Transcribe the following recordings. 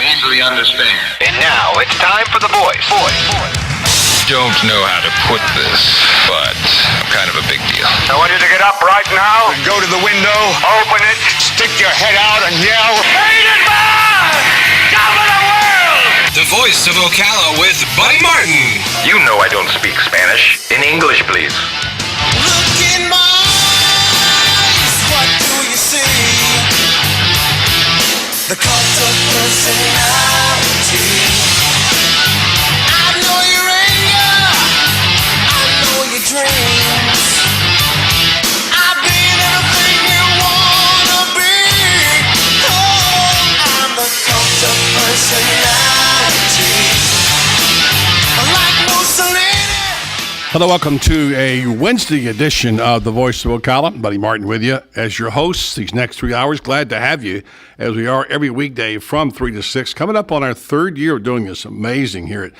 easily understand. And now it's time for the voice. Don't know how to put this, but I'm kind of a big deal. I want you to get up right now. Go to the window, Open it. stick your head out and yell, Hated man! Top of the world! The voice of Ocala with Buddy Martin. You know I don't speak Spanish. In English, please. Look in my eyes, what do you see? The cult of personality. I know your anger, I know your dreams. I've been everything you wanna be. Oh, I'm the cult of personality. Like Mussolini. Hello, welcome to a Wednesday edition of The Voice of Ocala. Buddy Martin with you as your host these next 3 hours. Glad to have you as we are every weekday from 3 to 6. Coming up on our third year of doing this. Amazing here at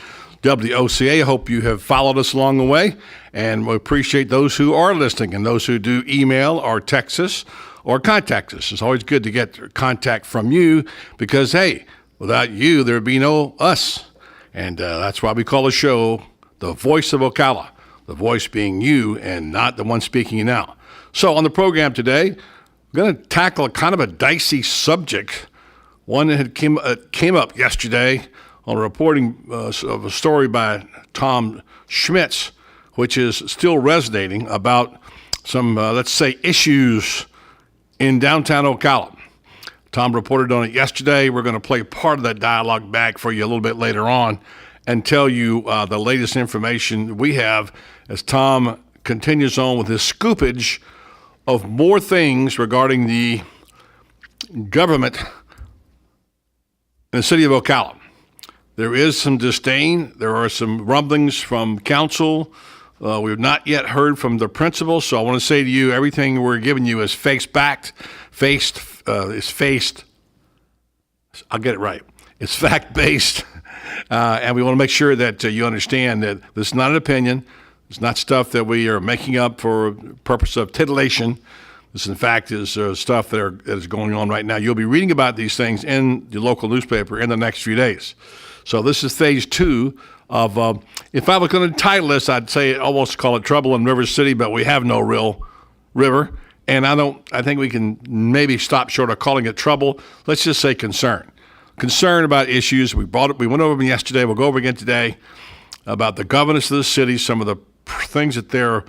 WOCA. I hope you have followed us along the way, and we appreciate those who are listening and those who do email or text us or contact us. It's always good to get contact from you because, hey, without you, there would be no us. And that's why we call the show The Voice of Ocala. The voice being you and not the one speaking now. So on the program today, we're going to tackle a kind of a dicey subject, one that had came up yesterday on a reporting of a story by Tom Schmitz, which is still resonating about some, let's say, issues in downtown Ocala. Tom reported on it yesterday. We're going to play part of that dialogue back for you a little bit later on and tell you the latest information we have as Tom continues on with his scoopage of more things regarding the government in the city of Ocala. There is some disdain. There are some rumblings from council. We've not yet heard from the principal, so I want to say to you, everything we're giving you is I'll get it right. It's fact-based. And we want to make sure that you understand that this is not an opinion. It's not stuff that we are making up for purpose of titillation. This, in fact, is stuff that is going on right now. You'll be reading about these things in the local newspaper in the next few days. So this is phase two of, if I was going to title this, I'd say almost call it Trouble in River City, but we have no real river. And I think we can maybe stop short of calling it trouble. Let's just say concern. Concern about issues. We went over them yesterday. We'll go over again today about the governance of the city, some of the things that they're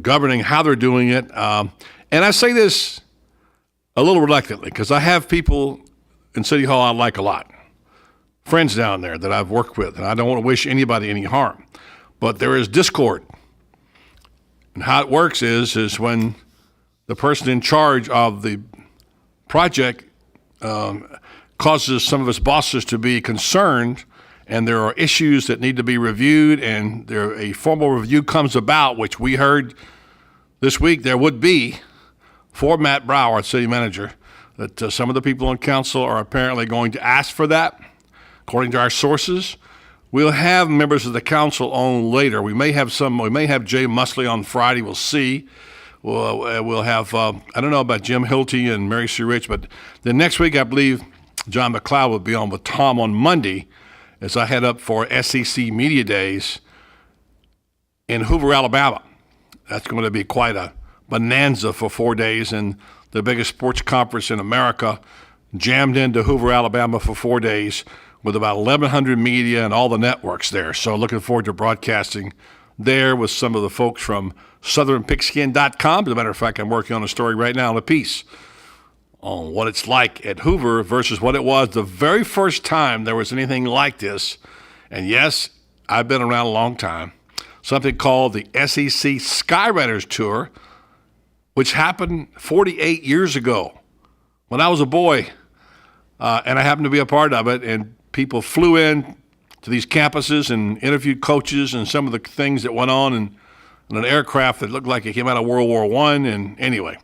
governing, how they're doing it. And I say this a little reluctantly because I have people in City Hall I like a lot, friends down there that I've worked with, and I don't want to wish anybody any harm. But there is discord. And how it works is when the person in charge of the project causes some of his bosses to be concerned, and there are issues that need to be reviewed, and a formal review comes about, which we heard this week there would be for Matt Brower, our city manager, that some of the people on council are apparently going to ask for that, according to our sources. We'll have members of the council on later. We may have Jay Musley on Friday. We'll see. We'll have, I don't know about Jim Hilty and Mary Sue Rich, but the next week, I believe, John McLeod will be on with Tom on Monday as I head up for SEC Media Days in Hoover, Alabama. That's going to be quite a bonanza for 4 days, and the biggest sports conference in America jammed into Hoover, Alabama for 4 days with about 1,100 media and all the networks there. So looking forward to broadcasting there with some of the folks from southernpigskin.com. As a matter of fact, I'm working on a story right now, a piece on what it's like at Hoover versus what it was the very first time there was anything like this. And yes, I've been around a long time. Something called the SEC Skywriters Tour, which happened 48 years ago when I was a boy, and I happened to be a part of it. And people flew in to these campuses and interviewed coaches and some of the things that went on in an aircraft that looked like it came out of World War I. And anyway,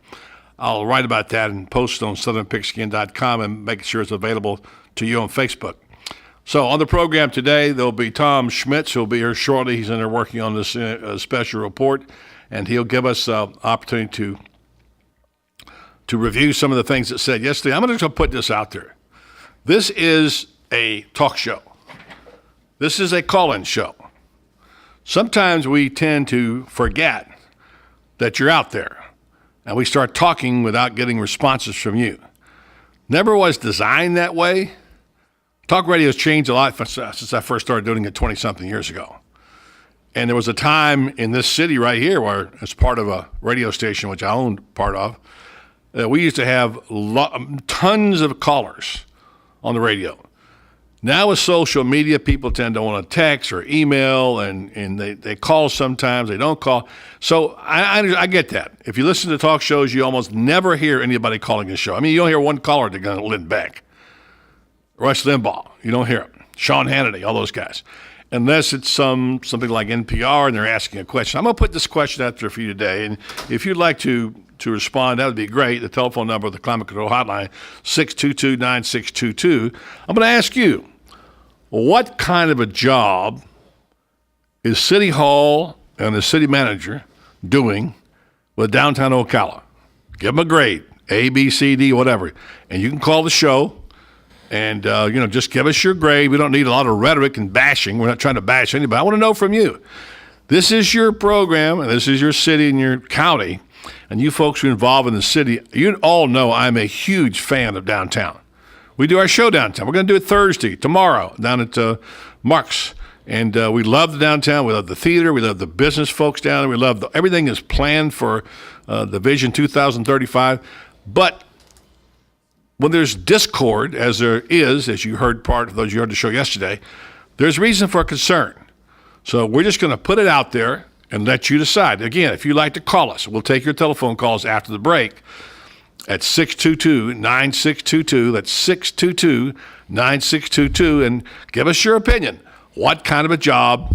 I'll write about that and post it on southernpigskin.com and make sure it's available to you on Facebook. So on the program today, there'll be Tom Schmitz, who'll be here shortly. He's in there working on this special report, and he'll give us an opportunity to review some of the things that said yesterday. I'm going to put this out there. This is a talk show. This is a call-in show. Sometimes we tend to forget that you're out there, and we start talking without getting responses from you. Never was designed that way. Talk radio's changed a lot since I first started doing it 20-something years ago. And there was a time in this city right here where, as part of a radio station, which I owned part of, we used to have tons of callers on the radio. Now with social media, people tend to want to text or email, and they call sometimes, they don't call. So I get that. If you listen to talk shows, you almost never hear anybody calling a show. I mean, you don't hear one caller that's going to Lynn Beck. Rush Limbaugh, you don't hear him. Sean Hannity, all those guys. Unless it's something like NPR and they're asking a question. I'm going to put this question out there for you today, and if you'd like to respond, that would be great. The telephone number of the Climate Control Hotline, 622-9622. I'm going to ask you, what kind of a job is City Hall and the city manager doing with downtown Ocala? Give them a grade, A, B, C, D, whatever. And you can call the show and, just give us your grade. We don't need a lot of rhetoric and bashing. We're not trying to bash anybody. I want to know from you. This is your program, and this is your city and your county, and you folks who are involved in the city, you all know I'm a huge fan of downtown. We do our show downtown. We're going to do it Thursday, tomorrow, down at Mark's. And we love the downtown. We love the theater. We love the business folks down there. We love everything is planned for the Vision 2035. But when there's discord, as there is, as you heard part of those you heard the show yesterday, there's reason for concern. So we're just going to put it out there and let you decide. Again, if you'd like to call us, we'll take your telephone calls after the break at 622-9622. That's 622-9622. And give us your opinion. What kind of a job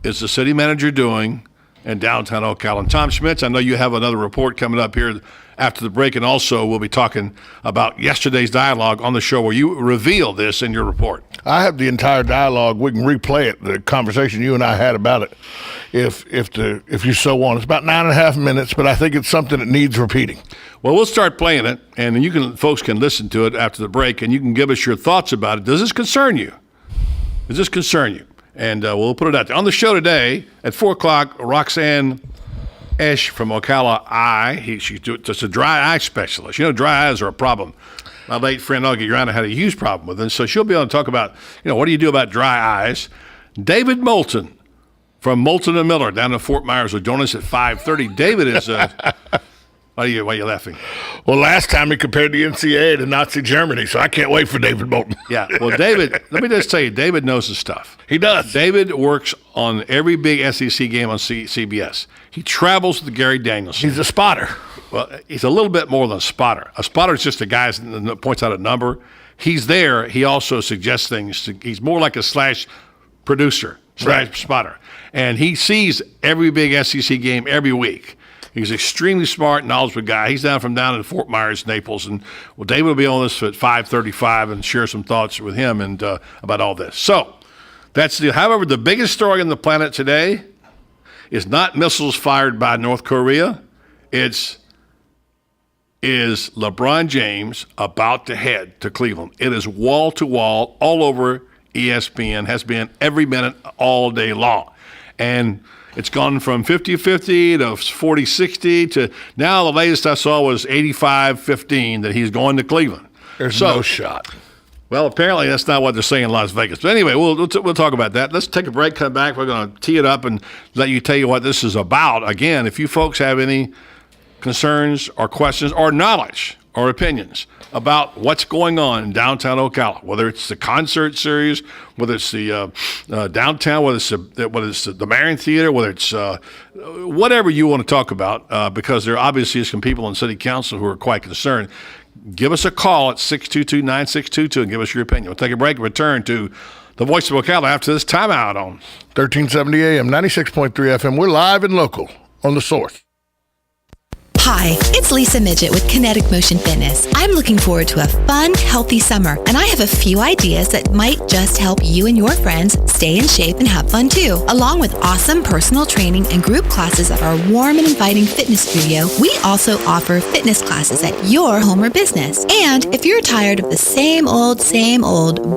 is the city manager doing in downtown Ocala? And Tom Schmitz, I know you have another report coming up here after the break, and also we'll be talking about yesterday's dialogue on the show where you reveal this in your report. I have the entire dialogue. We can replay it, the conversation you and I had about it, if you so want. It's about 9.5 minutes, but I think it's something that needs repeating. Well, we'll start playing it, and folks can listen to it after the break, and you can give us your thoughts about it. Does this concern you? Does this concern you? And we'll put it out there. On the show today at 4 o'clock, Roxanne Esch from Ocala Eye. She's just a dry eye specialist. You know, dry eyes are a problem. My late friend Augie Grana had a huge problem with them, so she'll be able to talk about, what do you do about dry eyes? David Moulton from Moulton and Miller down in Fort Myers will join us at 5:30. David is why are you laughing? Well, last time he compared the NCAA to Nazi Germany, so I can't wait for David Moulton. Yeah, well, David, let me just tell you, David knows his stuff. He does. David works on every big SEC game on CBS. He travels with Gary Danielson. He's a spotter. Well, he's a little bit more than a spotter. A spotter is just a guy that points out a number. He's there. He also suggests things. He's more like a slash producer, slash spotter. And he sees every big SEC game every week. He's an extremely smart, knowledgeable guy. He's down in Fort Myers, Naples. And David will be on this at 5:35 and share some thoughts with him and about all this. So that's the deal. However, the biggest story on the planet today is not missiles fired by North Korea. Is LeBron James about to head to Cleveland? It is wall to wall all over ESPN, has been every minute all day long. And it's gone from 50-50 to 40-60 to now the latest I saw was 85-15 that he's going to Cleveland. There's no shot. Well, apparently that's not what they're saying in Las Vegas. But anyway, we'll talk about that. Let's take a break, come back. We're going to tee it up and tell you what this is about. Again, if you folks have any concerns or questions or knowledge or opinions about what's going on in downtown Ocala, whether it's the concert series, whether it's the downtown, whether it's the Marion Theater, whether it's whatever you want to talk about, because there obviously is some people in City Council who are quite concerned. Give us a call at 622-9622 and give us your opinion. We'll take a break and return to the Voice of Ocala after this timeout on 1370 AM, 96.3 FM. We're live and local on The Source. Hi, it's Lisa Midget with Kinetic Motion Fitness. I'm looking forward to a fun, healthy summer, and I have a few ideas that might just help you and your friends stay in shape and have fun too. Along with awesome personal training and group classes at our warm and inviting fitness studio, we also offer fitness classes at your home or business. And if you're tired of the same old,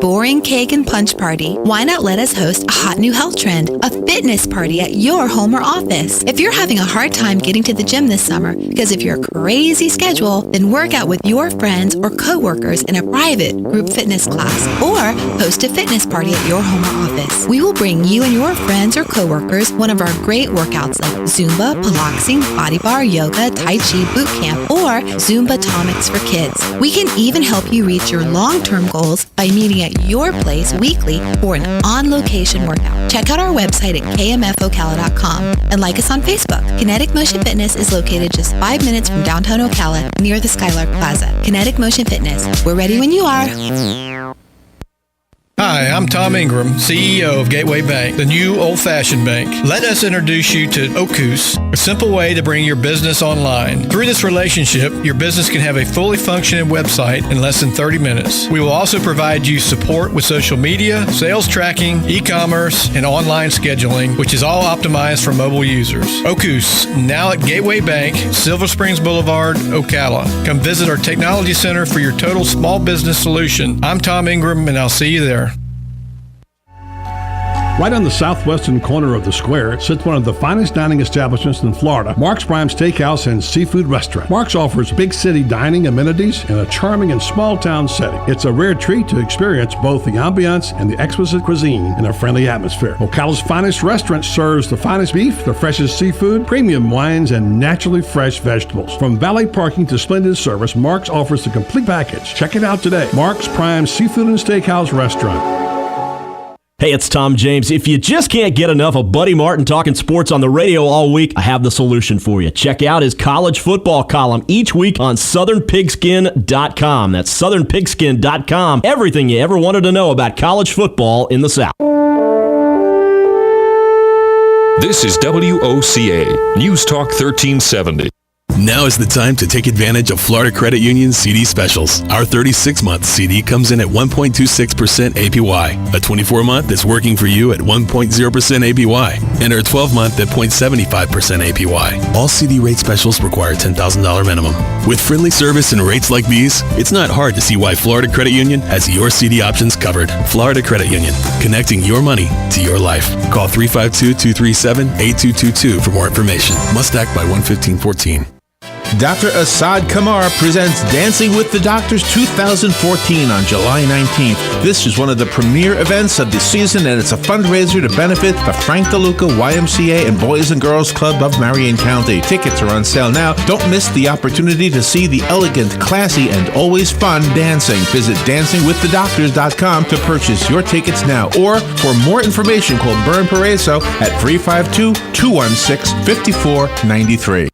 boring cake and punch party, why not let us host a hot new health trend, a fitness party at your home or office? If you're having a hard time getting to the gym this summer because of your crazy schedule, then work out with your friends or coworkers in a private group fitness class, or host a fitness party at your home or office. We will bring you and your friends or coworkers one of our great workouts like Zumba, Pilates, Body Bar, Yoga, Tai Chi Boot Camp, or Zumba Tomics for kids. We can even help you reach your long-term goals by meeting at your place weekly for an on-location workout. Check out our website at kmfocala.com and like us on Facebook. Kinetic Motion Fitness is located just 5 minutes from downtown Ocala near the Skylark Plaza. Kinetic Motion Fitness. We're ready when you are. Hi, I'm Tom Ingram, CEO of Gateway Bank, the new old-fashioned bank. Let us introduce you to Ocus, a simple way to bring your business online. Through this relationship, your business can have a fully functioning website in less than 30 minutes. We will also provide you support with social media, sales tracking, e-commerce, and online scheduling, which is all optimized for mobile users. Ocus, now at Gateway Bank, Silver Springs Boulevard, Ocala. Come visit our technology center for your total small business solution. I'm Tom Ingram, and I'll see you there. Right on the southwestern corner of the square sits one of the finest dining establishments in Florida, Mark's Prime Steakhouse and Seafood Restaurant. Mark's offers big city dining amenities in a charming and small town setting. It's a rare treat to experience both the ambiance and the exquisite cuisine in a friendly atmosphere. Ocala's finest restaurant serves the finest beef, the freshest seafood, premium wines, and naturally fresh vegetables. From valet parking to splendid service, Mark's offers the complete package. Check it out today. Mark's Prime Seafood and Steakhouse Restaurant. Hey, it's Tom James. If you just can't get enough of Buddy Martin talking sports on the radio all week, I have the solution for you. Check out his college football column each week on SouthernPigskin.com. That's SouthernPigskin.com. Everything you ever wanted to know about college football in the South. This is WOCA, News Talk 1370. Now is the time to take advantage of Florida Credit Union's CD specials. Our 36-month CD comes in at 1.26% APY. A 24-month is working for you at 1.0% APY. And our 12-month at 0.75% APY. All CD rate specials require a $10,000 minimum. With friendly service and rates like these, it's not hard to see why Florida Credit Union has your CD options covered. Florida Credit Union, connecting your money to your life. Call 352-237-8222 for more information. Must act by 1/15/14. Dr. Assad Kamar presents Dancing with the Doctors 2014 on July 19th. This is one of the premier events of the season, and it's a fundraiser to benefit the Frank DeLuca YMCA and Boys and Girls Club of Marion County. Tickets are on sale now. Don't miss the opportunity to see the elegant, classy, and always fun dancing. Visit dancingwiththedoctors.com to purchase your tickets now. Or for more information, call Bern Pareso at 352-216-5493.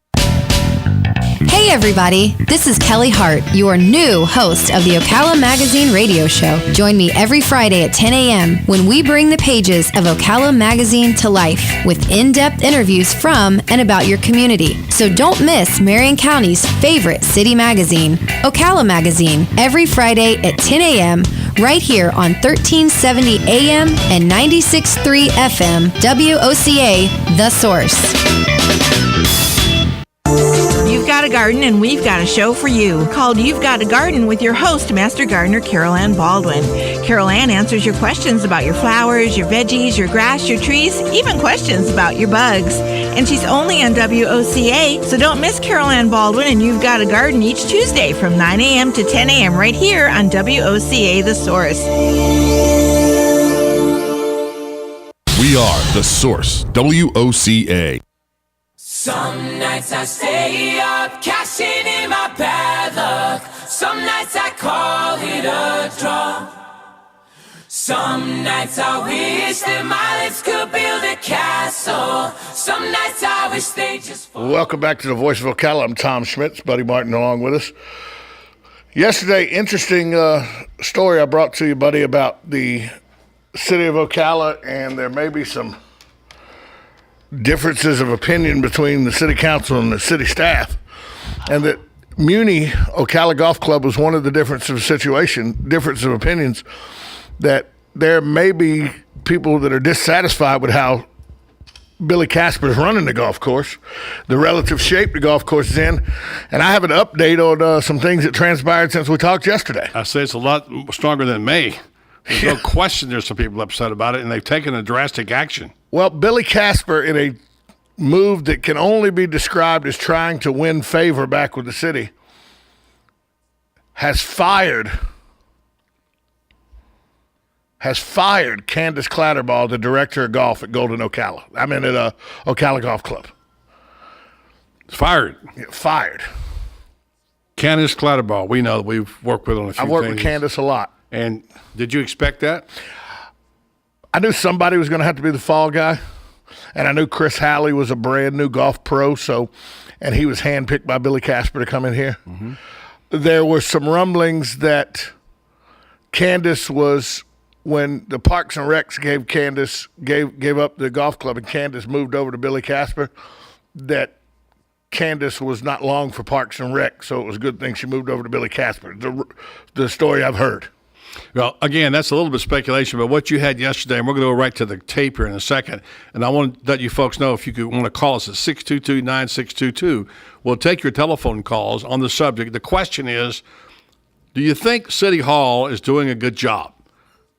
Hey everybody, this is Kelly Hart, your new host of the Ocala Magazine radio show. Join me every Friday at 10 a.m. when we bring the pages of Ocala Magazine to life with in-depth interviews from and about your community. So don't miss Marion County's favorite city magazine, Ocala Magazine, every Friday at 10 a.m. right here on 1370 AM and 96.3 FM, WOCA, The Source. You've got a garden and we've got a show for you called You've Got a Garden with your host, Master Gardener Carol Ann Baldwin. Carol Ann answers your questions about your flowers, your veggies, your grass, your trees, even questions about your bugs. And she's only on WOCA, so don't miss Carol Ann Baldwin and You've Got a Garden each Tuesday from 9 a.m. to 10 a.m. right here on WOCA The Source. We are The Source, WOCA. Some nights I stay up, cashing in my bad luck. Some nights I call it a draw. Some nights I wish that my lips could build a castle. Some nights I wish they just fall. Welcome back to the Voice of Ocala. I'm Tom Schmitz, Buddy Martin along with us. Yesterday, interesting story I brought to you, Buddy, about the city of Ocala, and there may be some differences of opinion between the city council and the city staff, and that Muni Ocala Golf Club was one of the difference of opinions, that there may be people that are dissatisfied with how Billy Casper is running the golf course, the relative shape the golf course is in, and I have an update on some things that transpired since we talked yesterday. I say it's a lot stronger than May. There's no question there's some people upset about it, and they've taken a drastic action. Well, Billy Casper, in a move that can only be described as trying to win favor back with the city, has fired Candace Clatterball, the director of golf at at Ocala Golf Club. Fired. Yeah, fired. Candace Clatterball, we know, we've worked with on a few things. I've worked with Candace a lot. And did you expect that? I knew somebody was going to have to be the fall guy, and I knew Chris Halley was a brand new golf pro, and he was handpicked by Billy Casper to come in here. Mm-hmm. There were some rumblings that Candace was, when the Parks and Recs gave up the golf club and Candace moved over to Billy Casper, that Candace was not long for Parks and Rec, so it was a good thing she moved over to Billy Casper. The story I've heard. Well, again, that's a little bit of speculation, but what you had yesterday, and we're going to go right to the tape here in a second, and I want to let you folks know if you want to call us at 622-9622. We'll take your telephone calls on the subject. The question is, do you think City Hall is doing a good job?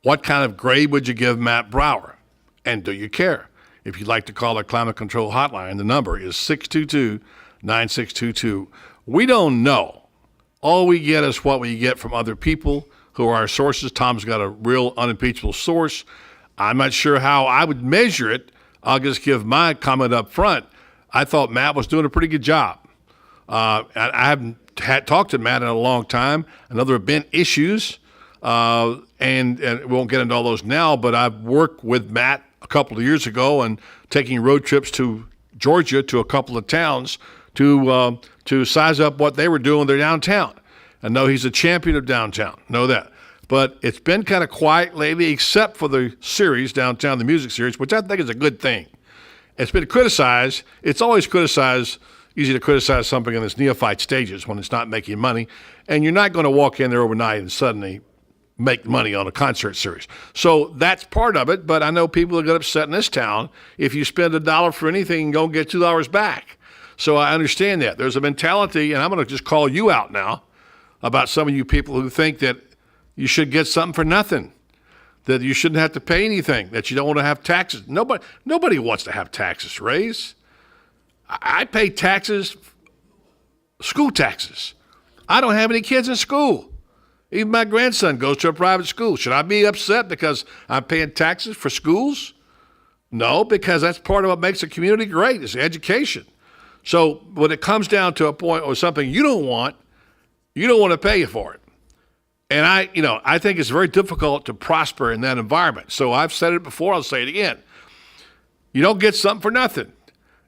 What kind of grade would you give Matt Brower? And do you care? If you'd like to call our climate control hotline, the number is 622-9622. We don't know. All we get is what we get from other people who are our sources. Tom's got a real unimpeachable source. I'm not sure how I would measure it. I'll just give my comment up front. I thought Matt was doing a pretty good job. I haven't talked to Matt in a long time. I know there have been issues, and we won't get into all those now, but I've worked with Matt a couple of years ago and taking road trips to Georgia to a couple of towns to size up what they were doing there downtown. I know he's a champion of downtown, know that. But it's been kind of quiet lately, except for the series, Downtown, the music series, which I think is a good thing. It's been criticized. It's always easy to criticize something in its neophyte stages when it's not making money. And you're not going to walk in there overnight and suddenly make money on a concert series. So that's part of it, but I know people that get upset in this town if you spend $1 for anything and go get $2 back. So I understand that. There's a mentality, and I'm going to just call you out now, about some of you people who think that you should get something for nothing, that you shouldn't have to pay anything, that you don't want to have taxes. Nobody wants to have taxes raised. I pay taxes, school taxes. I don't have any kids in school. Even my grandson goes to a private school. Should I be upset because I'm paying taxes for schools? No, because that's part of what makes a community great is education. So when it comes down to a point or something you don't want to pay for it. And I think it's very difficult to prosper in that environment. So I've said it before, I'll say it again. You don't get something for nothing.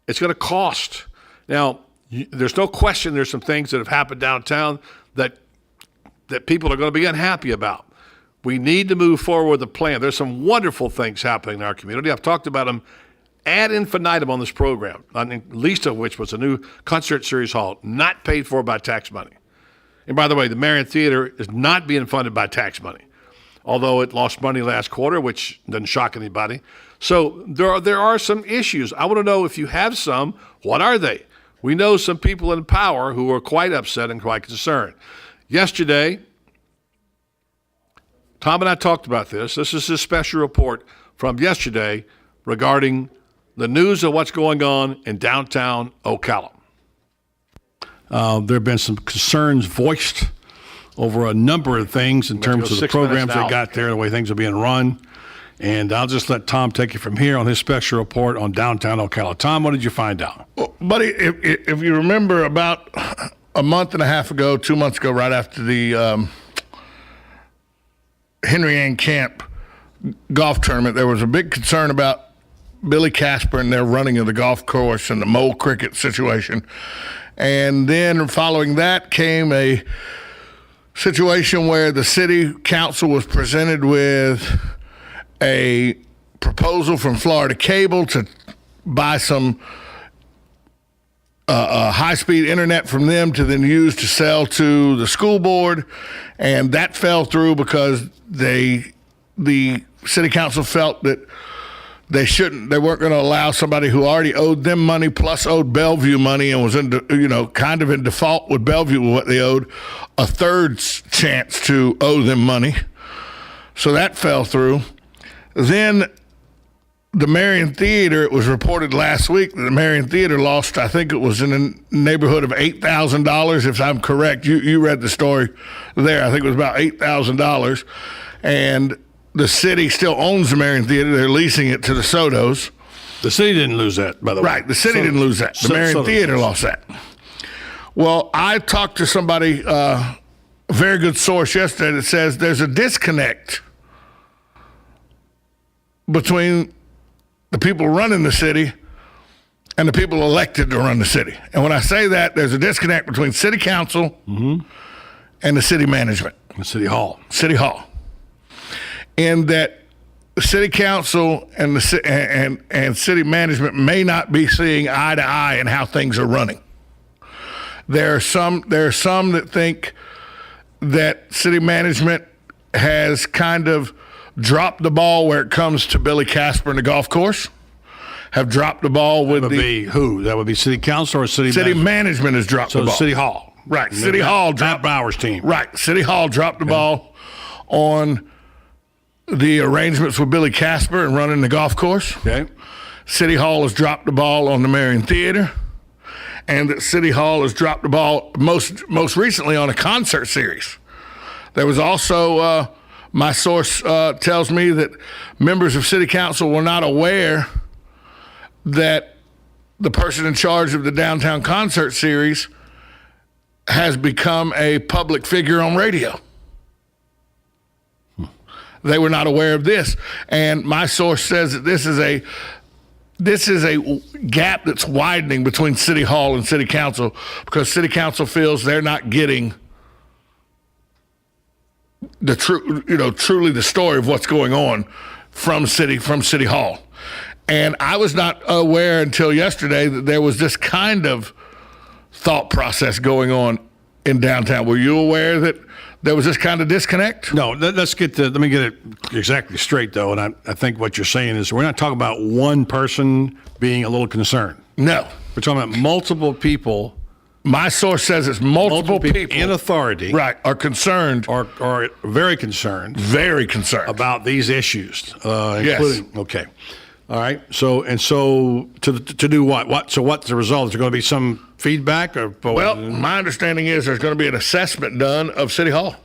It's going to cost. Now, there's no question there's some things that have happened downtown that people are going to be unhappy about. We need to move forward with a plan. There's some wonderful things happening in our community. I've talked about them ad infinitum on this program, least of which was a new concert series hall, not paid for by tax money. And by the way, the Marion Theater is not being funded by tax money, although it lost money last quarter, which doesn't shock anybody. So there are some issues. I want to know if you have some, what are they? We know some people in power who are quite upset and quite concerned. Yesterday, Tom and I talked about this. This is a special report from yesterday regarding the news of what's going on in downtown Ocala. There have been some concerns voiced over a number of things in terms of the programs that got there, the way things are being run. And I'll just let Tom take it from here on his special report on downtown Ocala. Tom, what did you find out? Well, buddy, if you remember about a month and a half ago, 2 months ago, right after the Henry Ann Camp golf tournament, there was a big concern about Billy Casper and their running of the golf course and the mole cricket situation. And then following that came a situation where the city council was presented with a proposal from Florida Cable to buy some high-speed internet from them to then use to sell to the school board, and that fell through because the city council felt that they weren't going to allow somebody who already owed them money plus owed Bellevue money and was kind of in default with Bellevue with what they owed, a third chance to owe them money. So that fell through. Then the Marion Theater, it was reported last week that the Marion Theater lost, I think it was in the neighborhood of $8,000, if I'm correct. You read the story there. I think it was about $8,000. And the city still owns the Marion Theater. They're leasing it to the Sotos. The city didn't lose that, by the way. Right, the city didn't lose that. The Marion Theater lost that. Well, I talked to somebody, a very good source yesterday, that says there's a disconnect between the people running the city and the people elected to run the city. And when I say that, there's a disconnect between city council and the city management. The city hall. City hall. And that the city council and and city management may not be seeing eye to eye in how things are running. There are some that think that city management has kind of dropped the ball where it comes to Billy Casper and the golf course. Have dropped the ball with who? That would be city council or city management? City management has dropped the ball. City hall. Right. City hall dropped. Matt Brower's team. Right. City hall dropped the ball on the arrangements with Billy Casper and running the golf course. Okay. City hall has dropped the ball on the Marion Theater. And that City Hall has dropped the ball most recently on a concert series. There was also, my source tells me that members of City Council were not aware that the person in charge of the downtown concert series has become a public figure on radio. They were not aware of this. And my source says that this is a gap that's widening between City Hall and City Council because City Council feels they're not getting the truly the story of what's going on from City Hall. And I was not aware until yesterday that there was this kind of thought process going on in downtown. Were you aware that there was this kind of disconnect? No, let me get it exactly straight, though. And I think what you're saying is we're not talking about one person being a little concerned. No. We're talking about multiple people. My source says it's multiple people in authority. Right, are concerned. Are very concerned. Very concerned. About these issues. Yes. Including, okay. All right. So to do what? So what's the result? Is there going to be some feedback? Well, my understanding is there's going to be an assessment done of City Hall.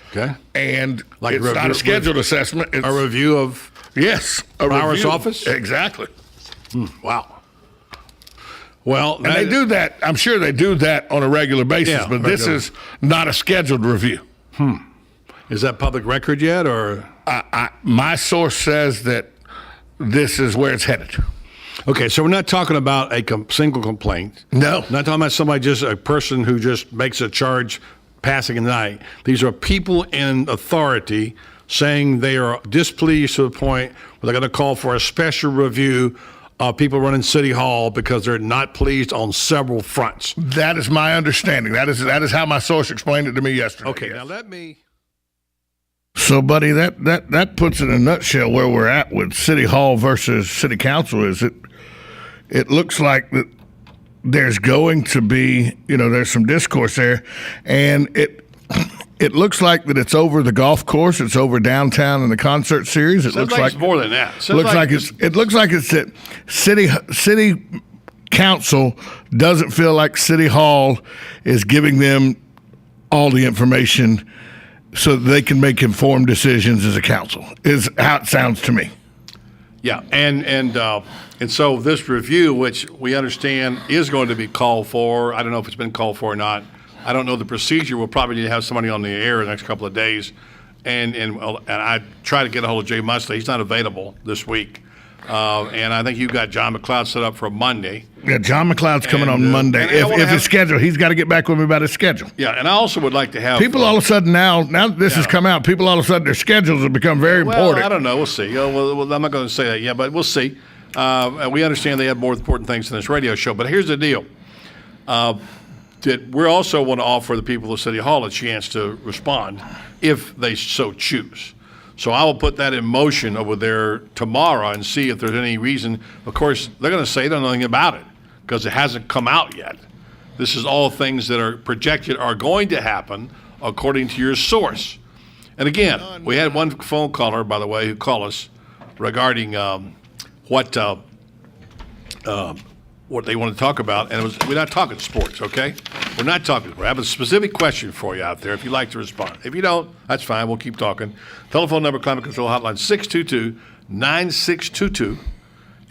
Okay. And it's not a scheduled assessment. It's a review of Brower's office? Exactly. Wow. Well, and they do that. I'm sure they do that on a regular basis, but this is not a scheduled review. Is that public record yet, or? My source says that this is where it's headed. Okay, so we're not talking about a single complaint. No. We're not talking about a person who just makes a charge passing a night. These are people in authority saying they are displeased to the point where they're going to call for a special review of people running City Hall because they're not pleased on several fronts. That is my understanding. That is how my source explained it to me yesterday. Okay, now let me... So, buddy, that puts in a nutshell where we're at with City Hall versus City Council. Is it looks like that there's going to be, there's some discourse there, and it looks like that it's over the golf course, it's over downtown in the concert series. It looks like it's more than that. It looks like it's that City Council doesn't feel like City Hall is giving them all the information so that they can make informed decisions as a council, is how it sounds to me. Yeah, and so this review, which we understand is going to be called for, I don't know if it's been called for or not. I don't know the procedure. We'll probably need to have somebody on the air the next couple of days. And I try to get a hold of Jay Musley. He's not available this week. And I think you've got John McLeod set up for Monday. Yeah, John McLeod's coming on Monday. If his schedule, he's got to get back with me about his schedule. Yeah, and I also would like to have people all of a sudden now that this has come out, people all of a sudden their schedules have become very important. I don't know. We'll see. Well, I'm not going to say that yet, but we'll see. And we understand they have more important things than this radio show. But here's the deal. That we also want to offer the people of City Hall a chance to respond if they so choose. So I will put that in motion over there tomorrow and see if there's any reason. Of course, they're going to say they don't know anything about it because it hasn't come out yet. This is all things that are projected are going to happen according to your source. And again, we had one phone caller, by the way, who called us regarding what they want to talk about, and we're not talking sports, okay? We're not talking. I have a specific question for you out there if you'd like to respond. If you don't, that's fine. We'll keep talking. Telephone number, Climate Control Hotline, 622-9622.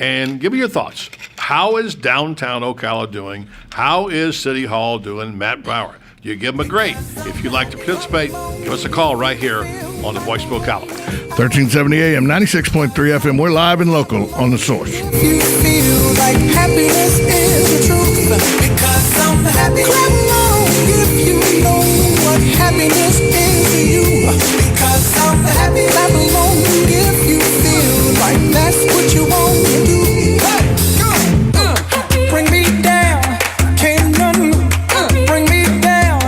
And give me your thoughts. How is downtown Ocala doing? How is City Hall doing? Matt Brower. You give them a grade. If you'd like to participate, give us a call right here on the Voice of Ocala. 1370 AM, 96.3 FM. We're live and local on The Source. You feel like happiness is the truth, because I'm happy. Clap along if you know what happiness is to you, because I'm happy. Clap along if you feel like that's what you want to do. Bring me down, can't none bring me down.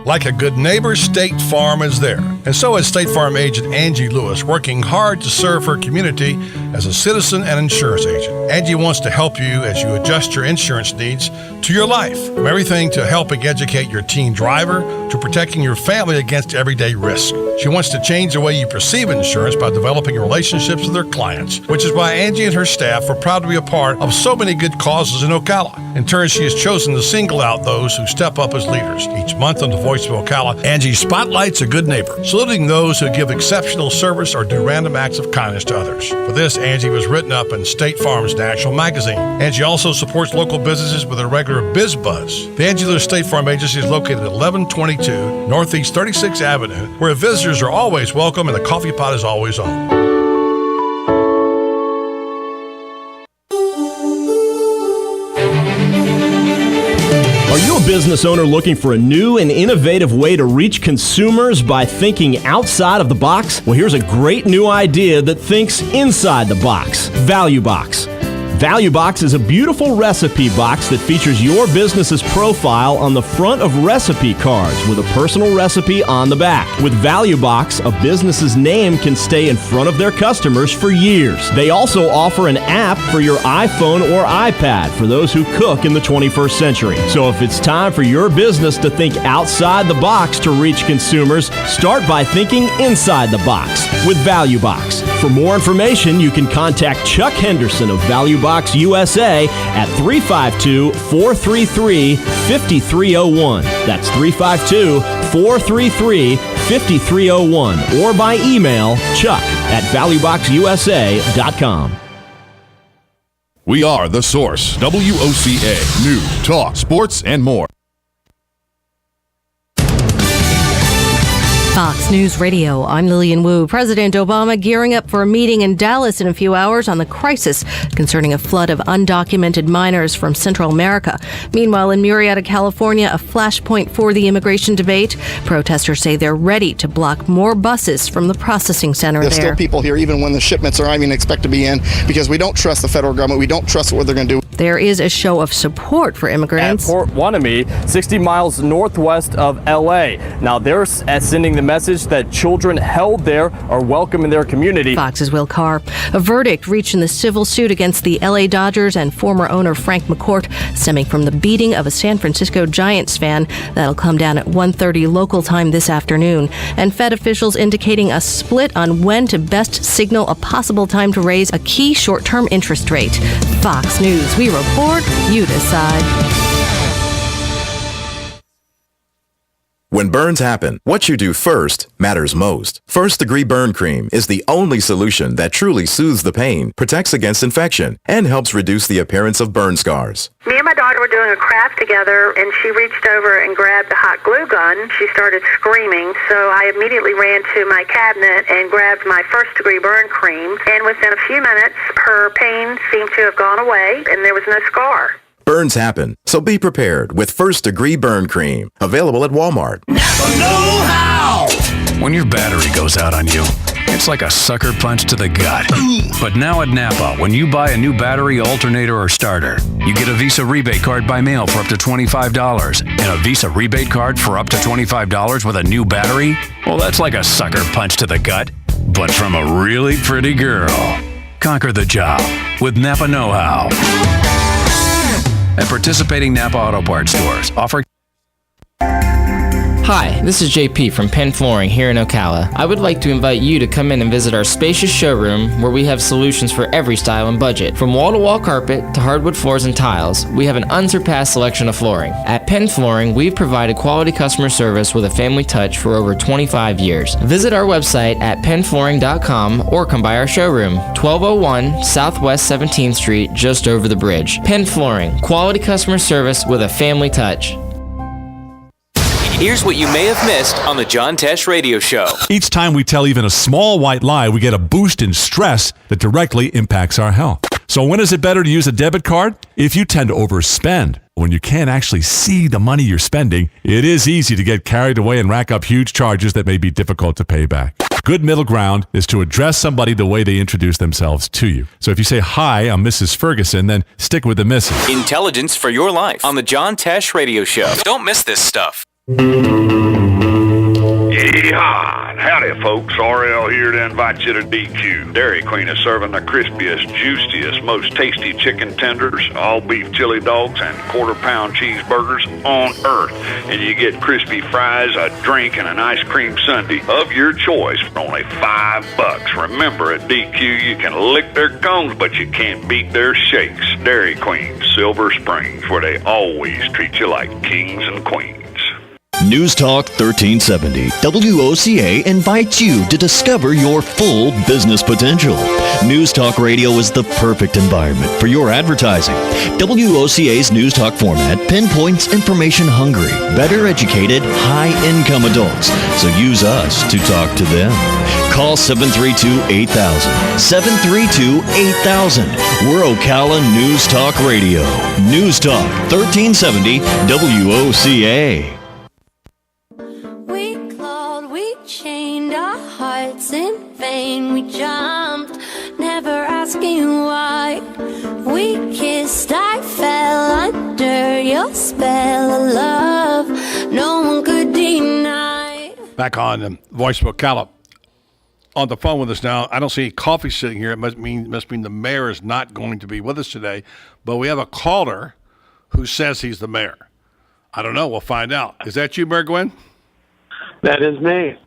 Like a good neighbor, State Farm is there. And so is State Farm agent Angie Lewis, working hard to serve her community as a citizen and insurance agent. Angie wants to help you as you adjust your insurance needs to your life. From everything to helping educate your teen driver to protecting your family against everyday risk. She wants to change the way you perceive insurance by developing relationships with her clients, which is why Angie and her staff are proud to be a part of so many good causes in Ocala. In turn, she has chosen to single out those who step up as leaders. Each month on the Voice of Ocala, Angie spotlights a good neighbor, saluting those who give exceptional service or do random acts of kindness to others. For this, Angie was written up in State Farm's national magazine. Angie also supports local businesses with a regular Biz Buzz. The Angie Lewis State Farm Agency is located at 1122 Northeast 36th Avenue, where visitors are always welcome and the coffee pot is always on. Are you a business owner looking for a new and innovative way to reach consumers by thinking outside of the box? Well, here's a great new idea that thinks inside the box. Value Box. Value Box is a beautiful recipe box that features your business's profile on the front of recipe cards with a personal recipe on the back. With Value Box, a business's name can stay in front of their customers for years. They also offer an app for your iPhone or iPad for those who cook in the 21st century. So if it's time for your business to think outside the box to reach consumers, start by thinking inside the box with Value Box. For more information, you can contact Chuck Henderson of Value Box USA at 352-433-5301. That's 352-433-5301. Or by email, chuck@valueboxusa.com. We are The Source, WOCA, news, talk, sports, and more. Fox News Radio, I'm Lillian Wu. President Obama gearing up for a meeting in Dallas in a few hours on the crisis concerning a flood of undocumented minors from Central America. Meanwhile, in Murrieta, California, a flashpoint for the immigration debate. Protesters say they're ready to block more buses from the processing center There's there. still people here even when the shipments are not even expected to be in because we don't trust the federal government. We don't trust what they're going to do. There is a show of support for immigrants. At Port Hueneme, 60 miles northwest of L.A. Now, they're sending the message that children held there are welcome in their community. Fox's Will Carr. A verdict reached in the civil suit against the L.A. Dodgers and former owner Frank McCourt, stemming from the beating of a San Francisco Giants fan. That'll come down at 1:30 local time this afternoon. And Fed officials indicating a split on when to best signal a possible time to raise a key short-term interest rate. Fox News. We report, you decide. When burns happen, what you do first matters most. First Degree Burn Cream is the only solution that truly soothes the pain, protects against infection, and helps reduce the appearance of burn scars. Me and my daughter were doing a craft together, and she reached over and grabbed the hot glue gun. She started screaming, so I immediately ran to my cabinet and grabbed my First Degree Burn Cream, and within a few minutes, her pain seemed to have gone away, and there was no scar. Burns happen, so be prepared with First Degree Burn Cream. Available at Walmart. Never know how. When your battery goes out on you, It's like a sucker punch to the gut. But now at Napa, when you buy a new battery, alternator, or starter, you get a Visa rebate card by mail for up to $25. And a Visa rebate card for up to $25 with a new battery? Well, that's like a sucker punch to the gut, but from a really pretty girl. Conquer the job with Napa Know-How. At participating Napa Auto Parts stores, offer. Hi, this is JP from Penn Flooring here in Ocala. I would like to invite you to come in and visit our spacious showroom where we have solutions for every style and budget. From wall-to-wall carpet to hardwood floors and tiles, we have an unsurpassed selection of flooring. At Penn Flooring, we've provided quality customer service with a family touch for over 25 years. Visit our website at pennflooring.com or come by our showroom, 1201 Southwest 17th Street, just over the bridge. Penn Flooring, quality customer service with a family touch. Here's what you may have missed on the John Tesh Radio Show. Each time we tell even a small white lie, we get a boost in stress that directly impacts our health. So when is it better to use a debit card? If you tend to overspend, when you can't actually see the money you're spending, it is easy to get carried away and rack up huge charges that may be difficult to pay back. Good middle ground is to address somebody the way they introduce themselves to you. So if you say, "Hi, I'm Mrs. Ferguson," then stick with the Mrs. Intelligence for your life on the John Tesh Radio Show. Don't miss this stuff. Yeehaw! Howdy, folks. RL here to invite you to DQ. Dairy Queen is serving the crispiest, juiciest, most tasty chicken tenders, all beef chili dogs, and quarter-pound cheeseburgers on earth. And you get crispy fries, a drink, and an ice cream sundae of your choice for only $5. Remember, at DQ, you can lick their cones, but you can't beat their shakes. Dairy Queen, Silver Springs, where they always treat you like kings and queens. News Talk 1370, WOCA invites you to discover your full business potential. News Talk Radio is the perfect environment for your advertising. WOCA's News Talk format pinpoints information-hungry, better educated, high-income adults, so use us to talk to them. Call 732-8000, 732-8000. We're Ocala News Talk Radio. News Talk 1370, WOCA. Chained our hearts in vain. We jumped, never asking why. We kissed, I fell under your spell of love. No one could deny. Back on Voice of Ocala. On the phone with us now. I don't see any coffee sitting here. It must mean the mayor is not going to be with us today. But we have a caller who says he's the mayor. I don't know. We'll find out. Is that you, Mayor Gwen? That is me.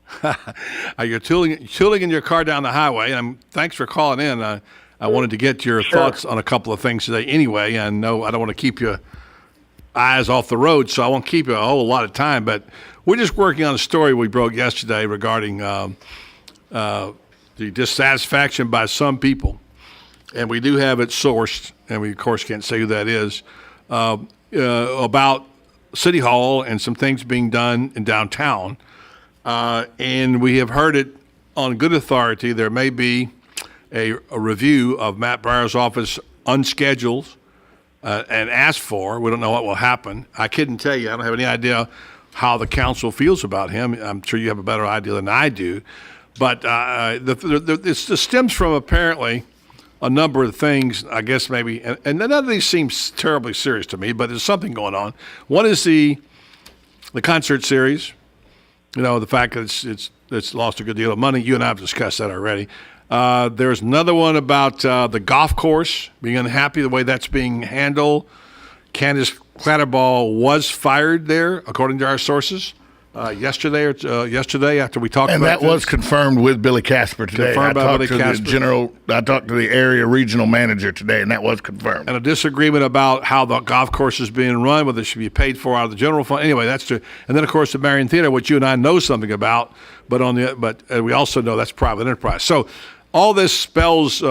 You're tooling in your car down the highway, and thanks for calling in. I wanted to get your thoughts on a couple of things today anyway, and no, I don't want to keep your eyes off the road, so I won't keep you a whole lot of time, but we're just working on a story we broke yesterday regarding the dissatisfaction by some people, and we do have it sourced, and we, of course, can't say who that is, about City Hall and some things being done in downtown. And we have heard it on good authority. There may be a review of Matt Breyer's office unscheduled and asked for. We don't know what will happen. I couldn't tell you. I don't have any idea how the council feels about him. I'm sure you have a better idea than I do. But it stems from apparently a number of things, I guess maybe, and none of these seems terribly serious to me, but there's something going on. One is the concert series. You know, the fact that it's lost a good deal of money. You and I have discussed that already. There's another one about the golf course, being unhappy the way that's being handled. Candace Clatterball was fired there, according to our sources, yesterday after we talked about it. And that was confirmed with Billy Casper today. I talked to the area regional manager today, and that was confirmed. And a disagreement about how the golf course is being run, whether it should be paid for out of the general fund. Anyway, that's true. And then, of course, the Marion Theater, which you and I know something about, but we also know that's private enterprise. So all this spells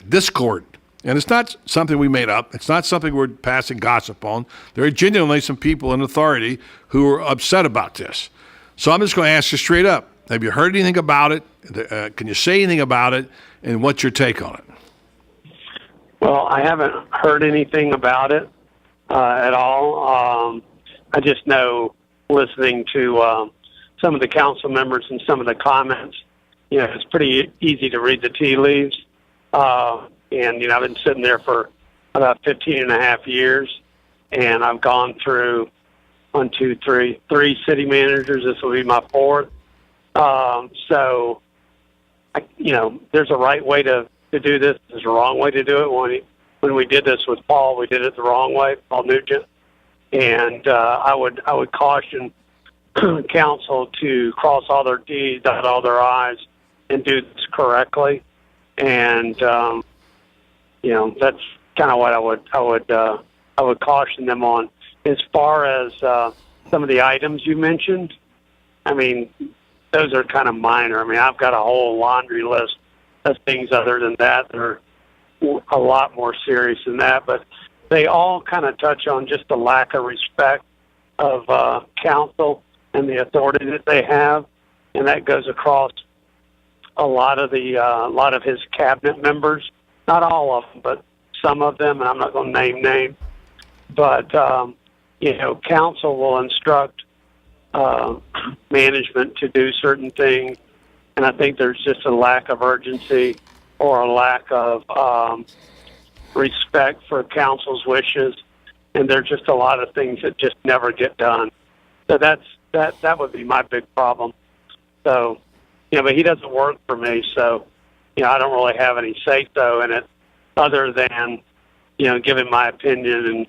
discord. And it's not something we made up. It's not something we're passing gossip on. There are genuinely some people in authority who are upset about this. So I'm just going to ask you straight up. Have you heard anything about it? Can you say anything about it? And what's your take on it? Well, I haven't heard anything about it at all. I just know, listening to some of the council members and some of the comments, it's pretty easy to read the tea leaves. And, I've been sitting there for about 15 and a half years, and I've gone through three city managers. This will be my fourth. So, there's a right way to do this. There's a wrong way to do it. When we did this with Paul, we did it the wrong way, Paul Nugent. And I would caution council to cross all their T's, dot all their I's, and do this correctly. And that's kind of what I would caution them on. As far as some of the items you mentioned, I mean, those are kind of minor. I mean, I've got a whole laundry list of things other than that that are a lot more serious than that. But they all kind of touch on just the lack of respect of council and the authority that they have, and that goes across a lot of his cabinet members. Not all of them, but some of them, and I'm not going to name names. But council will instruct management to do certain things, and I think there's just a lack of urgency or a lack of respect for council's wishes, and there's just a lot of things that just never get done. So that would be my big problem. So, but he doesn't work for me, so I don't really have any say-so in it, other than giving my opinion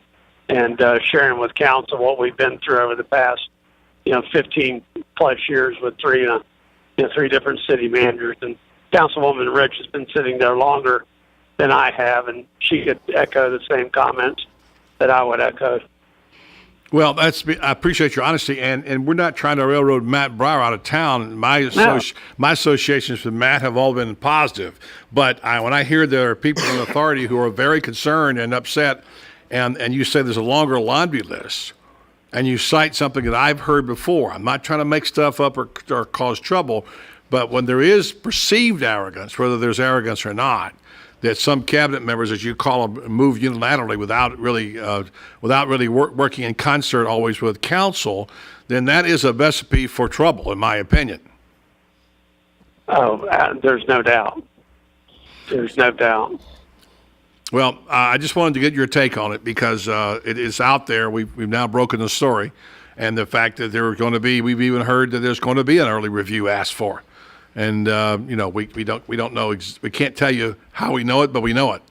and sharing with council what we've been through over the past 15 plus years with three different city managers. And Councilwoman Rich has been sitting there longer than I have, and she could echo the same comments that I would echo. Well, I appreciate your honesty, and we're not trying to railroad Matt Breyer out of town. My associations with Matt have all been positive, but when I hear there are people in authority who are very concerned and upset, and you say there's a longer laundry list, and you cite something that I've heard before. I'm not trying to make stuff up or cause trouble, but when there is perceived arrogance, whether there's arrogance or not, that some cabinet members, as you call them, move unilaterally without really working in concert always with council, then that is a recipe for trouble, in my opinion. Oh, there's no doubt. There's no doubt. Well, I just wanted to get your take on it because it is out there. We've now broken the story, and the fact that we've even heard that there's going to be an early review asked for. And we don't know. We can't tell you how we know it, but we know it.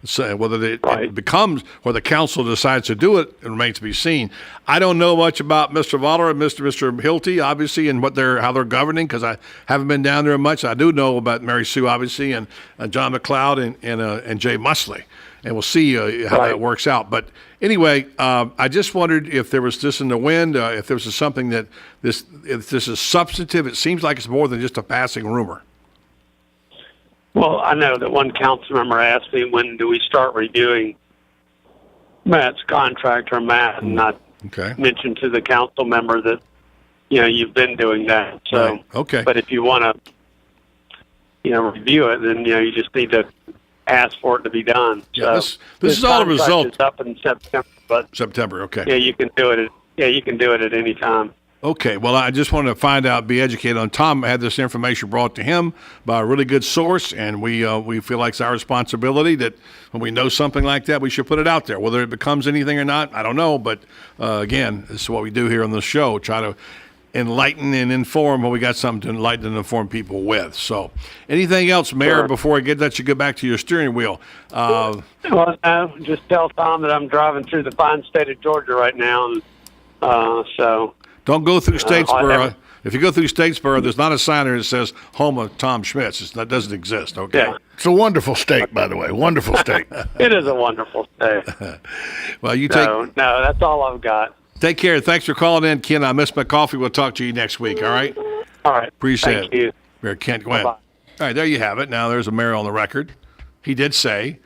So whether it becomes or the council decides to do it, it remains to be seen. I don't know much about Mr. Voller and Mr. Hilty, obviously, and how they're governing because I haven't been down there much. I do know about Mary Sue, obviously, and John McLeod and Jay Musley, and we'll see how that works out. But anyway, I just wondered if there was this in the wind, if there was something that if this is substantive. It seems like it's more than just a passing rumor. Well, I know that one council member asked me, when do we start reviewing Matt's contract, or Matt, and I mentioned to the council member that, you've been doing that. So, But if you want to, review it, then, you just need to ask for it to be done. Yeah, so this is all a result. It's up in September, but September, okay. Yeah, you can do it at any time. Okay, well, I just wanted to find out, be educated on. Tom had this information brought to him by a really good source, and we feel like it's our responsibility that when we know something like that, we should put it out there. Whether it becomes anything or not, I don't know, but again, this is what we do here on the show, try to enlighten and inform when we got something to enlighten and inform people with. So anything else, Mayor, before I let you get back to your steering wheel? Well, no, just tell Tom that I'm driving through the fine state of Georgia right now, so... Don't go through Statesboro. If you go through Statesboro, there's not a sign there that says home of Tom Schmitz. That doesn't exist, okay? Yeah. It's a wonderful state, by the way. Wonderful state. It is a wonderful state. Well, No, that's all I've got. Take care. Thanks for calling in, Ken. I miss my coffee. We'll talk to you next week, all right? All right. Appreciate Thank you. Mayor Kent, go ahead. Bye-bye. All right, there you have it. Now there's a mayor on the record. He did say,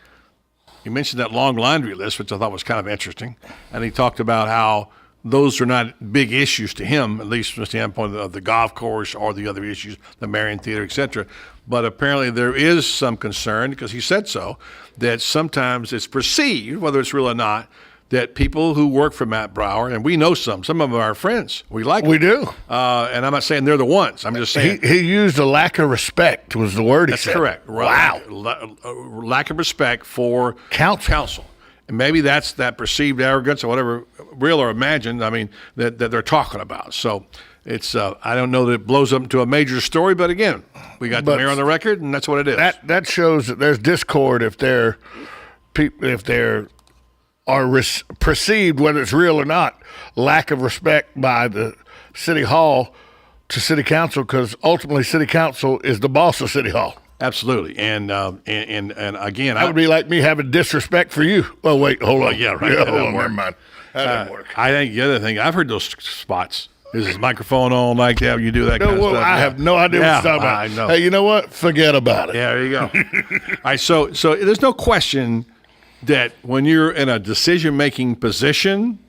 he mentioned that long laundry list, which I thought was kind of interesting, and he talked about how those are not big issues to him, at least from the standpoint of the golf course or the other issues, the Marion Theater, et cetera. But apparently there is some concern, because he said so, that sometimes it's perceived, whether it's real or not, that people who work for Matt Brower, and we know some of them are our friends. We like them. We do. And I'm not saying they're the ones. I'm just saying. He used a lack of respect was the word he said. That's correct. Wow. Lack of respect for counsel. And maybe that's that perceived arrogance or whatever, real or imagined, that they're talking about. So it's I don't know that it blows up into a major story, but again, we got the mayor on the record, and that's what it is. That shows that there's discord if they're perceived, whether it's real or not, lack of respect by the city hall to city council, because ultimately city council is the boss of city hall. Absolutely, and again, that would be like me having disrespect for you. Oh wait, hold on. Yeah, right. Yeah, hold on, never mind. That doesn't work. I think the other thing, I've heard those spots. Is his microphone on like that? You do that kind of stuff. I have no idea what you're talking about. I know. Hey, you know what? Forget about it. Yeah, there you go. All right, so there's no question that when you're in a decision-making position,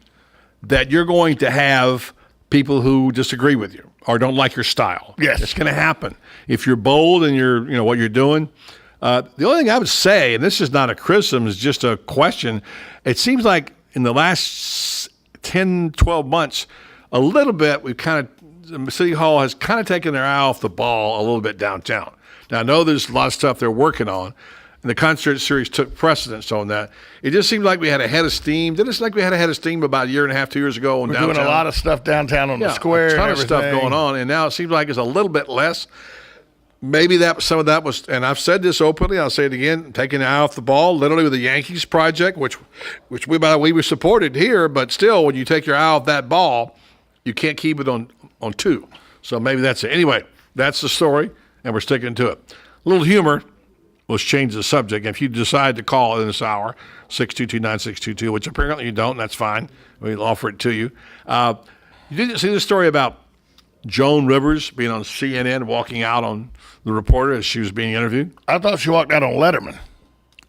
that you're going to have people who disagree with you or don't like your style. Yes. It's going to happen. If you're bold and you're what you're doing. The only thing I would say, and this is not a criticism, it's just a question, it seems like in the last 10, 12 months, a little bit, City Hall has kind of taken their eye off the ball a little bit downtown. Now, I know there's a lot of stuff they're working on, and the concert series took precedence on that. It just seemed like we had a head of steam. Didn't it seem like we had a head of steam about a year and a half, 2 years ago on downtown? We're doing a lot of stuff downtown on the square. A ton and of stuff going on, and now it seems like it's a little bit less. Maybe some of that was, and I've said this openly, I'll say it again, taking the eye off the ball, literally with the Yankees project, which we supported here, but still, when you take your eye off that ball, you can't keep it on two. So maybe that's it. Anyway, that's the story, and we're sticking to it. A little humor. Let's change the subject. If you decide to call in this hour, 622-9622, which apparently you don't, that's fine. We'll offer it to you. You didn't see the story about Joan Rivers being on CNN, walking out on the reporter as she was being interviewed? I thought she walked out on Letterman.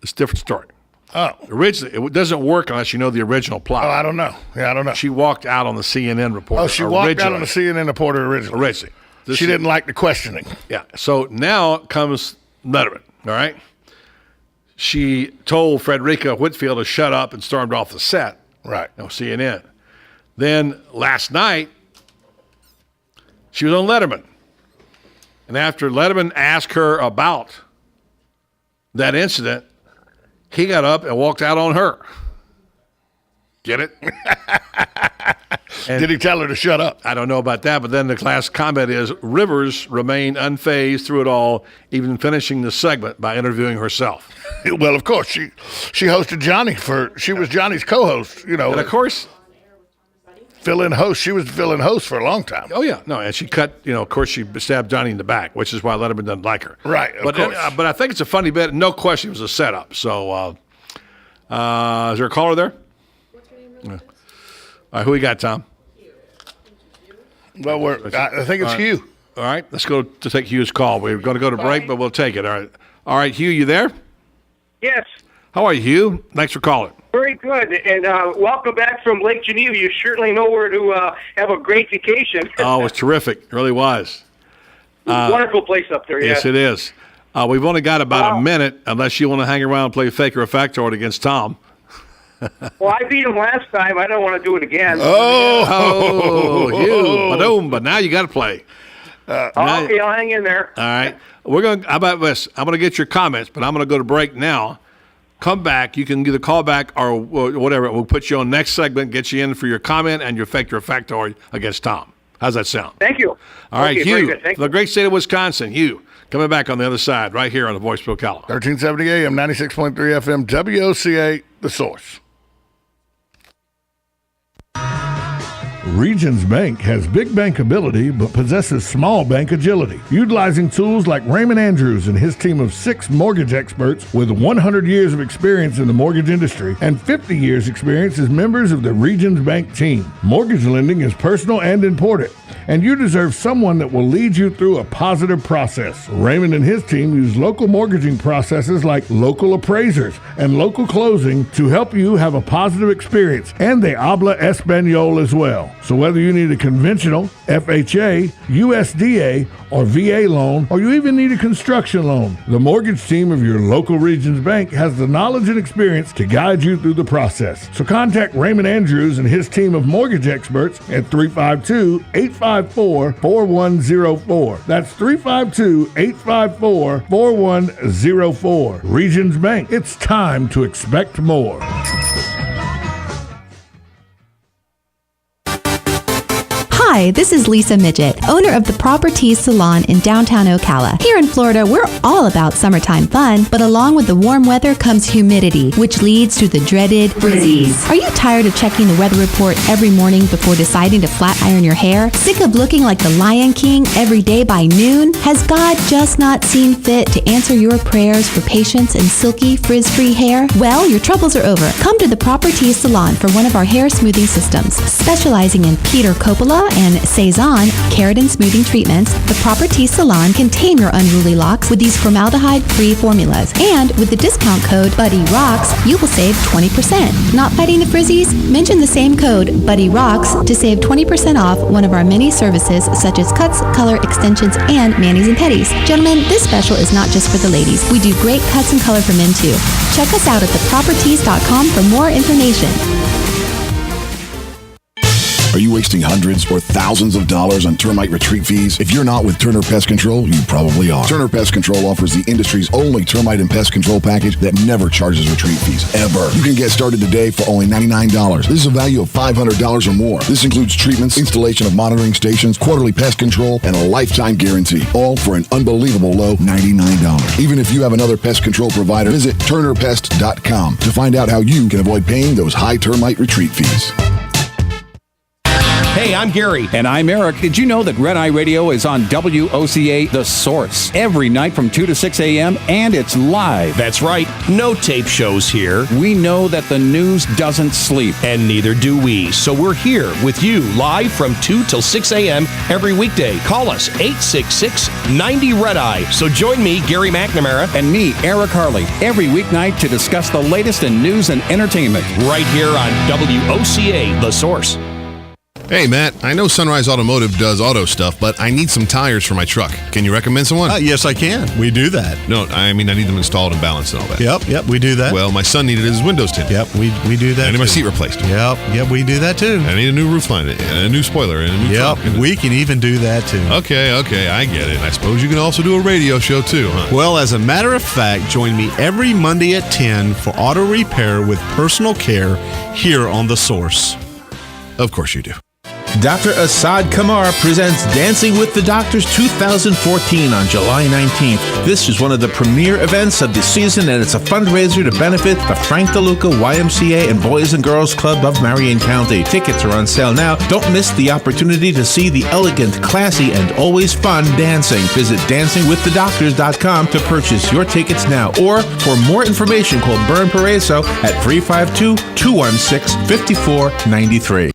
It's a different story. Oh. Originally, it doesn't work unless you know the original plot. Oh, I don't know. Yeah, I don't know. She walked out on the CNN reporter. Oh, she walked out on the CNN reporter originally. She didn't like the questioning. Yeah. So now comes Letterman, all right? She told Frederica Whitfield to shut up and stormed off the set. Right. No, CNN. Then last night, she was on Letterman. And after Letterman asked her about that incident, he got up and walked out on her. Get it? Did he tell her to shut up? I don't know about that, but then the last comment is Rivers remained unfazed through it all, even finishing the segment by interviewing herself. Well, of course, she hosted Johnny she was Johnny's co-host, And of course, fill-in host. She was the fill-in host for a long time. Oh, yeah. No, and she cut, of course, she stabbed Johnny in the back, which is why Letterman doesn't like her. Right, of course. But I think it's a funny bit. No question it was a setup. So, is there a caller there? Yeah. All right, who we got, Tom? Well, I think it's Hugh. All right, let's go to take Hugh's call. We're going to go to break, but we'll take it. All right, Hugh, you there? Yes. How are you, Hugh? Thanks for calling. Very good, and welcome back from Lake Geneva. You certainly know where to have a great vacation. Oh, it was terrific. It really was. Wonderful place up there, Yes, it is. We've only got about a minute, unless you want to hang around and play fake or a factoid against Tom. Well, I beat him last time. I don't want to do it again. Hugh. But now you got to play. Okay, I'll hang in there. All right. How about this? I'm going to get your comments, but I'm going to go to break now. Come back. You can either call back or whatever. We'll put you on next segment, get you in for your comment and your fake or factoid against Tom. How's that sound? Thank you. All right, Very Hugh, good. Thank the great state of Wisconsin. Hugh, coming back on the other side, right here on the Voice of Ocala. 1370 AM, 96.3 FM, WOCA, The Source. Regions Bank has big bank ability but possesses small bank agility. Utilizing tools like Raymond Andrews and his team of 6 mortgage experts with 100 years of experience in the mortgage industry and 50 years experience as members of the Regions Bank team. Mortgage lending is personal and important, and you deserve someone that will lead you through a positive process. Raymond and his team use local mortgaging processes like local appraisers and local closing to help you have a positive experience, and they habla Espanol as well. So whether you need a conventional, FHA, USDA, or VA loan, or you even need a construction loan, the mortgage team of your local Regions Bank has the knowledge and experience to guide you through the process. So contact Raymond Andrews and his team of mortgage experts at 352-854-4104. That's 352-854-4104. Regions Bank. It's time to expect more. Hi, this is Lisa Midget, owner of the Properties Salon in downtown Ocala. Here in Florida, we're all about summertime fun, but along with the warm weather comes humidity, which leads to the dreaded frizzies. Are you tired of checking the weather report every morning before deciding to flat iron your hair? Sick of looking like the Lion King every day by noon? Has God just not seen fit to answer your prayers for patience and silky, frizz-free hair? Well, your troubles are over. Come to the Properties Salon for one of our hair smoothing systems. Specializing in Peter Coppola and Cezanne keratin smoothing treatments, the Properties Salon can tame your unruly locks with these formaldehyde-free formulas. And with the discount code BuddyRocks, you will save 20%. Not fighting the frizzies? Mention the same code BuddyRocks to save 20% off one of our many services such as cuts, color, extensions, and manis and petties. Gentlemen, this special is not just for the ladies. We do great cuts and color for men too. Check us out at theproperties.com for more information. Are you wasting hundreds or thousands of dollars on termite retreat fees? If you're not with Turner Pest Control, you probably are. Turner Pest Control offers the industry's only termite and pest control package that never charges retreat fees, ever. You can get started today for only $99. This is a value of $500 or more. This includes treatments, installation of monitoring stations, quarterly pest control, and a lifetime guarantee, all for an unbelievable low $99. Even if you have another pest control provider, visit turnerpest.com to find out how you can avoid paying those high termite retreat fees. Hey, I'm Gary. And I'm Eric. Did you know that Red Eye Radio is on WOCA The Source every night from 2 to 6 a.m. and it's live? That's right. No tape shows here. We know that the news doesn't sleep. And neither do we. So we're here with you live from 2 till 6 a.m. every weekday. Call us 866-90-RED-EYE. So join me, Gary McNamara. And me, Eric Harley, every weeknight to discuss the latest in news and entertainment. Right here on WOCA The Source. Hey, Matt, I know Sunrise Automotive does auto stuff, but I need some tires for my truck. Can you recommend someone? Yes, I can. We do that. No, I mean, I need them installed and balanced and all that. Yep, we do that. Well, my son needed his windows tinted. Yep, we do that. I need my seat replaced. Yep, we do that too. I need a new roof line, and a new spoiler, and a new trunk. We can even do that too. Okay, I get it. I suppose you can also do a radio show too, huh? Well, as a matter of fact, join me every Monday at 10 for auto repair with personal care here on The Source. Of course you do. Dr. Asad Kamar presents Dancing with the Doctors 2014 on July 19th. This is one of the premier events of the season, and it's a fundraiser to benefit the Frank DeLuca YMCA and Boys and Girls Club of Marion County. Tickets are on sale now. Don't miss the opportunity to see the elegant, classy, and always fun dancing. Visit dancingwiththedoctors.com to purchase your tickets now. Or for more information, call Bern Pareso at 352-216-5493.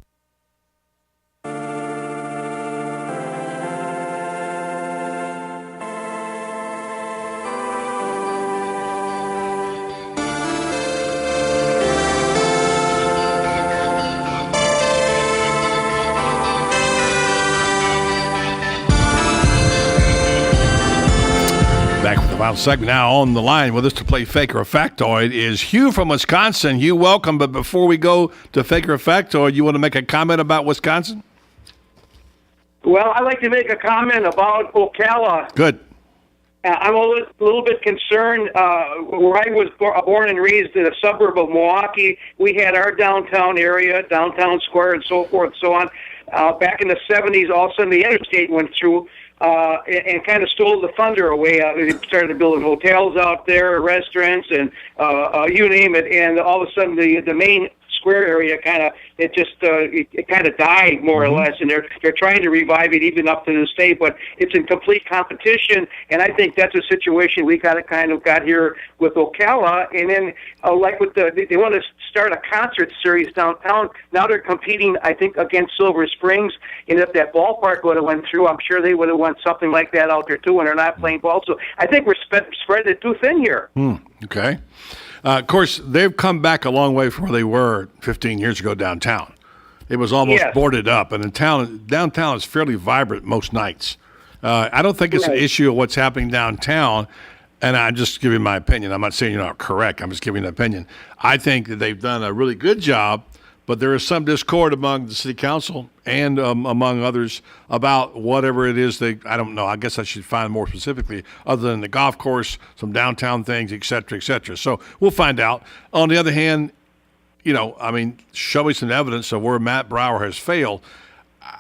Final segment now on the line with us to play Fake or Factoid is Hugh from Wisconsin. Hugh, welcome. But before we go to Fake or Factoid, you want to make a comment about Wisconsin? Well, I'd like to make a comment about Ocala. Good. I'm a little bit concerned. Where I was born and raised in a suburb of Milwaukee, we had our downtown area, downtown square, and so forth and so on. Back in the 70s, all of a sudden the interstate went through. And kind of stole the thunder away. They started building hotels out there, restaurants, and you name it. And all of a sudden, the main square area kind of died more or less. And they're trying to revive it even up to this day, but it's in complete competition. And I think that's a situation we got here with Ocala. And then like with they want to start a concert series downtown. Now they're competing, I think, against Silver Springs. And if that ballpark would have went through, I'm sure they would have won something like that out there too. And they're not playing ball, so I think we're spreading it too thin here. Okay. Of course, they've come back a long way from where they were 15 years ago downtown. It was almost Yes. boarded up, and downtown is fairly vibrant most nights. I don't think it's an Right. issue of what's happening downtown, and I'm just giving my opinion. I'm not saying you're not correct. I'm just giving an opinion. I think that they've done a really good job, but there is some discord among the city council and among others about whatever it is I don't know. I guess I should find more specifically, other than the golf course, some downtown things, et cetera, et cetera. So we'll find out. On the other hand, show me some evidence of where Matt Brower has failed.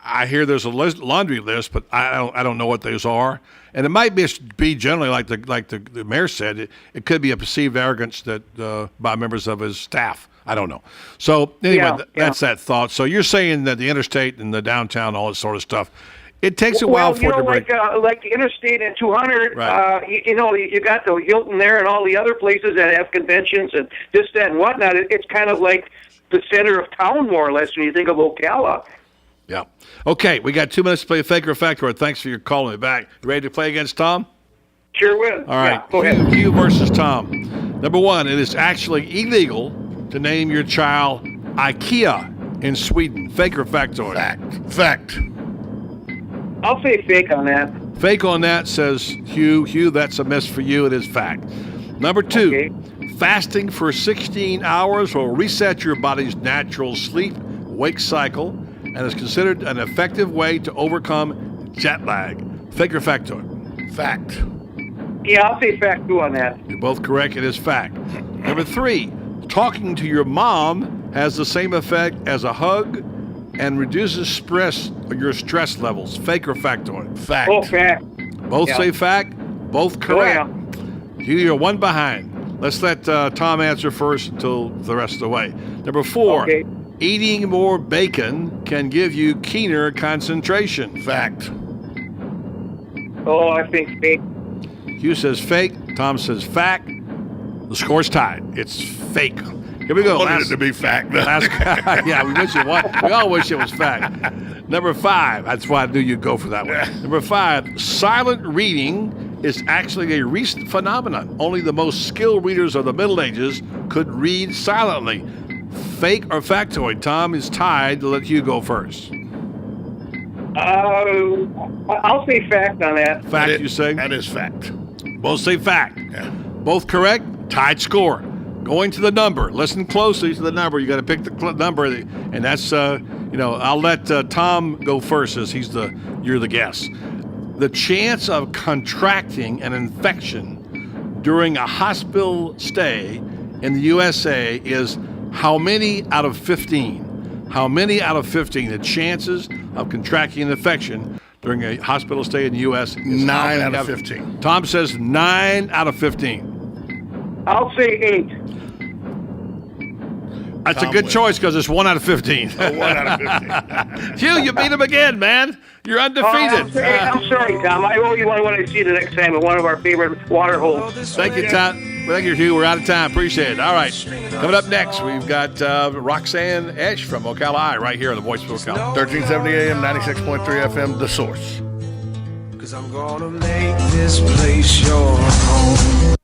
I hear there's a laundry list, but I don't know what those are. And it might be generally like the mayor said. It could be a perceived arrogance that by members of his staff. I don't know. So anyway, that's that thought. So you're saying that the interstate and the downtown, all that sort of stuff, it takes a while for it to break. Like the Interstate and 200, Right. you got the Hilton there and all the other places that have conventions and this, that, and whatnot. It's kind of like the center of town, more or less, when you think of Ocala. Yeah. Okay, we got 2 minutes to play Fake or Fact, or thanks for your calling me back. You ready to play against Tom? Sure will. All right. Yeah, go ahead. Hugh versus Tom. Number one, it is actually illegal to name your child IKEA in Sweden. Fake or factoid? Fact. I'll say fake on that. Fake on that, says Hugh. Hugh, that's a miss for you. It is fact. Number two, fasting for 16 hours will reset your body's natural sleep-wake cycle and is considered an effective way to overcome jet lag. Fake or factoid? Fact. Yeah, I'll say fact too on that. You're both correct. It is fact. Number three, talking to your mom has the same effect as a hug and reduces your stress levels. Fake or factoid? Fact. Oh, fact. Both Yeah. say fact. Both correct. Oh, Hugh, you're one behind. Let's let Tom answer first until the rest of the way. Number four, eating more bacon can give you keener concentration. Fact. Oh, I think fake. Hugh says fake. Tom says fact. The score's tied. It's fake. Here we go. I wanted it to be fact. Yeah, we all wish it was fact. Number five. That's why I knew you'd go for that one. Number five, silent reading is actually a recent phenomenon. Only the most skilled readers of the Middle Ages could read silently. Fake or factoid? Tom is tied. Let Hugh go first. I'll say fact on that. Fact, you say? That is fact. Both say fact. Yeah. Both correct. Tied score. Going to the number. Listen closely to the number. You got to pick the number, and that's I'll let Tom go first, as you're the guest. The chance of contracting an infection during a hospital stay in the USA is how many out of 15? How many out of 15? The chances of contracting an infection during a hospital stay in the U.S. is 9 out of 15. Tom says 9 out of 15. I'll say 8. That's Tom a good wins. choice because it's 1 out of 15. 1 out of 15. Hugh, you beat him again, man. You're undefeated. I'm sorry, Tom. I owe you one when I see you the next time at one of our favorite water holes. Thank you, Tom. Thank you, Hugh. We're out of time. Appreciate it. All right. Coming up next, we've got Roxanne Esch from Ocala right here on the Voice of Ocala. 1370 AM, 96.3 FM, The Source. Cause I'm gonna make this place your home.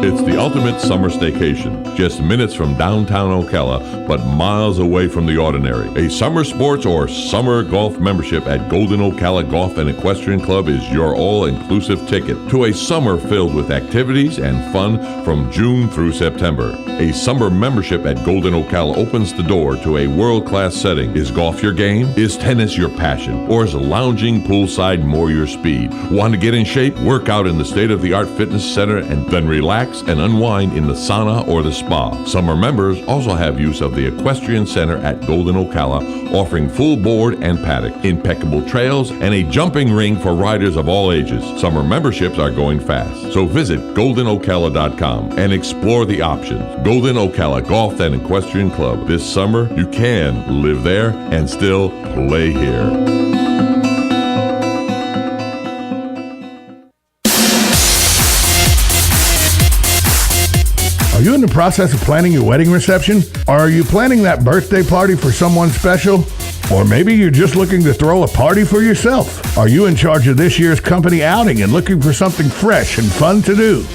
It's the ultimate summer staycation, just minutes from downtown Ocala, but miles away from the ordinary. A summer sports or summer golf membership at Golden Ocala Golf and Equestrian Club is your all-inclusive ticket to a summer filled with activities and fun from June through September. A summer membership at Golden Ocala opens the door to a world-class setting. Is golf your game? Is tennis your passion? Or is lounging poolside more your speed? Want to get in shape? Work out in the state-of-the-art fitness center and then relax and unwind in the sauna or the spa. Summer members also have use of the Equestrian Center at Golden Ocala, offering full board and paddock, impeccable trails, and a jumping ring for riders of all ages. Summer memberships are going fast, so visit goldenocala.com and explore the options. Golden Ocala Golf and Equestrian Club. This summer, you can live there and still play here. Are you in the process of planning your wedding reception? Or are you planning that birthday party for someone special? Or maybe you're just looking to throw a party for yourself. Are you in charge of this year's company outing and looking for something fresh and fun to do?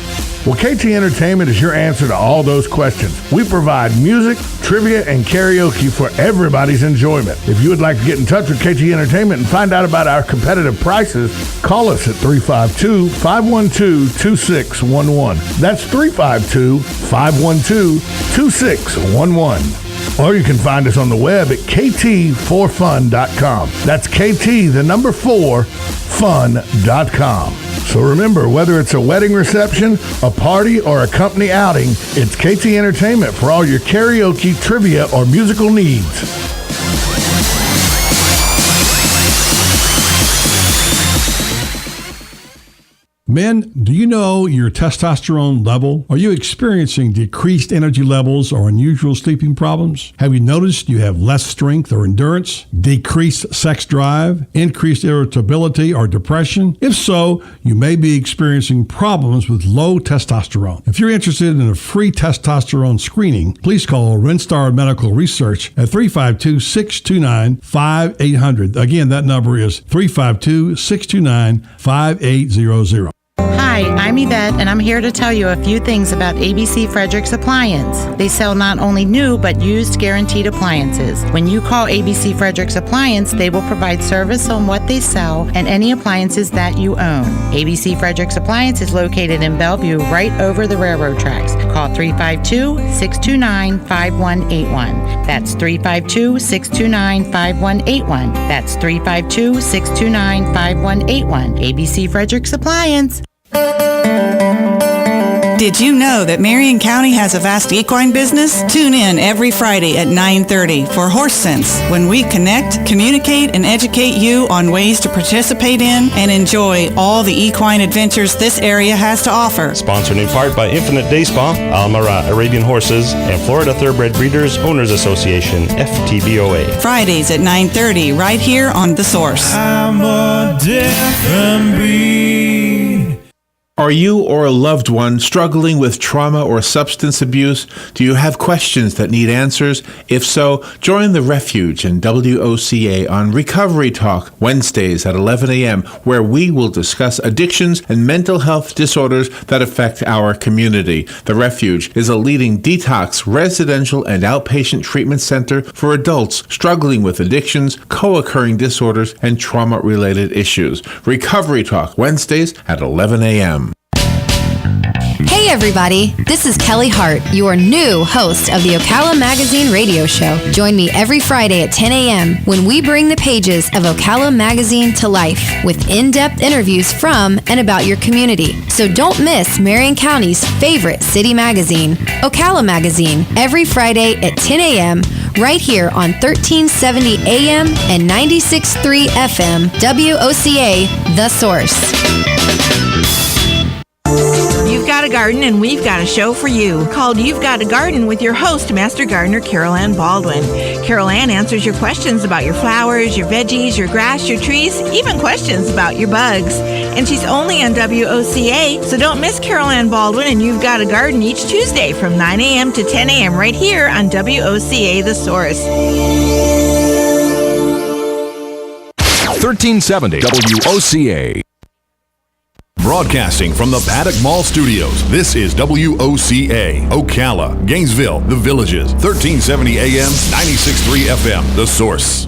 Well, KT Entertainment is your answer to all those questions. We provide music, trivia, and karaoke for everybody's enjoyment. If you would like to get in touch with KT Entertainment and find out about our competitive prices, call us at 352-512-2611. That's 352-512-2611. Or you can find us on the web at kt4fun.com. That's KT, the number 4, fun.com. So remember, whether it's a wedding reception, a party, or a company outing, it's KT Entertainment for all your karaoke, trivia, or musical needs. Men, do you know your testosterone level? Are you experiencing decreased energy levels or unusual sleeping problems? Have you noticed you have less strength or endurance, decreased sex drive, increased irritability or depression? If so, you may be experiencing problems with low testosterone. If you're interested in a free testosterone screening, please call Rinstar Medical Research at 352-629-5800. Again, that number is 352-629-5800. Hi, I'm Yvette, and I'm here to tell you a few things about ABC Fredericks Appliance. They sell not only new, but used guaranteed appliances. When you call ABC Fredericks Appliance, they will provide service on what they sell and any appliances that you own. ABC Fredericks Appliance is located in Bellevue, right over the railroad tracks. Call 352-629-5181. That's 352-629-5181. That's 352-629-5181. ABC Fredericks Appliance. Did you know that Marion County has a vast equine business? Tune in every Friday at 9:30 for Horse Sense, when we connect, communicate, and educate you on ways to participate in and enjoy all the equine adventures this area has to offer. Sponsored in part by Infinite Day Spa, Almara Arabian Horses, and Florida Thoroughbred Breeders Owners Association, FTBOA. Fridays at 9:30 right here on The Source. I'm a different breed. Are you or a loved one struggling with trauma or substance abuse? Do you have questions that need answers? If so, join The Refuge and WOCA on Recovery Talk Wednesdays at 11 a.m., where we will discuss addictions and mental health disorders that affect our community. The Refuge is a leading detox, residential, and outpatient treatment center for adults struggling with addictions, co-occurring disorders, and trauma-related issues. Recovery Talk Wednesdays at 11 a.m. Hey everybody, this is Kelly Hart, your new host of the Ocala Magazine radio show. Join me every Friday at 10 a.m. when we bring the pages of Ocala Magazine to life with in-depth interviews from and about your community. So don't miss Marion County's favorite city magazine, Ocala Magazine, every Friday at 10 a.m. right here on 1370 AM and 96.3 FM, WOCA, The Source. You've got a garden and we've got a show for you called You've Got a Garden with your host, Master Gardener Carol Ann Baldwin. Carol Ann answers your questions about your flowers, your veggies, your grass, your trees, even questions about your bugs. And she's only on WOCA, so don't miss Carol Ann Baldwin and You've Got a Garden each Tuesday from 9 a.m. to 10 a.m. right here on WOCA The Source. 1370 WOCA. Broadcasting from the Paddock Mall Studios, this is WOCA, Ocala, Gainesville, The Villages, 1370 AM, 96.3 FM, The Source.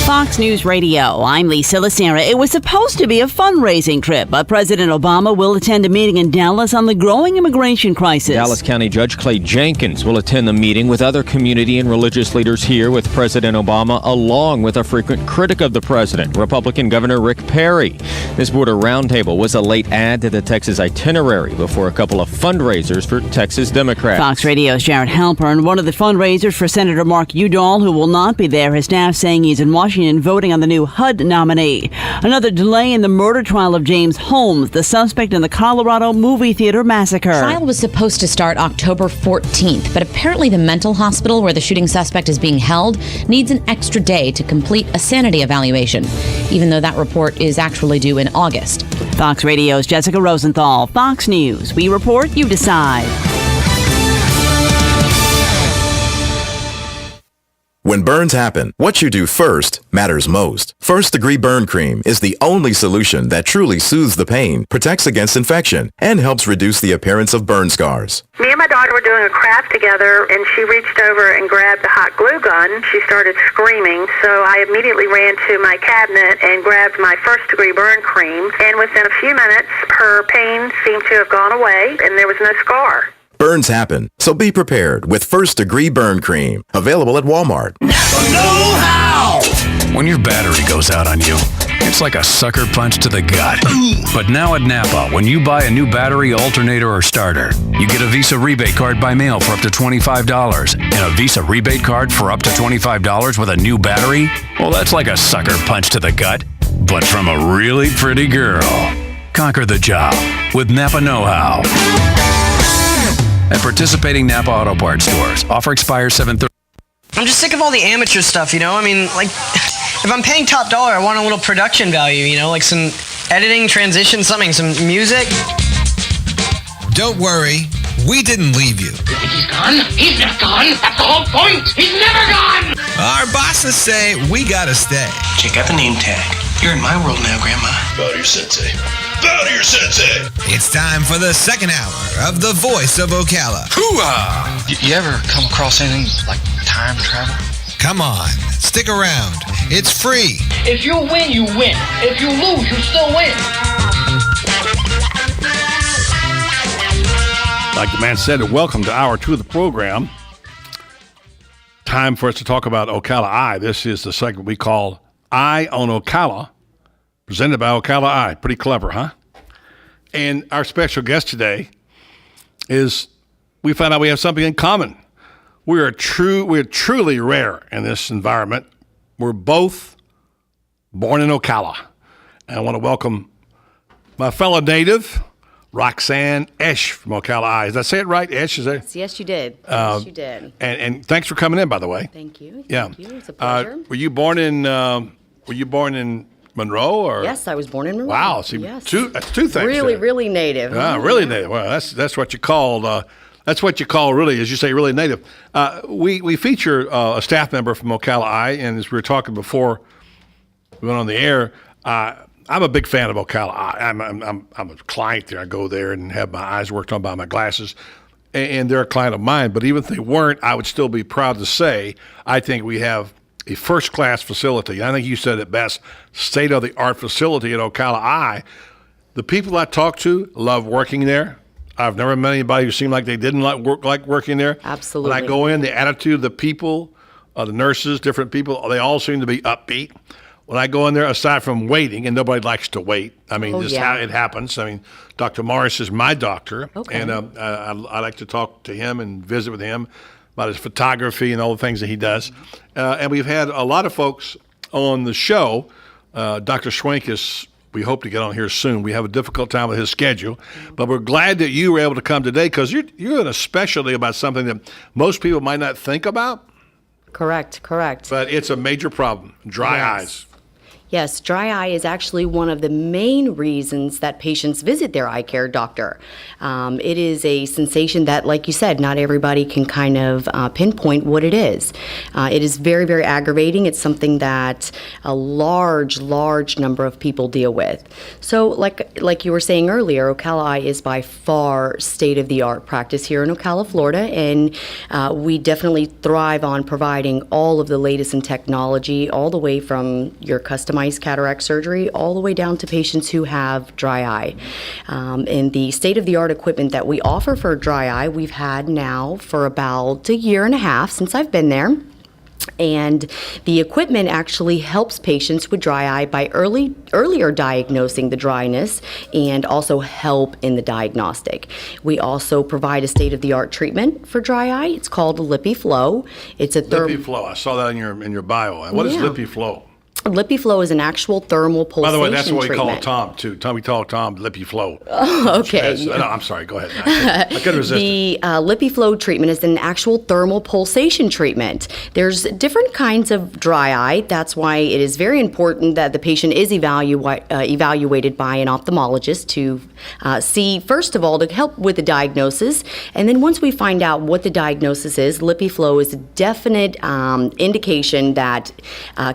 Fox News Radio, I'm Lisa Lacera. It was supposed to be a fundraising trip, but President Obama will attend a meeting in Dallas on the growing immigration crisis. Dallas County Judge Clay Jenkins will attend the meeting with other community and religious leaders here with President Obama, along with a frequent critic of the president, Republican Governor Rick Perry. This border roundtable was a late add to the Texas itinerary before a couple of fundraisers for Texas Democrats. Fox Radio's Jared Halpern, one of the fundraisers for Senator Mark Udall, who will not be there. His staff saying he's in Washington voting on the new HUD nominee. Another delay in the murder trial of James Holmes, the suspect in the Colorado movie theater massacre. The trial was supposed to start October 14th, but apparently the mental hospital where the shooting suspect is being held needs an extra day to complete a sanity evaluation, even though that report is actually due in August. Fox Radio's Jessica Rosenthal. Fox News. We report, you decide. When burns happen, what you do first matters most. First Degree Burn Cream is the only solution that truly soothes the pain, protects against infection, and helps reduce the appearance of burn scars. Me and my daughter were doing a craft together, and she reached over and grabbed a hot glue gun. She started screaming, so I immediately ran to my cabinet and grabbed my First Degree Burn Cream, and within a few minutes, her pain seemed to have gone away, and there was no scar. Burns happen, so be prepared with First Degree Burn Cream. Available at Walmart. Know-how! When your battery goes out on you, it's like a sucker punch to the gut. But now at Napa, when you buy a new battery, alternator, or starter, you get a Visa rebate card by mail for up to $25. And a Visa rebate card for up to $25 with a new battery? Well, that's like a sucker punch to the gut, but from a really pretty girl. Conquer the job with Napa Know-how. At participating Napa Auto Parts stores. Offer expires 7/30. I'm just sick of all the amateur stuff, you know? I mean, like, if I'm paying top dollar, I want a little production value, you know? Like some editing, transition, something, some music. Don't worry, we didn't leave you. He's gone? He's not gone. That's the whole point. He's never gone. Our bosses say we gotta stay. Check out the name tag. You're in my world now, Grandma. Bow to your sensei. Bow to your sensei. It's time for the second hour of The Voice of Ocala. Hoo-ah! You ever come across anything like time travel? Come on, stick around. It's free. If you win, you win. If you lose, you still win. Like the man said, welcome to hour 2 of the program. Time for us to talk about Ocala Eye. This is the segment we call Eye on Ocala, presented by Ocala Eye. Pretty clever, huh? And our special guest today is, we found out we have something in common. We're truly rare in this environment. We're both born in Ocala. And I want to welcome my fellow native, Roxanne Esch from Ocala Eye. Did I say it right? Esch, is that? Yes, you did. Yes, you did. And thanks for coming in, by the way. Thank you. Yeah. Thank you. It's a pleasure. Were you born in Monroe, or? Yes, I was born in Monroe. Wow. See, yes. That's two things. Really, there. really native. Really native. Well, that's what you call. That's what you call really, as you say, really native. We feature a staff member from Ocala Eye, and as we were talking before we went on the air, I'm a big fan of Ocala Eye. I'm a client there. I go there and have my eyes worked on by my glasses, and they're a client of mine. But even if they weren't, I would still be proud to say I think we have a first-class facility. I think you said it best, state-of-the-art facility at Ocala Eye. The people I talk to love working there. I've never met anybody who seemed like they didn't like working there. Absolutely. When I go in, the attitude of the people, the nurses, different people, they all seem to be upbeat. When I go in there, aside from waiting, and nobody likes to wait. I mean, how it happens. I mean, Dr. Morris is my doctor, and I like to talk to him and visit with him about his photography and all the things that he does. And we've had a lot of folks on the show. Dr. Schwenk is, we hope to get on here soon. We have a difficult time with his schedule, but we're glad that you were able to come today because you're in a specialty about something that most people might not think about. Correct. But it's a major problem, dry eyes. Yes, dry eye is actually one of the main reasons that patients visit their eye care doctor. It is a sensation that, like you said, not everybody can kind of pinpoint what it is. It is very, very aggravating. It's something that a large number of people deal with. So like you were saying earlier, Ocala Eye is by far state-of-the-art practice here in Ocala, Florida, and we definitely thrive on providing all of the latest in technology, all the way from your customized cataract surgery all the way down to patients who have dry eye. And the state-of-the-art equipment that we offer for dry eye, we've had now for about a year and a half since I've been there. And the equipment actually helps patients with dry eye by earlier diagnosing the dryness and also help in the diagnostic. We also provide a state-of-the-art treatment for dry eye. It's called Lippy Flow. It's a Lippy Flow. I saw that in your bio. And what is Lippy Flow? LipiFlow is an actual thermal pulsation By the way, that's what we call treatment. Tom, too. We call Tom LipiFlow. Oh, okay. No, I'm sorry. Go ahead. I couldn't resist The LipiFlow treatment is an actual thermal pulsation treatment. There's different kinds of dry eye. That's why it is very important that the patient is evaluated by an ophthalmologist to see, first of all, to help with the diagnosis. And then once we find out what the diagnosis is, LipiFlow is a definite indication that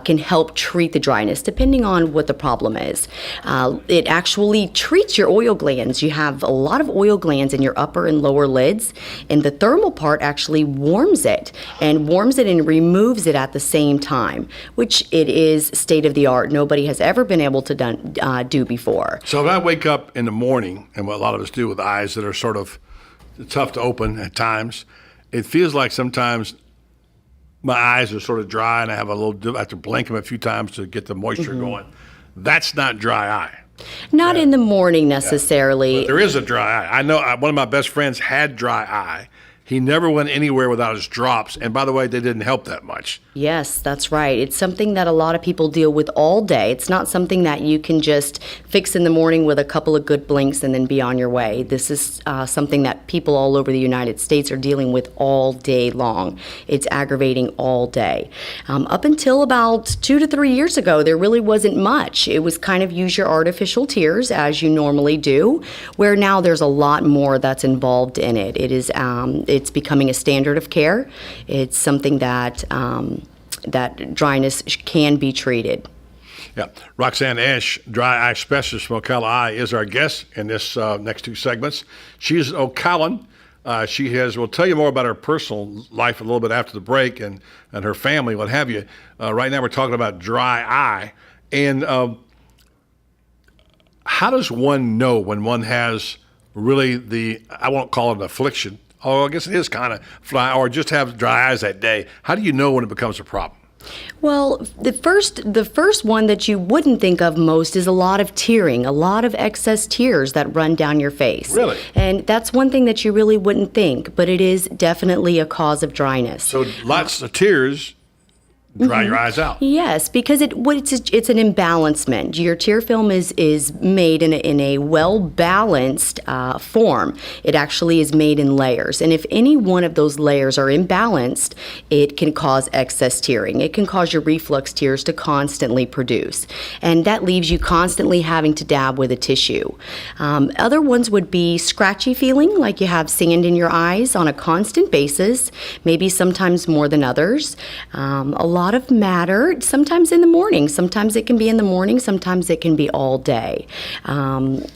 can help treat the dryness, depending on what the problem is. It actually treats your oil glands. You have a lot of oil glands in your upper and lower lids, and the thermal part actually warms it and removes it at the same time, which it is state of the art. Nobody has ever been able to do before. So if I wake up in the morning, and what a lot of us do with eyes that are sort of tough to open at times, it feels like sometimes my eyes are sort of dry and I have to blink them a few times to get the moisture going. That's not dry eye. Not in the morning necessarily. But there is a dry eye. I know one of my best friends had dry eye. He never went anywhere without his drops. And by the way, they didn't help that much. Yes, that's right. It's something that a lot of people deal with all day. It's not something that you can just fix in the morning with a couple of good blinks and then be on your way. This is something that people all over the United States are dealing with all day long. It's aggravating all day. Up until about 2 to 3 years ago, there really wasn't much. It was kind of use your artificial tears as you normally do, where now there's a lot more that's involved in it. It's becoming a standard of care. It's something that that dryness can be treated. Yeah, Roxanne Ash, dry eye specialist from Ocala Eye, is our guest in this next two segments. She's an Ocalan. We'll tell you more about her personal life a little bit after the break and her family, what have you. Right now we're talking about dry eye. And how does one know when one has really I won't call it an affliction, I guess it is kind of fly, or just have dry eyes that day. How do you know when it becomes a problem? Well, the first one that you wouldn't think of most is a lot of tearing, a lot of excess tears that run down your face. Really? And that's one thing that you really wouldn't think, but it is definitely a cause of dryness. So lots of tears dry your eyes out. Yes, because it's an imbalancement. Your tear film is made in a well-balanced form. It actually is made in layers. And if any one of those layers are imbalanced, it can cause excess tearing. It can cause your reflux tears to constantly produce. And that leaves you constantly having to dab with a tissue. Other ones would be scratchy feeling, like you have sand in your eyes on a constant basis, maybe sometimes more than others. A lot of matter, sometimes in the morning. Sometimes it can be in the morning, sometimes it can be all day. I'd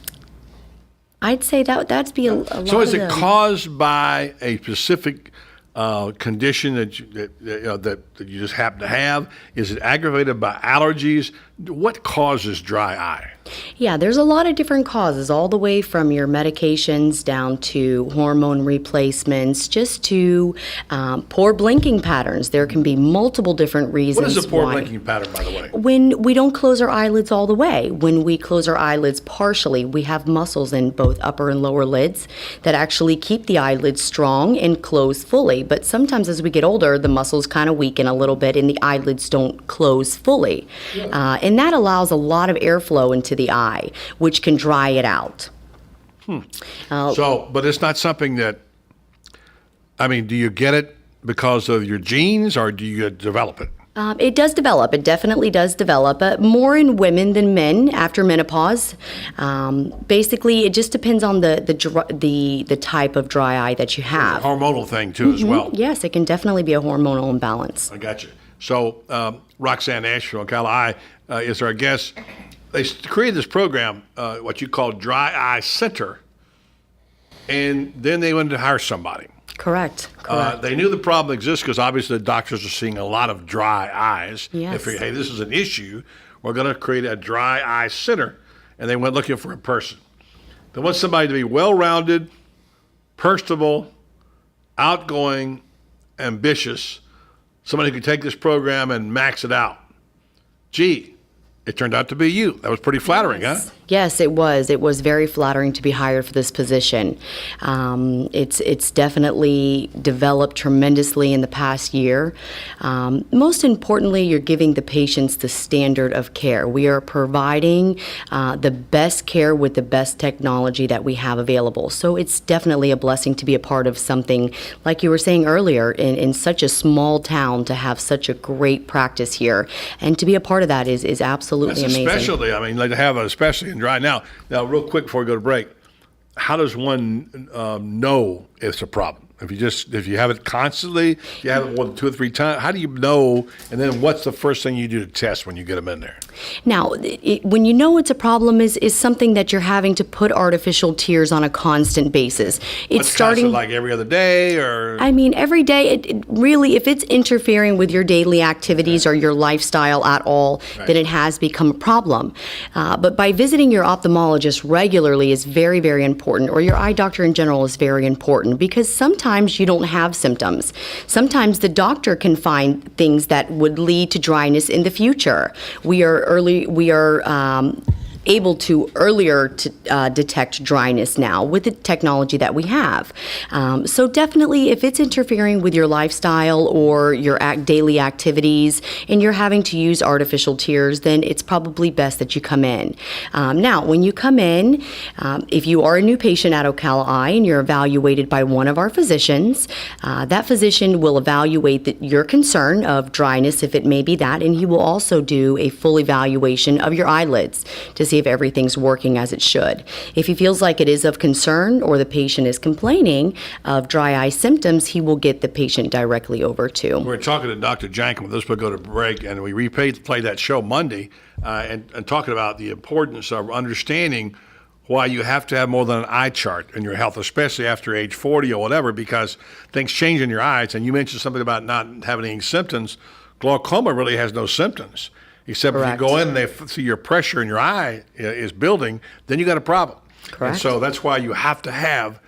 say that'd be a lot. So is it caused by a specific condition that you just happen to have? Is it aggravated by allergies? What causes dry eye? Yeah, there's a lot of different causes, all the way from your medications down to hormone replacements, just to poor blinking patterns. There can be multiple different reasons. What is a poor blinking pattern, by the way? When we don't close our eyelids all the way, when we close our eyelids partially, we have muscles in both upper and lower lids that actually keep the eyelids strong and closed fully. But sometimes as we get older, the muscles kind of weaken a little bit and the eyelids don't close fully. And that allows a lot of airflow into the eye, which can dry it out. But it's not something that, do you get it because of your genes or do you develop it? It does develop. It definitely does develop, but more in women than men after menopause. Basically, it just depends on the type of dry eye that you have. It's a hormonal thing too, as well. Yes, it can definitely be a hormonal imbalance. I got you. So Roxanne Ash from Ocala Eye is our guest. They created this program, what you call Dry Eye Center, and then they wanted to hire somebody. Correct. They knew the problem exists because obviously the doctors are seeing a lot of dry eyes. Yes. They figured, hey, this is an issue. We're going to create a dry eye center. And they went looking for a person. They want somebody to be well-rounded, personable, outgoing, ambitious, somebody who could take this program and max it out. Gee, it turned out to be you. That was pretty flattering, huh? Yes, it was. It was very flattering to be hired for this position. It's definitely developed tremendously in the past year. Most importantly, you're giving the patients the standard of care. We are providing the best care with the best technology that we have available. So it's definitely a blessing to be a part of something, like you were saying earlier, in such a small town, to have such a great practice here. And to be a part of that is absolutely amazing. That's a specialty. I mean, like to have a specialty in dry. Now, real quick before we go to break, how does one know it's a problem? If you have it constantly, if you have it more than 2 or 3 times, how do you know? And then what's the first thing you do to test when you get them in there? Now, when you know it's a problem is something that you're having to put artificial tears on a constant basis. It's starting like every other day, or I mean, every day. It really, if it's interfering with your daily activities or your lifestyle at all, then it has become a problem. But by visiting your ophthalmologist regularly is very, very important, or your eye doctor in general is very important, because sometimes you don't have symptoms. Sometimes the doctor can find things that would lead to dryness in the future. We are able to earlier detect dryness now with the technology that we have. So definitely, if it's interfering with your lifestyle or your daily activities and you're having to use artificial tears, then it's probably best that you come in. Now, when you come in, if you are a new patient at Ocala Eye and you're evaluated by one of our physicians, that physician will evaluate your concern of dryness, if it may be that, and he will also do a full evaluation of your eyelids to see if everything's working as it should. If he feels like it is of concern or the patient is complaining of dry eye symptoms, he will get the patient directly over to. We're talking to Dr. Jankum. This will go to break, and we replayed that show Monday and talking about the importance of understanding why you have to have more than an eye chart in your health, especially after age 40 or whatever, because things change in your eyes. And you mentioned something about not having any symptoms. Glaucoma really has no symptoms. Except Correct. If you go in and they see your pressure in your eye is building, then you got a problem. Correct. And so that's why you have to have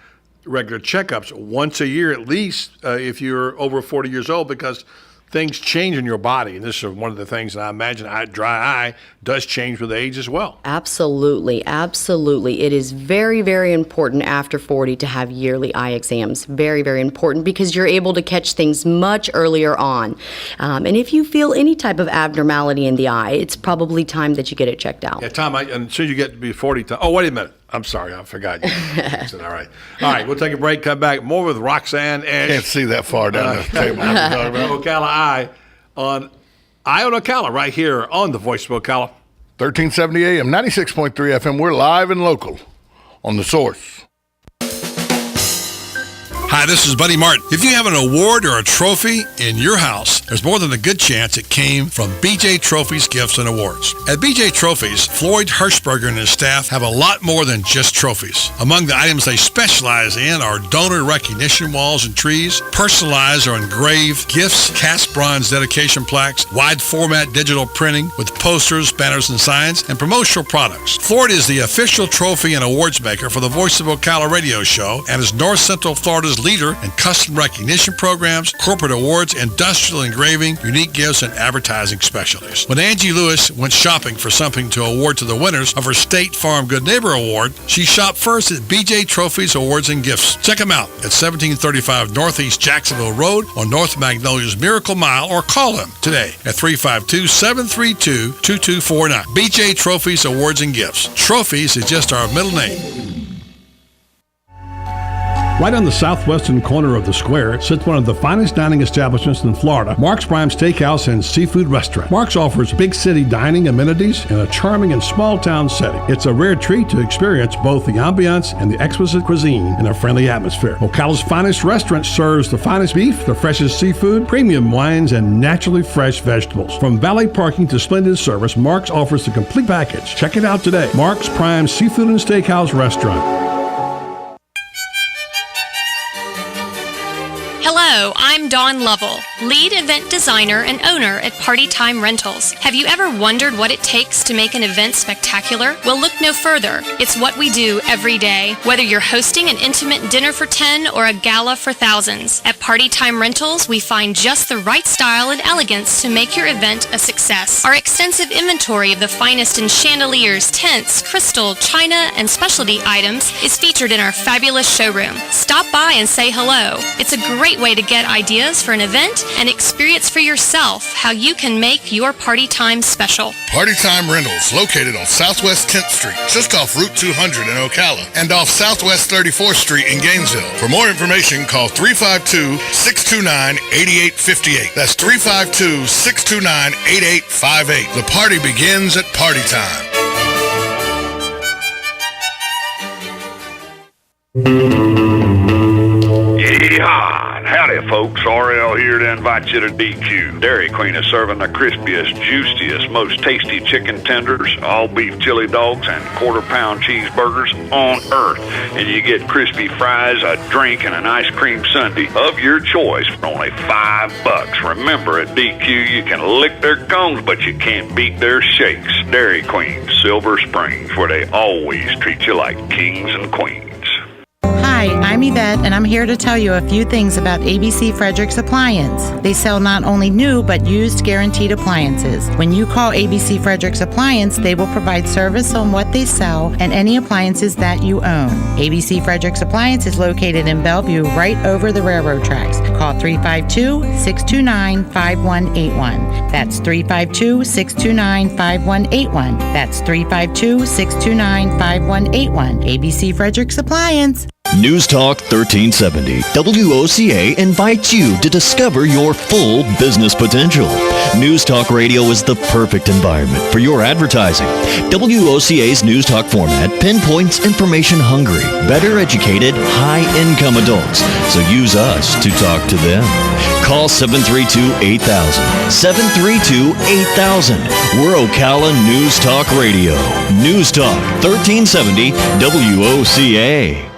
regular checkups once a year at least if you're over 40 years old, because things change in your body. And this is one of the things that I imagine dry eye does change with age as well. Absolutely. Absolutely. It is very, very important after 40 to have yearly eye exams. Very, very important, because you're able to catch things much earlier on. And if you feel any type of abnormality in the eye, it's probably time that you get it checked out. Yeah, Tom, and as soon as you get to be 40, oh, wait a minute. I'm sorry, I forgot you. Said, all right, we'll take a break, come back. More with Roxanne Ash. Can't see that far down the table. Ocala Eye on Ocala, right here on the Voice of Ocala. 1370 AM, 96.3 FM. We're live and local on The Source. Hi, this is Buddy Martin. If you have an award or a trophy in your house, there's more than a good chance it came from BJ Trophies Gifts and Awards. At BJ Trophies, Floyd Hirschberger and his staff have a lot more than just trophies. Among the items they specialize in are donor recognition walls and trees, personalized or engraved gifts, cast bronze dedication plaques, wide format digital printing with posters, banners, and signs, and promotional products. Floyd is the official trophy and awards maker for the Voice of Ocala radio show and is North Central Florida's leader in custom recognition programs, corporate awards, industrial engraving, unique gifts, and advertising specialties. When Angie Lewis went shopping for something to award to the winners of her State Farm Good Neighbor Award, she shopped first at BJ Trophies Awards and Gifts. Check them out at 1735 Northeast Jacksonville Road on North Magnolia's Miracle Mile, or call them today at 352-732-2249. BJ Trophies Awards and Gifts. Trophies is just our middle name. Right on the southwestern corner of the square sits one of the finest dining establishments in Florida, Mark's Prime Steakhouse and Seafood Restaurant. Mark's offers big city dining amenities in a charming and small town setting. It's a rare treat to experience both the ambiance and the exquisite cuisine in a friendly atmosphere. Ocala's finest restaurant serves the finest beef, the freshest seafood, premium wines, and naturally fresh vegetables. From valet parking to splendid service, Mark's offers the complete package. Check it out today. Mark's Prime Seafood and Steakhouse Restaurant. Hello, I'm Dawn Lovell, lead event designer and owner at Party Time Rentals. Have you ever wondered what it takes to make an event spectacular? Well, look no further. It's what we do every day. Whether you're hosting an intimate dinner for 10 or a gala for thousands, at Party Time Rentals, we find just the right style and elegance to make your event a success. Our extensive inventory of the finest in chandeliers, tents, crystal, china, and specialty items is featured in our fabulous showroom. Stop by and say hello. It's a great way to get ideas for an event and experience for yourself how you can make your party time special. Party Time Rentals, located on Southwest 10th Street, just off Route 200 in Ocala, and off Southwest 34th Street in Gainesville. For more information, call 352-629-8858. That's 352-629-8858. The party begins at Party Time. Yeehaw! Howdy, folks. RL here to invite you to DQ. Dairy Queen is serving the crispiest, juiciest, most tasty chicken tenders, all beef chili dogs, and quarter-pound cheeseburgers on earth. And you get crispy fries, a drink, and an ice cream sundae of your choice for only $5. Remember, at DQ, you can lick their cones, but you can't beat their shakes. Dairy Queen, Silver Springs, where they always treat you like kings and queens. Hi, I'm Yvette, and I'm here to tell you a few things about ABC Frederick's Appliance. They sell not only new, but used guaranteed appliances. When you call ABC Frederick's Appliance, they will provide service on what they sell and any appliances that you own. ABC Frederick's Appliance is located in Bellevue, right over the railroad tracks. Call 352-629-5181. That's 352-629-5181. That's 352-629-5181. ABC Frederick's Appliance. News Talk 1370, WOCA invites you to discover your full business potential. News Talk Radio is the perfect environment for your advertising. WOCA's News Talk format pinpoints information-hungry, better educated, high-income adults, so use us to talk to them. Call 732-8000, 732-8000. We're Ocala News Talk Radio. News Talk 1370, WOCA.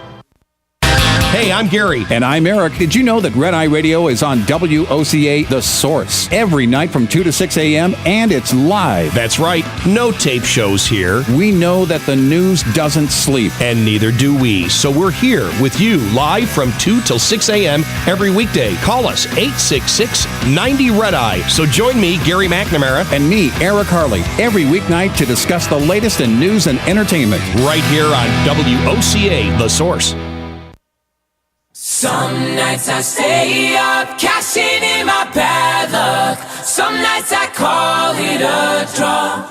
Hey, I'm Gary. And I'm Eric. Did you know that Red Eye Radio is on WOCA The Source every night from 2 to 6 a.m. and it's live? That's right. No tape shows here. We know that the news doesn't sleep. And neither do we. So we're here with you live from 2 till 6 a.m. every weekday. Call us 866-90-RED-EYE. So join me, Gary McNamara. And me, Eric Harley, every weeknight to discuss the latest in news and entertainment. Right here on WOCA The Source. Some nights I stay up, cashing in my bad luck. Some nights I call it a draw.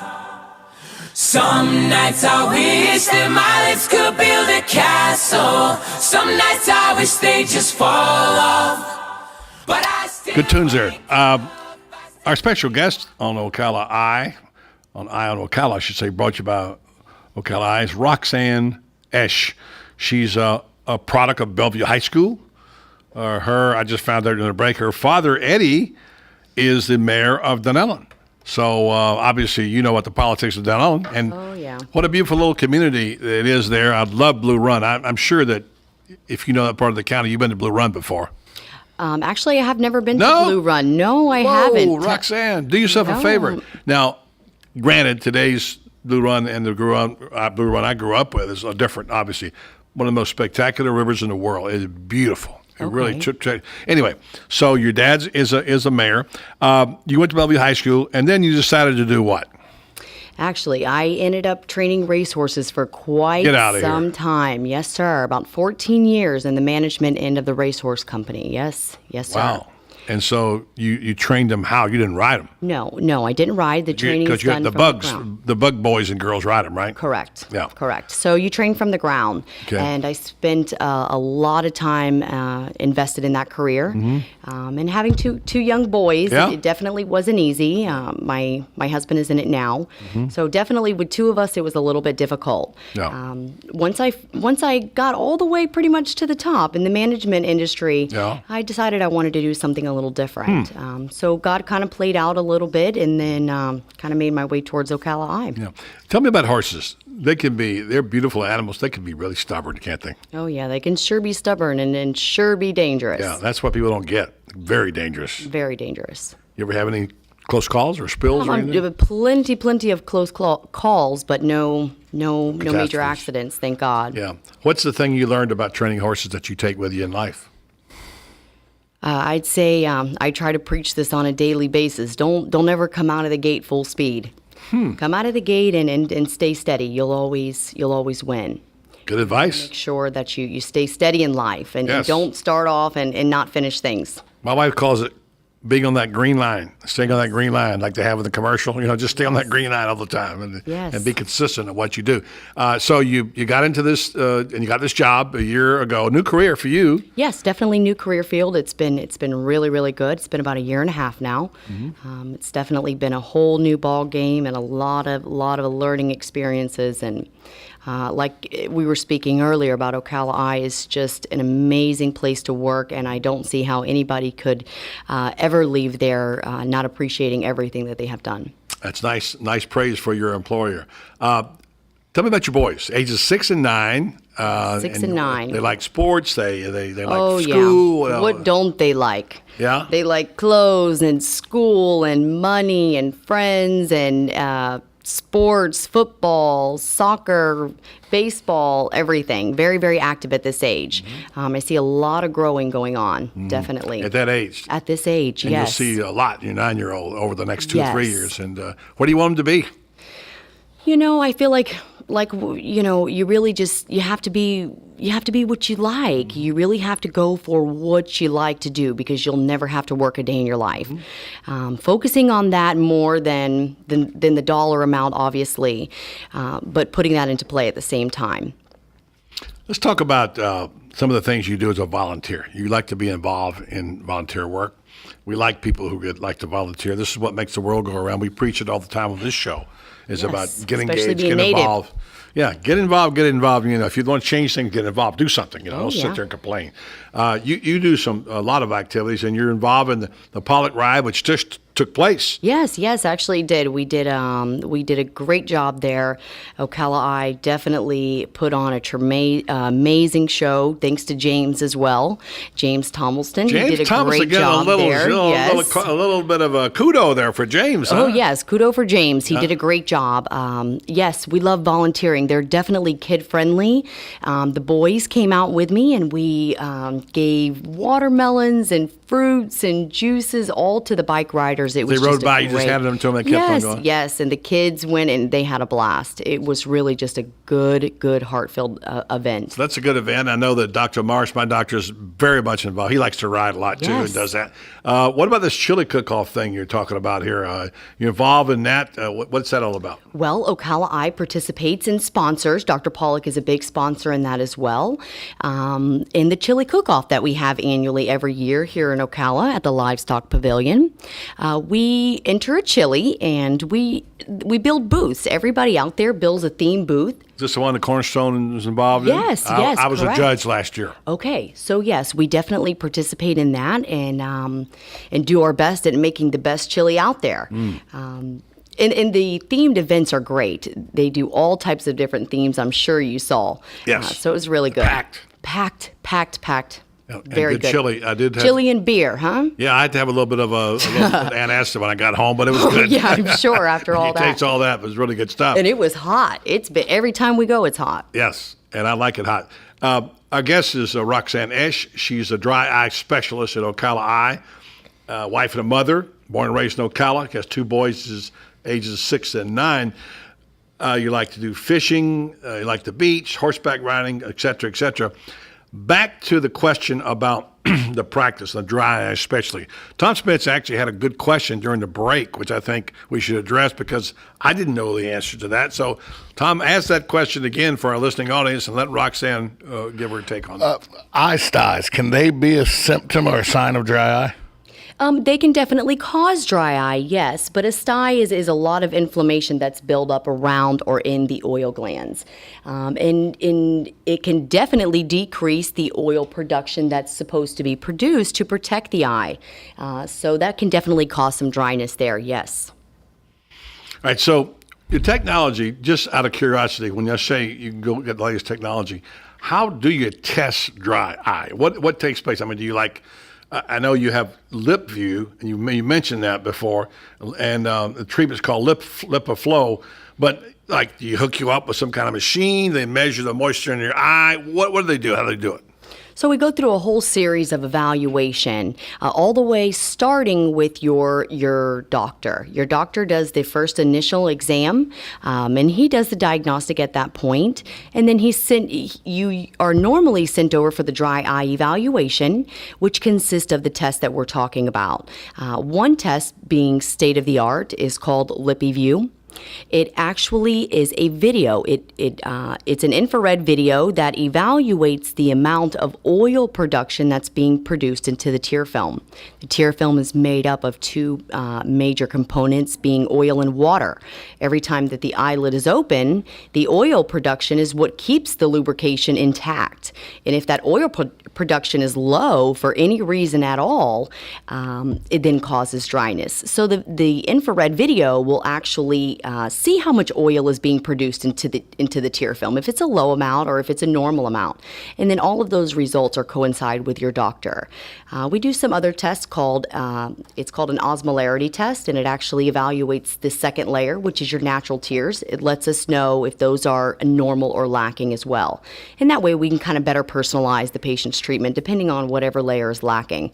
Some nights I wish that my lips could build a castle. Some nights I wish they just fall off. But I still good tunes there. Our special guest on Ocala Eye, on Ocala, I should say, brought to you by Ocala Eye, is Roxanne Esch. She's a product of Bellevue High School. I just found out in the break, her father, Eddie, is the mayor of Dunellen. So obviously you know what the politics of Dunellen. And what a beautiful little community it is there. I love Blue Run. I'm sure that if you know that part of the county, you've been to Blue Run before. Actually, I have never been to Blue Run. No, I haven't. Roxanne, do yourself a favor. Now, granted, today's Blue Run and the Blue Run I grew up with is different, obviously. One of the most spectacular rivers in the world. It's beautiful. It really anyway, so your dad's is a mayor. You went to Bellevue High School, and then you decided to do what? Actually, I ended up training racehorses for quite some time. Yes, sir. About 14 years in the management end of the racehorse company. Yes, sir. Wow. And so you trained them how? You didn't ride them? No, I didn't ride. The training is done from the ground. The bug boys and girls ride them, right? Correct. Yeah. Correct. So you train from the ground. Okay. And I spent a lot of time invested in that career. And having two young boys, it definitely wasn't easy. My husband is in it now. So definitely with two of us, it was a little bit difficult. Yeah. Once I got all the way pretty much to the top in the management industry, I decided I wanted to do something a little different. So God kind of played out a little bit, and then kind of made my way towards Ocala Eye. Yeah. Tell me about horses. They're beautiful animals. They can be really stubborn, can't they? Oh, yeah. They can sure be stubborn and sure be dangerous. Yeah, that's what people don't get. Very dangerous. Very dangerous. You ever have any close calls or spills or anything? Plenty of close calls, but no major accidents, thank God. Yeah. What's the thing you learned about training horses that you take with you in life? I'd say I try to preach this on a daily basis. Don't ever come out of the gate full speed. Come out of the gate and stay steady. You'll always win. Good advice. Make sure that you stay steady in life and Yes. don't start off and not finish things. My wife calls it being on that green line, staying on that green line like they have in the commercial. Just stay on that green line all the time and be consistent at what you do. So you got into this and you got this job a year ago, a new career for you. Yes, definitely new career field. It's been really, really good. It's been about a year and a half now. It's definitely been a whole new ball game and a lot of learning experiences. And like we were speaking earlier about Ocala Eye is just an amazing place to work, and I don't see how anybody could ever leave there not appreciating everything that they have done. That's nice praise for your employer. Tell me about your boys, ages 6 and 9. 6 and 9. They like sports. They like school. Yeah. What don't they like? Yeah. They like clothes and school and money and friends and sports, football, soccer, baseball, everything. Very, very active at this age. I see a lot of growing going on, definitely. At that age. At this age, and yes. You'll see a lot, your 9-year-old, over the next 2 or 3 Yes. years. And what do you want them to be? I feel like you really just you have to be what you like. You really have to go for what you like to do because you'll never have to work a day in your life. Focusing on that more than the dollar amount, obviously, but putting that into play at the same time. Let's talk about some of the things you do as a volunteer. You like to be involved in volunteer work. We like people who like to volunteer. This is what makes the world go around. We preach it all the time on this show. It's about get engaged, get involved. Yeah, get involved. If you want to change things, get involved. Do something. Don't sit there and complain. You do a lot of activities, and you're involved in the Pollock Ride, which just took place. Yes, actually did. We did a great job there. Ocala Eye definitely put on a amazing show, thanks to James as well. James Tomilston. He did a great job there. A little bit of a kudo there for James. Oh, yes, kudo for James. He did a great job. Yes, we love volunteering. They're definitely kid-friendly. The boys came out with me, and we gave watermelons and fruits and juices all to the bike riders. It was they rode by, you just handed them to them, they kept on going? Yes, and the kids went and they had a blast. It was really just a good heart-filled event. So that's a good event. I know that Dr. Marsh, my doctor, is very much involved. He likes to ride a lot too and does that. What about this chili cook-off thing you're talking about here? You're involved in that. What's that all about? Well, Ocala Eye participates in sponsors. Dr. Pollock is a big sponsor in that as well. In the chili cook-off that we have annually every year here in Ocala at the Livestock Pavilion. We enter a chili and we build booths. Everybody out there builds a theme booth. Is this the one that Cornerstone is involved in? Yes, I was correct. a judge last year. Okay, so yes, we definitely participate in that and do our best at making the best chili out there. And the themed events are great. They do all types of different themes, I'm sure you saw. Yes. So it was really good. Packed. Very good. Chili. I did have chili and beer, huh? Yeah, I had to have a little bit of antacid when I got home, but it was good. Yeah, I'm sure after all you that. taste all that, it was really good stuff. And it was hot. It's been every time we go, it's hot. Yes, and I like it hot. Our guest is Roxanne Esch. She's a dry eye specialist at Ocala Eye, wife and a mother, born and raised in Ocala. Has 2 boys, ages 6 and 9. You like to do fishing, you like the beach, horseback riding, et cetera, et cetera. Back to the question about the practice, the dry eye especially. Tom Smits actually had a good question during the break, which I think we should address because I didn't know the answer to that. So, Tom, ask that question again for our listening audience and let Roxanne give her take on that. Eye styes, can they be a symptom or a sign of dry eye? They can definitely cause dry eye, yes, but a stye is a lot of inflammation that's built up around or in the oil glands. And it can definitely decrease the oil production that's supposed to be produced to protect the eye. So that can definitely cause some dryness there, yes. All right, so your technology, just out of curiosity, when you say you can go get the latest technology, how do you test dry eye? What takes place? I mean, do you I know you have Lip View, and you mentioned that before, and the treatment's called LipiFlow. But like, do you hook you up with some kind of machine? They measure the moisture in your eye. What do they do? How do they do it? So we go through a whole series of evaluation, all the way starting with your doctor. Your doctor does the first initial exam, and he does the diagnostic at that point, and then you are normally sent over for the dry eye evaluation, which consists of the test that we're talking about. One test being state-of-the-art is called LipiView. It actually is a video. It's an infrared video that evaluates the amount of oil production that's being produced into the tear film. The tear film is made up of two major components, being oil and water. Every time that the eyelid is open, the oil production is what keeps the lubrication intact. And if that oil production is low for any reason at all, it then causes dryness. So the infrared video will actually see how much oil is being produced into the tear film, if it's a low amount or if it's a normal amount. And then all of those results are coincide with your doctor. We do some other tests called an osmolarity test, and it actually evaluates the second layer, which is your natural tears. It lets us know if those are normal or lacking as well. And that way we can kind of better personalize the patient's treatment depending on whatever layer is lacking.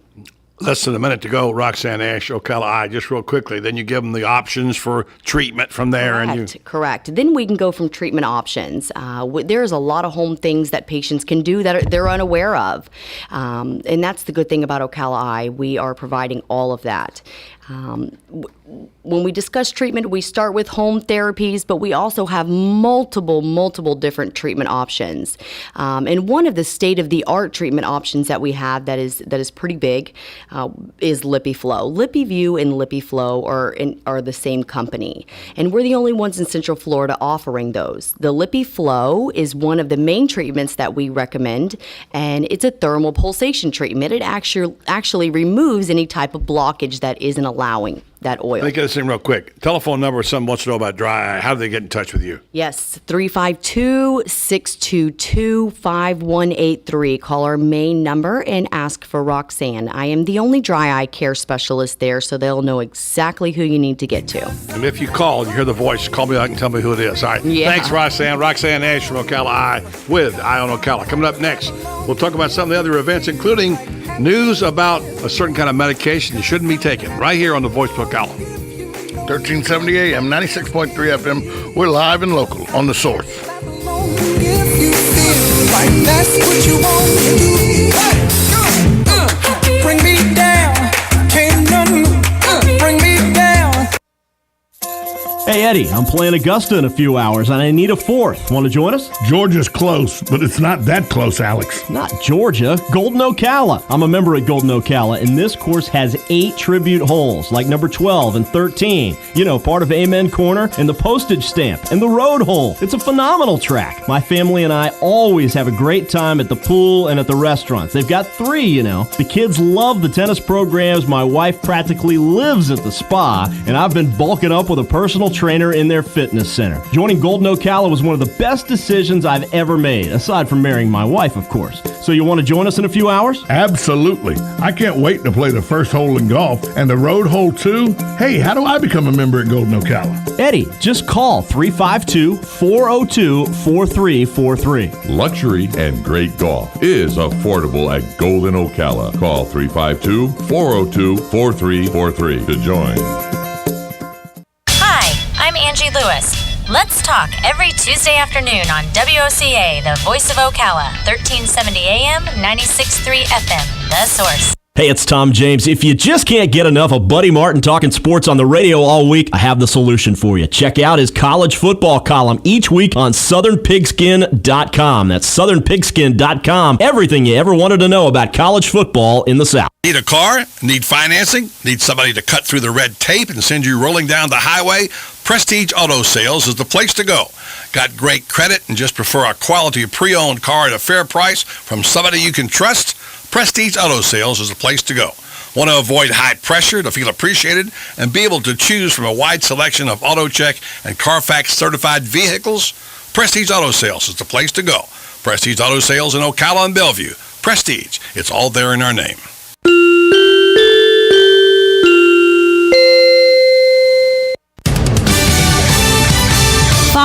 Less than a minute to go, Roxanne Ash, Ocala Eye, just real quickly. Then you give them the options for treatment from there. Correct. Then we can go from treatment options. There's a lot of home things that patients can do that they're unaware of. And that's the good thing about Ocala Eye. We are providing all of that. When we discuss treatment, we start with home therapies, but we also have multiple different treatment options. And one of the state-of-the-art treatment options that we have that is pretty big is LipiFlow. LipiView and LipiFlow are the same company, and we're the only ones in Central Florida offering those. The LipiFlow is one of the main treatments that we recommend, and it's a thermal pulsation treatment. It actually removes any type of blockage that isn't allowing that oil. Let me get this in real quick. Telephone number if someone wants to know about dry eye. How do they get in touch with you? Yes, 352-622-5183. Call our main number and ask for Roxanne. I am the only dry eye care specialist there, so they'll know exactly who you need to get to. And if you call, you hear the voice, call me back and tell me who it is. All right. Yeah. Thanks, Roxanne. Roxanne Ash from Ocala Eye with Eye on Ocala. Coming up next, we'll talk about some of the other events, including news about a certain kind of medication you shouldn't be taking, right here on The Voice of Ocala. 1370 AM, 96.3 FM. We're live and local on The Source. If you feel like that's what you want to do, bring me down. Can't none bring me down. Hey, Eddie, I'm playing Augusta in a few hours, and I need a fourth. Want to join us? Georgia's close, but it's not that close, Alex. Not Georgia, Golden Ocala. I'm a member at Golden Ocala, and this course has 8 tribute holes, like number 12 and 13. You know, part of Amen Corner, and the postage stamp, and the road hole. It's a phenomenal track. My family and I always have a great time at the pool and at the restaurants. They've got 3, you know. The kids love the tennis programs. My wife practically lives at the spa, and I've been bulking up with a personal trainer in their fitness center. Joining Golden Ocala was one of the best decisions I've ever made, aside from marrying my wife, of course. So you want to join us in a few hours? Absolutely. I can't wait to play the first hole in golf and the road hole too. Hey, how do I become a member at Golden Ocala? Eddie, just call 352-402-4343. Luxury and great golf is affordable at Golden Ocala. Call 352-402-4343 to join. I'm Angie Lewis. Let's talk every Tuesday afternoon on WOCA, the voice of Ocala, 1370 AM, 96.3 FM, The Source. Hey, it's Tom James. If you just can't get enough of Buddy Martin talking sports on the radio all week, I have the solution for you. Check out his college football column each week on southernpigskin.com. That's southernpigskin.com. Everything you ever wanted to know about college football in the South. Need a car? Need financing? Need somebody to cut through the red tape and send you rolling down the highway? Prestige Auto Sales is the place to go. Got great credit and just prefer a quality pre-owned car at a fair price from somebody you can trust? Prestige Auto Sales is the place to go. Want to avoid high pressure to feel appreciated and be able to choose from a wide selection of AutoCheck and Carfax certified vehicles? Prestige Auto Sales is the place to go. Prestige Auto Sales in Ocala and Bellevue. Prestige, it's all there in our name.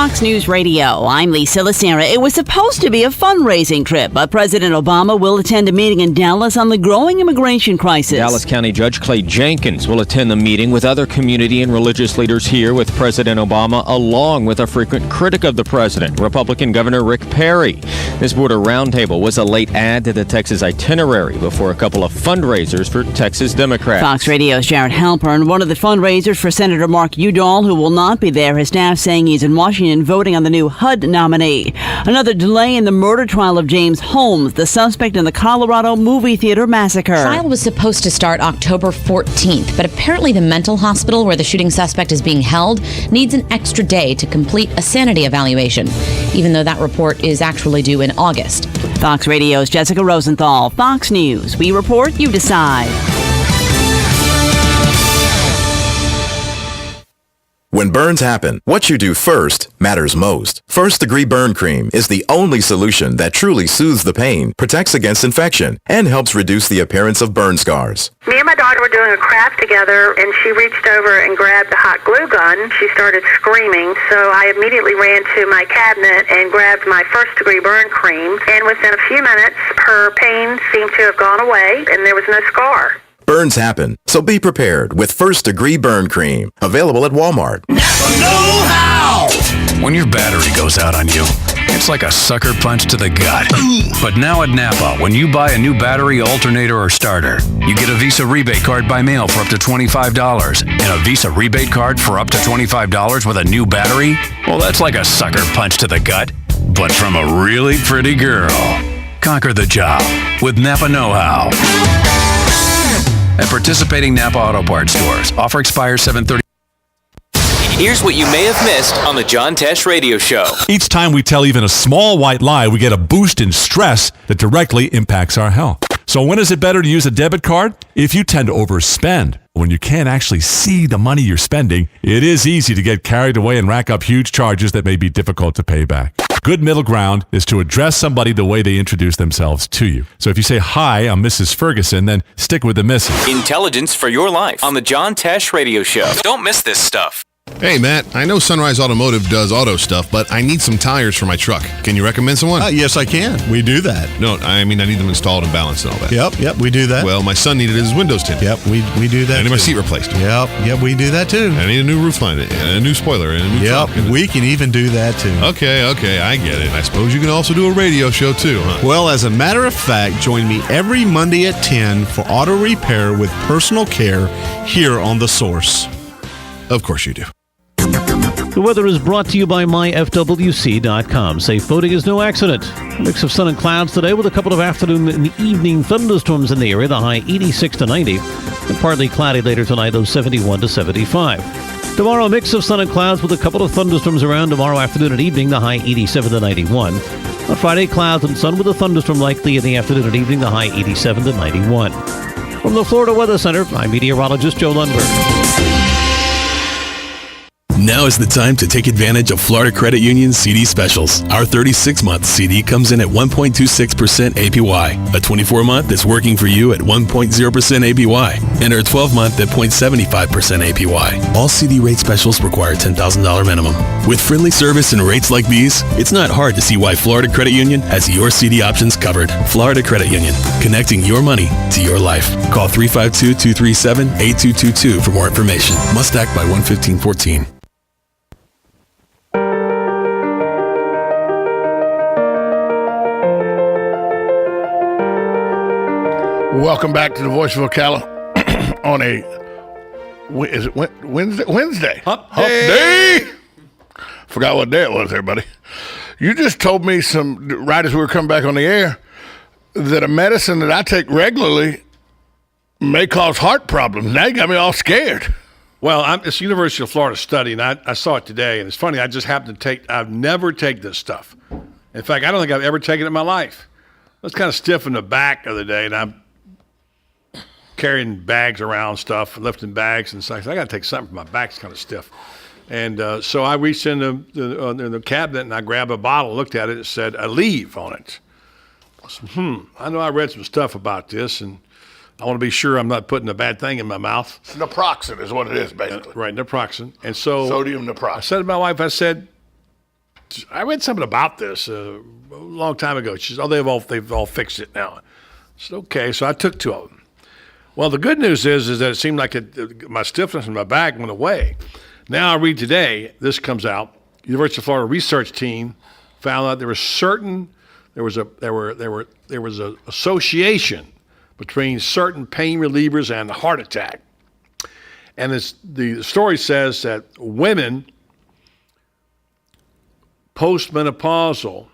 Fox News Radio, I'm Lisa Lacera. It was supposed to be a fundraising trip, but President Obama will attend a meeting in Dallas on the growing immigration crisis. Dallas County Judge Clay Jenkins will attend the meeting with other community and religious leaders here with President Obama, along with a frequent critic of the president, Republican Governor Rick Perry. This border roundtable was a late add to the Texas itinerary before a couple of fundraisers for Texas Democrats. Fox Radio's Jared Halpern, one of the fundraisers for Senator Mark Udall, who will not be there. His staff saying he's in Washington voting on the new HUD nominee. Another delay in the murder trial of James Holmes, the suspect in the Colorado movie theater massacre. The trial was supposed to start October 14th, but apparently the mental hospital where the shooting suspect is being held needs an extra day to complete a sanity evaluation, even though that report is actually due in August. Fox Radio's Jessica Rosenthal. Fox News. We report, you decide. When burns happen, what you do first matters most. First Degree Burn Cream is the only solution that truly soothes the pain, protects against infection, and helps reduce the appearance of burn scars. Me and my daughter were doing a craft together, and she reached over and grabbed the hot glue gun. She started screaming, so I immediately ran to my cabinet and grabbed my First Degree Burn Cream, and within a few minutes, her pain seemed to have gone away, and there was no scar. Burns happen, so be prepared with First Degree Burn Cream. Available at Walmart. Know-how! When your battery goes out on you, it's like a sucker punch to the gut. But now at Napa, when you buy a new battery, alternator, or starter, you get a Visa rebate card by mail for up to $25. And a Visa rebate card for up to $25 with a new battery? Well, that's like a sucker punch to the gut, but from a really pretty girl. Conquer the job with Napa Know-how. At participating Napa Auto Parts stores. Offer expires 7/30. Here's what you may have missed on the John Tesh Radio Show. Each time we tell even a small white lie, we get a boost in stress that directly impacts our health. So when is it better to use a debit card? If you tend to overspend. When you can't actually see the money you're spending, it is easy to get carried away and rack up huge charges that may be difficult to pay back. Good middle ground is to address somebody the way they introduce themselves to you. So if you say, "Hi, I'm Mrs. Ferguson," then stick with the Mrs. Intelligence for your life on the John Tesh Radio Show. Don't miss this stuff. Hey, Matt, I know Sunrise Automotive does auto stuff, but I need some tires for my truck. Can you recommend someone? Yes, I can. We do that. No, I mean, I need them installed and balanced and all that. Yep, we do that. Well, my son needed his windows tinted. Yep, we do that. I need my seat replaced. Yep, we do that too. I need a new roof line, and a new spoiler, and a new trunk. We can even do that too. Okay, I get it. I suppose you can also do a radio show too, huh? Well, as a matter of fact, join me every Monday at 10 for auto repair with personal care here on The Source. Of course you do. The weather is brought to you by myfwc.com. Safe boating is no accident. A mix of sun and clouds today with a couple of afternoon and evening thunderstorms in the area, the high 86 to 90. And partly cloudy later tonight, low 71 to 75. Tomorrow, a mix of sun and clouds with a couple of thunderstorms around tomorrow afternoon and evening, the high 87 to 91. On Friday, clouds and sun with a thunderstorm likely in the afternoon and evening, the high 87 to 91. From the Florida Weather Center, I'm meteorologist Joe Lundberg. Now is the time to take advantage of Florida Credit Union's CD specials. Our 36-month CD comes in at 1.26% APY. A 24-month is working for you at 1.0% APY. And our 12-month at 0.75% APY. All CD rate specials require $10,000 minimum. With friendly service and rates like these, it's not hard to see why Florida Credit Union has your CD options covered. Florida Credit Union, connecting your money to your life. Call 352-237-8222 for more information. Must act by 1/15/14. Welcome back to the Voice of Ocala on is it Wednesday? Hump day. Forgot what day it was there, buddy. You just told me right as we were coming back on the air that a medicine that I take regularly may cause heart problems. Now you got me all scared. Well, it's University of Florida study, and I saw it today, and it's funny, I just happened to I've never taken this stuff. In fact, I don't think I've ever taken it in my life. I was kind of stiff in the back the other day, and I'm carrying bags around stuff, lifting bags, and stuff. I got to take something, my back's kind of stiff. And so I reached in the cabinet, and I grabbed a bottle, looked at it, it said Aleve on it. I said, I know I read some stuff about this, and I want to be sure I'm not putting a bad thing in my mouth. Naproxen is what it is, basically. Right, naproxen. And so sodium naproxen. I said to my wife, I said, I read something about this a long time ago. She said, "Oh, they've all fixed it now." I said, "Okay." So I took 2 of them. Well, the good news is that it seemed like my stiffness in my back went away. Now I read today. This comes out. University of Florida research team found out there was a association between certain pain relievers and heart attack. And the story says that women postmenopausal,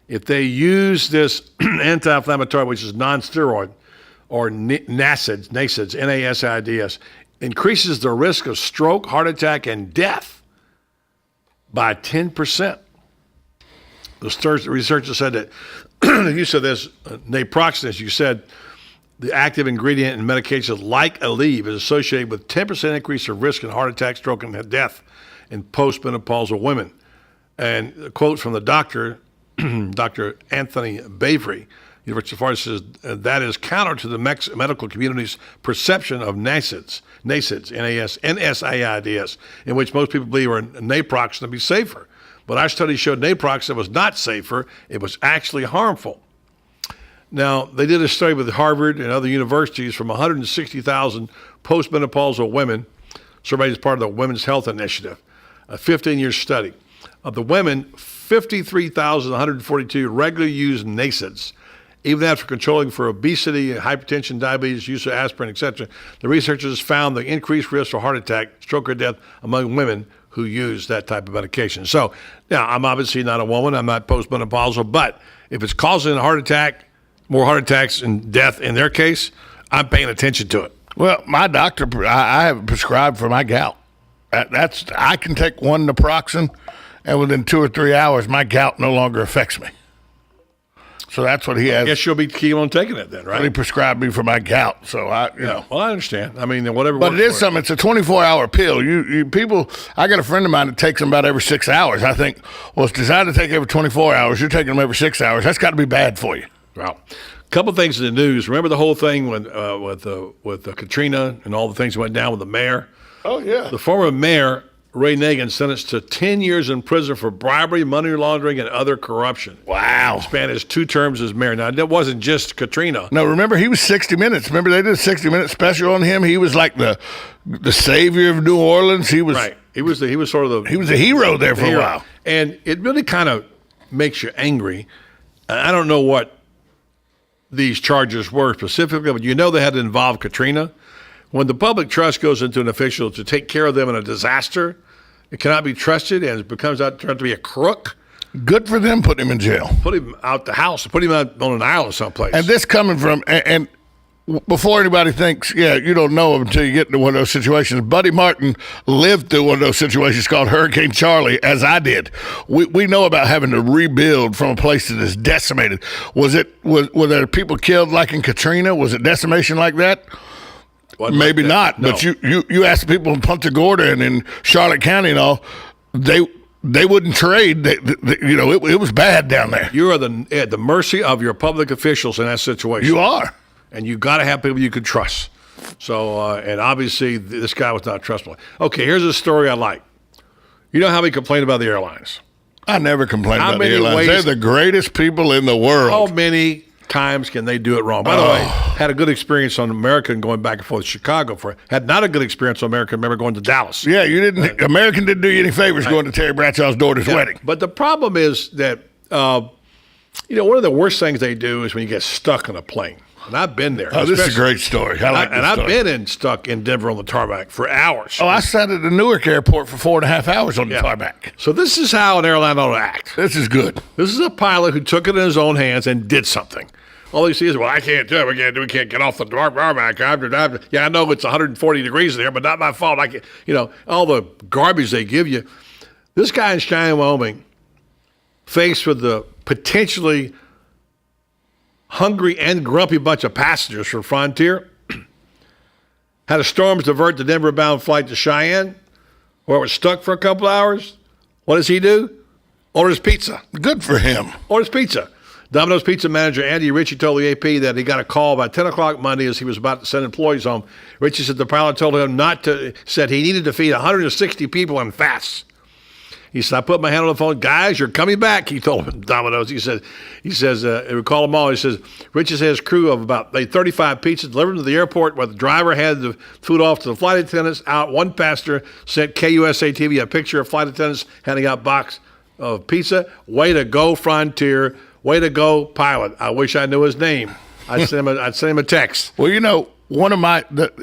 if they use this anti-inflammatory, which is non-steroid, or NSAIDs, NSAIDs, increases the risk of stroke, heart attack, and death by 10%. The researchers said that the use of this naproxen, as you said, the active ingredient in medications like Aleve is associated with 10% increase of risk in heart attack, stroke, and death in postmenopausal women. And a quote from the doctor, Dr. Anthony Bavery, University of Florida, says that is counter to the medical community's perception of NSAIDs, NSAIDs, in which most people believe are naproxen to be safer. But our study showed naproxen was not safer. It was actually harmful. Now, they did a study with Harvard and other universities from 160,000 postmenopausal women surveyed as part of the Women's Health Initiative, a 15-year study. Of the women, 53,142 regularly used NSAIDs. Even after controlling for obesity, hypertension, diabetes, use of aspirin, etc., the researchers found the increased risk for heart attack, stroke, or death among women who use that type of medication. So, now, I'm obviously not a woman. I'm not postmenopausal. But if it's causing a heart attack, more heart attacks and death in their case, I'm paying attention to it. Well, my doctor, I have it prescribed for my gout. I can take one naproxen, and within 2 or 3 hours, my gout no longer affects me. So that's what he has. I guess you'll be keep on taking it then, right? He prescribed me for my gout. So you know. Well, I understand. I mean, whatever. But it is something. It's a 24-hour pill. You people. I got a friend of mine that takes them about every 6 hours. I think, well, it's designed to take every 24 hours. You're taking them every 6 hours. That's got to be bad for you. Well, a couple of things in the news. Remember the whole thing with Katrina and all the things that went down with the mayor? Oh yeah. The former mayor, Ray Nagin, sentenced to 10 years in prison for bribery, money laundering, and other corruption. Wow. Spanned his 2 terms as mayor. Now, that wasn't just Katrina. No, remember, he was 60 Minutes. Remember, they did a 60-minute special on him? He was like the savior of New Orleans. He was right. He was sort of the... He was a hero there for a while. And it really kind of makes you angry. I don't know what these charges were specifically, but you know they had to involve Katrina. When the public trust goes into an official to take care of them in a disaster, it cannot be trusted, and it turns out to be a crook. Good for them putting him in jail. Put him out the house. Put him out on an island someplace. And this coming from, and before anybody thinks, yeah, you don't know him until you get into one of those situations. Buddy Martin lived through one of those situations called Hurricane Charlie, as I did. We know about having to rebuild from a place that is decimated. Were there people killed like in Katrina? Was it decimation like that? Maybe not, no. But you ask people in Punta Gorda and in Charlotte County and all, they wouldn't trade. It was bad down there. You are at the mercy of your public officials in that situation. You are. And you got to have people you can trust. So, and obviously this guy was not trustworthy. Okay, here's a story I like. You know how we complain about the airlines? I never complain about the airlines. They're the greatest people in the world. How many times can they do it wrong? By the way, had a good experience on American going back and forth to Chicago. Had not a good experience on American. Remember going to Dallas? Yeah, you didn't. American didn't do you any favors going to Terry Bradshaw's daughter's wedding. But the problem is that one of the worst things they do is when you get stuck on a plane. And I've been there. Oh, this is a great story. I like this story. I've been stuck in Denver on the tarmac for hours. Oh, I sat at the Newark airport for 4.5 hours on the tarmac. So this is how an airline ought to act. This is good. This is a pilot who took it in his own hands and did something. All you see is, well, I can't do it. We can't get off the tarmac. Yeah, I know it's 140 degrees there, but not my fault. I can't, all the garbage they give you. This guy in Cheyenne, Wyoming, faced with the potentially hungry and grumpy bunch of passengers from Frontier, had a storm divert the Denver-bound flight to Cheyenne, where it was stuck for a couple hours. What does he do? Orders pizza. Good for him. Orders pizza. Domino's pizza manager Andy Ritchie told the AP that he got a call by 10 o'clock Monday as he was about to send employees home. Ritchie said the pilot told him said he needed to feed 160 people in fasts. He said, I put my hand on the phone. Guys, you're coming back, he told Domino's. He says, recall them all. He says, Rich has his crew of about 35 pizzas delivered to the airport where the driver had the food off to the flight attendants. Out, one passenger sent KUSA TV a picture of flight attendants handing out box of pizza. Way to go, Frontier. Way to go, pilot. I wish I knew his name. I'd send him a text. Well,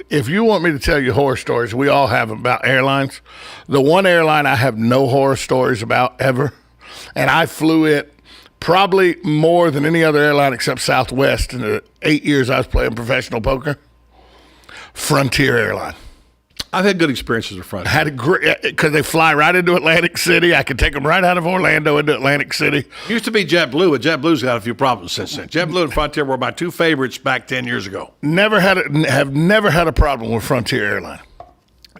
if you want me to tell you horror stories, we all have them about airlines. The one airline I have no horror stories about ever, and I flew it probably more than any other airline except Southwest in the 8 years I was playing professional poker, Frontier Airline. I've had good experiences with Frontier. I had a great, because they fly right into Atlantic City. I could take them right out of Orlando into Atlantic City. Used to be JetBlue, but JetBlue's got a few problems since then. JetBlue and Frontier were my two favorites back 10 years ago. Have never had a problem with Frontier Airline.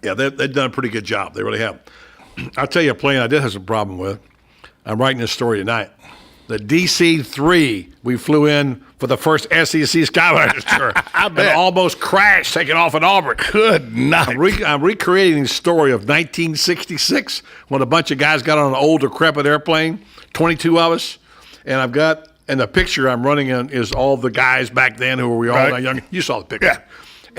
Yeah, they've done a pretty good job. They really have. I'll tell you a plane I did have some problem with. I'm writing this story tonight. The DC-3 we flew in for the first SEC Skyliners tour. I bet. And almost crashed taking off at Auburn. Good night. I'm recreating the story of 1966 when a bunch of guys got on an old decrepit airplane, 22 of us, and the picture I'm running in is all the guys back then who were all young. You saw the picture. Yeah.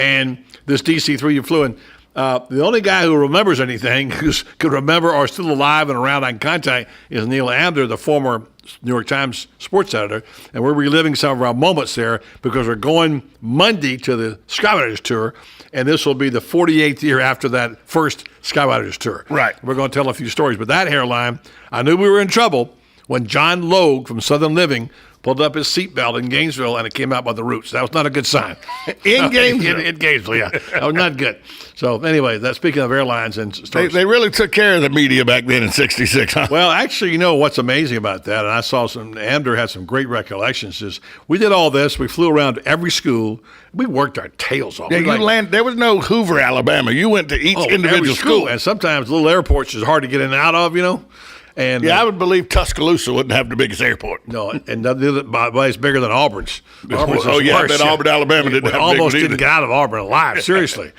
And this DC-3 you flew in. The only guy who remembers anything, could remember or still alive and around on contact, is Neil Amder, the former New York Times sports editor, and we're reliving some of our moments there because we're going Monday to the Skyliners tour, and this will be the 48th year after that first Skyliners tour. Right. We're going to tell a few stories, but that airline, I knew we were in trouble when John Logue from Southern Living pulled up his seatbelt in Gainesville, and it came out by the roots. That was not a good sign. In Gainesville? In Gainesville, yeah. That was not good. So anyway, speaking of airlines and stories. They really took care of the media back then in 66, huh? Well, actually, you know what's amazing about that, and I saw Amder had some great recollections, is we did all this. We flew around to every school. We worked our tails off. Yeah, there was no Hoover, Alabama. You went to each individual school. And sometimes little airports is hard to get in and out of, And I would believe Tuscaloosa wouldn't have the biggest airport. No, and it's bigger than Auburn's. Auburn's I bet Auburn, Alabama didn't have almost didn't get out of Auburn alive. Seriously,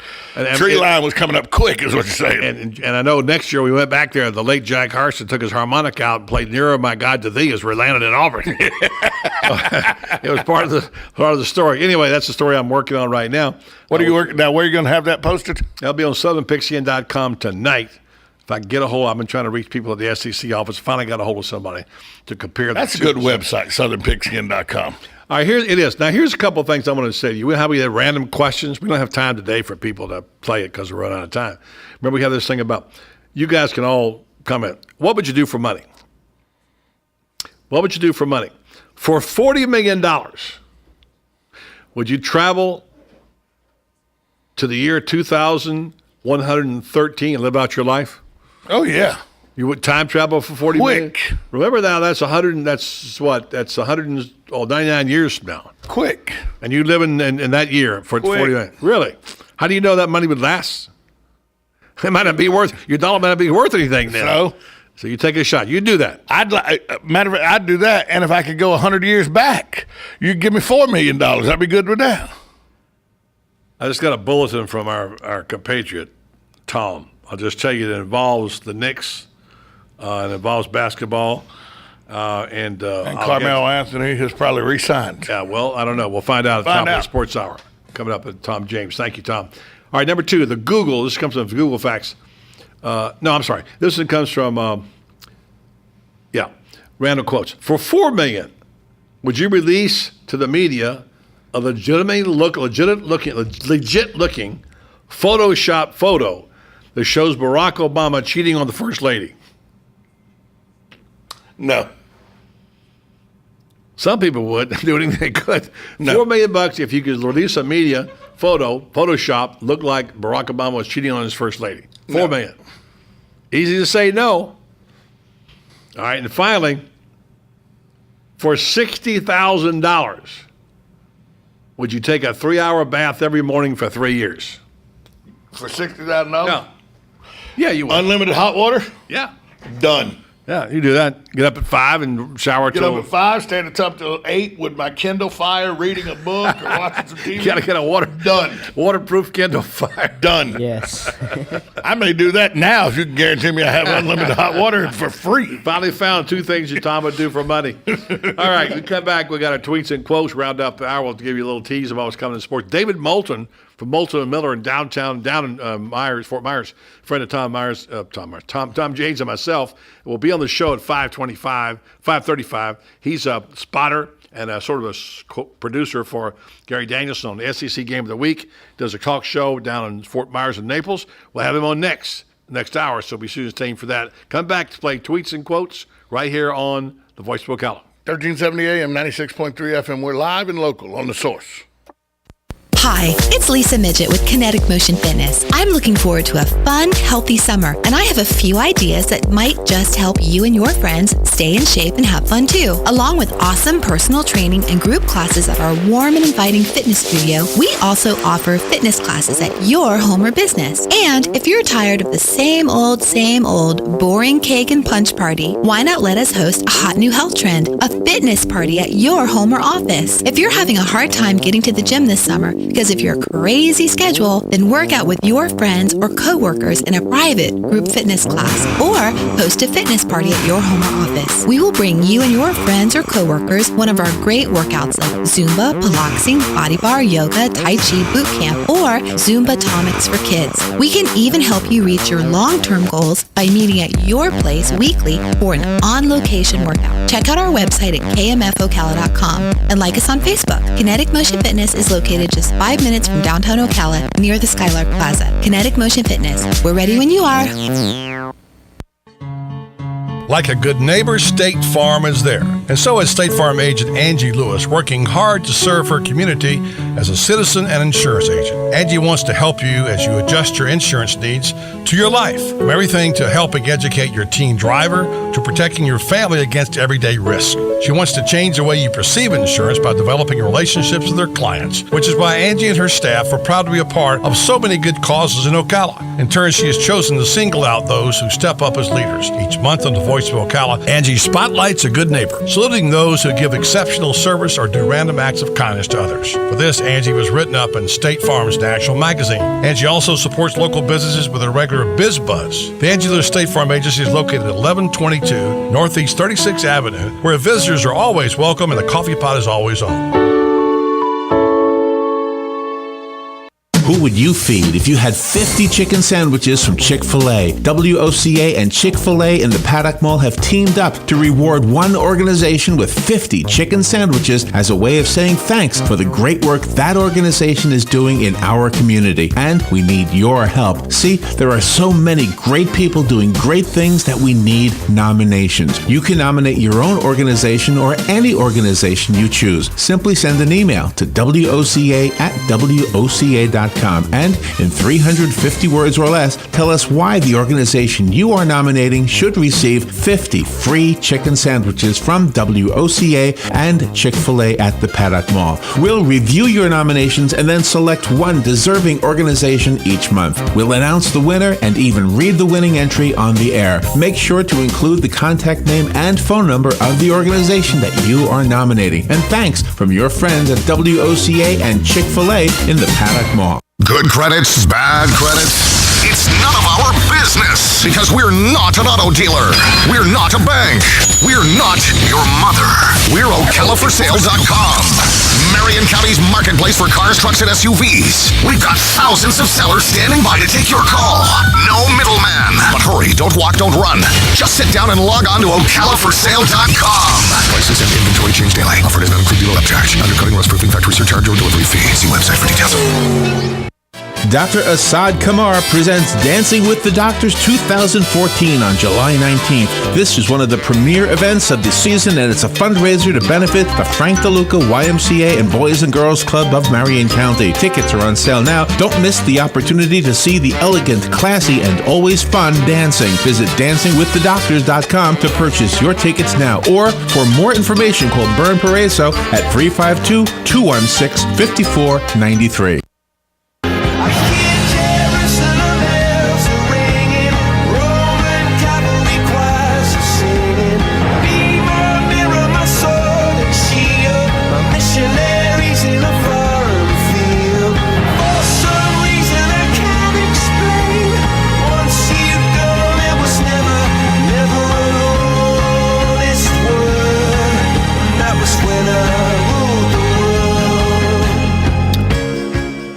Tree line was coming up quick, is what you're saying. And I know next year we went back there. The late Jack Harson took his harmonica out and played "Nearer, My God, to Thee" as we landed in Auburn. It was part of the story. Anyway, that's the story I'm working on right now. What are you working now? Where are you going to have that posted? That'll be on southernpigskin.com tonight. If I can get a hold, I've been trying to reach people at the SEC office. Finally got a hold of somebody to compare. That's a good website, southernpigskin.com. All right, here it is. Now, here's a couple of things I want to say to you. How we had random questions. We don't have time today for people to play it because we're running out of time. Remember, we have this thing about you guys can all comment. What would you do for money? What would you do for money? For $40 million, would you travel to the year 2113 and live out your life? Oh, yeah. You would time travel for 40 million? Remember now, that's 99 years from now. Quick. And you live in that year for 40 million. Really? How do you know that money would last? It might not be your dollar might not be worth anything then. So you take a shot. You do that. Matter of fact, I'd do that. And if I could go 100 years back, you'd give me $4 million. I'd be good with that. I just got a bulletin from our compatriot, Tom. I'll just tell you that it involves the Knicks, it involves basketball, and Carmelo Anthony has probably re-signed. Yeah, well, I don't know. We'll find out at the top of the Sports Hour coming up with Tom James. Thank you, Tom. All right, number two, this comes from Google Facts. No, I'm sorry. This one comes from, random quotes. For $4 million, would you release to the media a legit looking Photoshop photo that shows Barack Obama cheating on the First Lady? No. Some people would do anything they could. $4 million if you could release a media Photoshop, look like Barack Obama was cheating on his First Lady. $4 million. Easy to say no. All right, and finally, for $60,000, would you take a 3-hour bath every morning for 3 years? For $60,000? Yeah. Yeah, you would. Unlimited hot water? Yeah. Done. Yeah, you do that. Get up at 5 and shower Get till... up at 5, stand up till 8 with my Kindle Fire, reading a book or watching some TV. You got to get a waterproof Kindle Fire. Done. Yes. I may do that now if you can guarantee me I have unlimited hot water for free. Finally found 2 things your Tom would do for money. All right, we come back. We got our tweets and quotes. Round up the hour. We'll give you a little tease of what's coming in sports. David Moulton from Moulton and Miller in down in Fort Myers, friend of Tom James and myself, will be on the show at 5:35. He's a spotter and sort of a producer for Gary Danielson on the SEC Game of the Week. Does a talk show down in Fort Myers and Naples. We'll have him on next hour, so be sure to stay for that. Come back to play tweets and quotes right here on the Voice of Ocala. 1370 AM, 96.3 FM. We're live and local on The Source. Hi, it's Lisa Midget with Kinetic Motion Fitness. I'm looking forward to a fun, healthy summer, and I have a few ideas that might just help you and your friends stay in shape and have fun too. Along with awesome personal training and group classes at our warm and inviting fitness studio, we also offer fitness classes at your home or business. And if you're tired of the same old, boring cake and punch party, why not let us host a hot new health trend, a fitness party at your home or office? If you're having a hard time getting to the gym this summer, because of your crazy schedule, then work out with your friends or coworkers in a private group fitness class or host a fitness party at your home or office. We will bring you and your friends or coworkers one of our great workouts like Zumba, Pilates, Body Bar, Yoga, Tai Chi Boot Camp, or Zumba Tonics for kids. We can even help you reach your long-term goals by meeting at your place weekly for an on-location workout. Check out our website at kmfocala.com and like us on Facebook. Kinetic Motion Fitness is located just 5 minutes from downtown Ocala near the Skylark Plaza. Kinetic Motion Fitness. We're ready when you are. Like a good neighbor, State Farm is there. And so is State Farm agent Angie Lewis, working hard to serve her community as a citizen and insurance agent. Angie wants to help you as you adjust your insurance needs to your life. From everything to helping educate your teen driver to protecting your family against everyday risk. She wants to change the way you perceive insurance by developing relationships with her clients, which is why Angie and her staff are proud to be a part of so many good causes in Ocala. In turn, she has chosen to single out those who step up as leaders. Each month on the Voice of Ocala, Angie spotlights a good neighbor, saluting those who give exceptional service or do random acts of kindness to others. For this, Angie was written up in State Farm's National Magazine. Angie also supports local businesses with a regular Biz Buzz. The Angie Lewis State Farm Agency is located at 1122 Northeast 36th Avenue, where visitors are always welcome and the coffee pot is always on. Who would you feed if you had 50 chicken sandwiches from Chick-fil-A? WOCA and Chick-fil-A in the Paddock Mall have teamed up to reward one organization with 50 chicken sandwiches as a way of saying thanks for the great work that organization is doing in our community. And we need your help. See, there are so many great people doing great things that we need nominations. You can nominate your own organization or any organization you choose. Simply send an email to WOCA@WOCA.com. And in 350 words or less, tell us why the organization you are nominating should receive 50 free chicken sandwiches from WOCA and Chick-fil-A at the Paddock Mall. We'll review your nominations and then select one deserving organization each month. We'll announce the winner and even read the winning entry on the air. Make sure to include the contact name and phone number of the organization that you are nominating. And thanks from your friends at WOCA and Chick-fil-A in the Paddock Mall. Good credits, bad credits. It's none of our business because we're not an auto dealer. We're not a bank. We're not your mother. We're OcalaForSale.com. Marion County's marketplace for cars, trucks, and SUVs. We've got thousands of sellers standing by to take your call. No middleman. But hurry, don't walk, don't run. Just sit down and log on to OcalaForSale.com. Prices and inventory change daily. Offer does not include dealer upcharge. Undercutting, rust proofing, factory surcharge, or delivery fee. See website for details. Dr. Assad Kamar presents Dancing with the Doctors 2014 on July 19th. This is one of the premier events of the season, and it's a fundraiser to benefit the Frank DeLuca YMCA and Boys and Girls Club of Marion County. Tickets are on sale now. Don't miss the opportunity to see the elegant, classy, and always fun dancing. Visit dancingwiththedoctors.com to purchase your tickets now, or for more information, call Bern Pareso at 352-216-5493.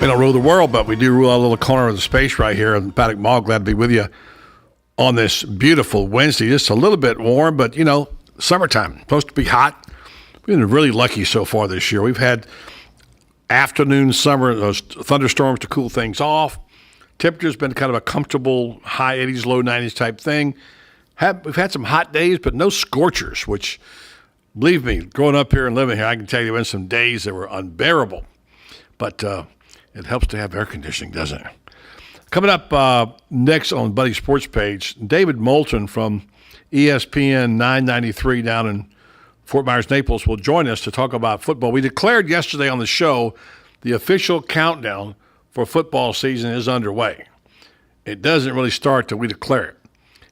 We don't rule the world, but we do rule a little corner of the space right here in Paddock Mall. Glad to be with you on this beautiful Wednesday. Just a little bit warm, but, summertime. Supposed to be hot. We've been really lucky so far this year. We've had afternoon summer, those thunderstorms to cool things off. Temperature's been kind of a comfortable high 80s, low 90s type thing. We've had some hot days, but no scorchers, which, believe me, growing up here and living here, I can tell you there have been some days that were unbearable. But it helps to have air conditioning, doesn't it? Coming up next on Buddy's Sports page, David Moulton from ESPN 993 down in Fort Myers, Naples will join us to talk about football. We declared yesterday on the show the official countdown for football season is underway. It doesn't really start till we declare it.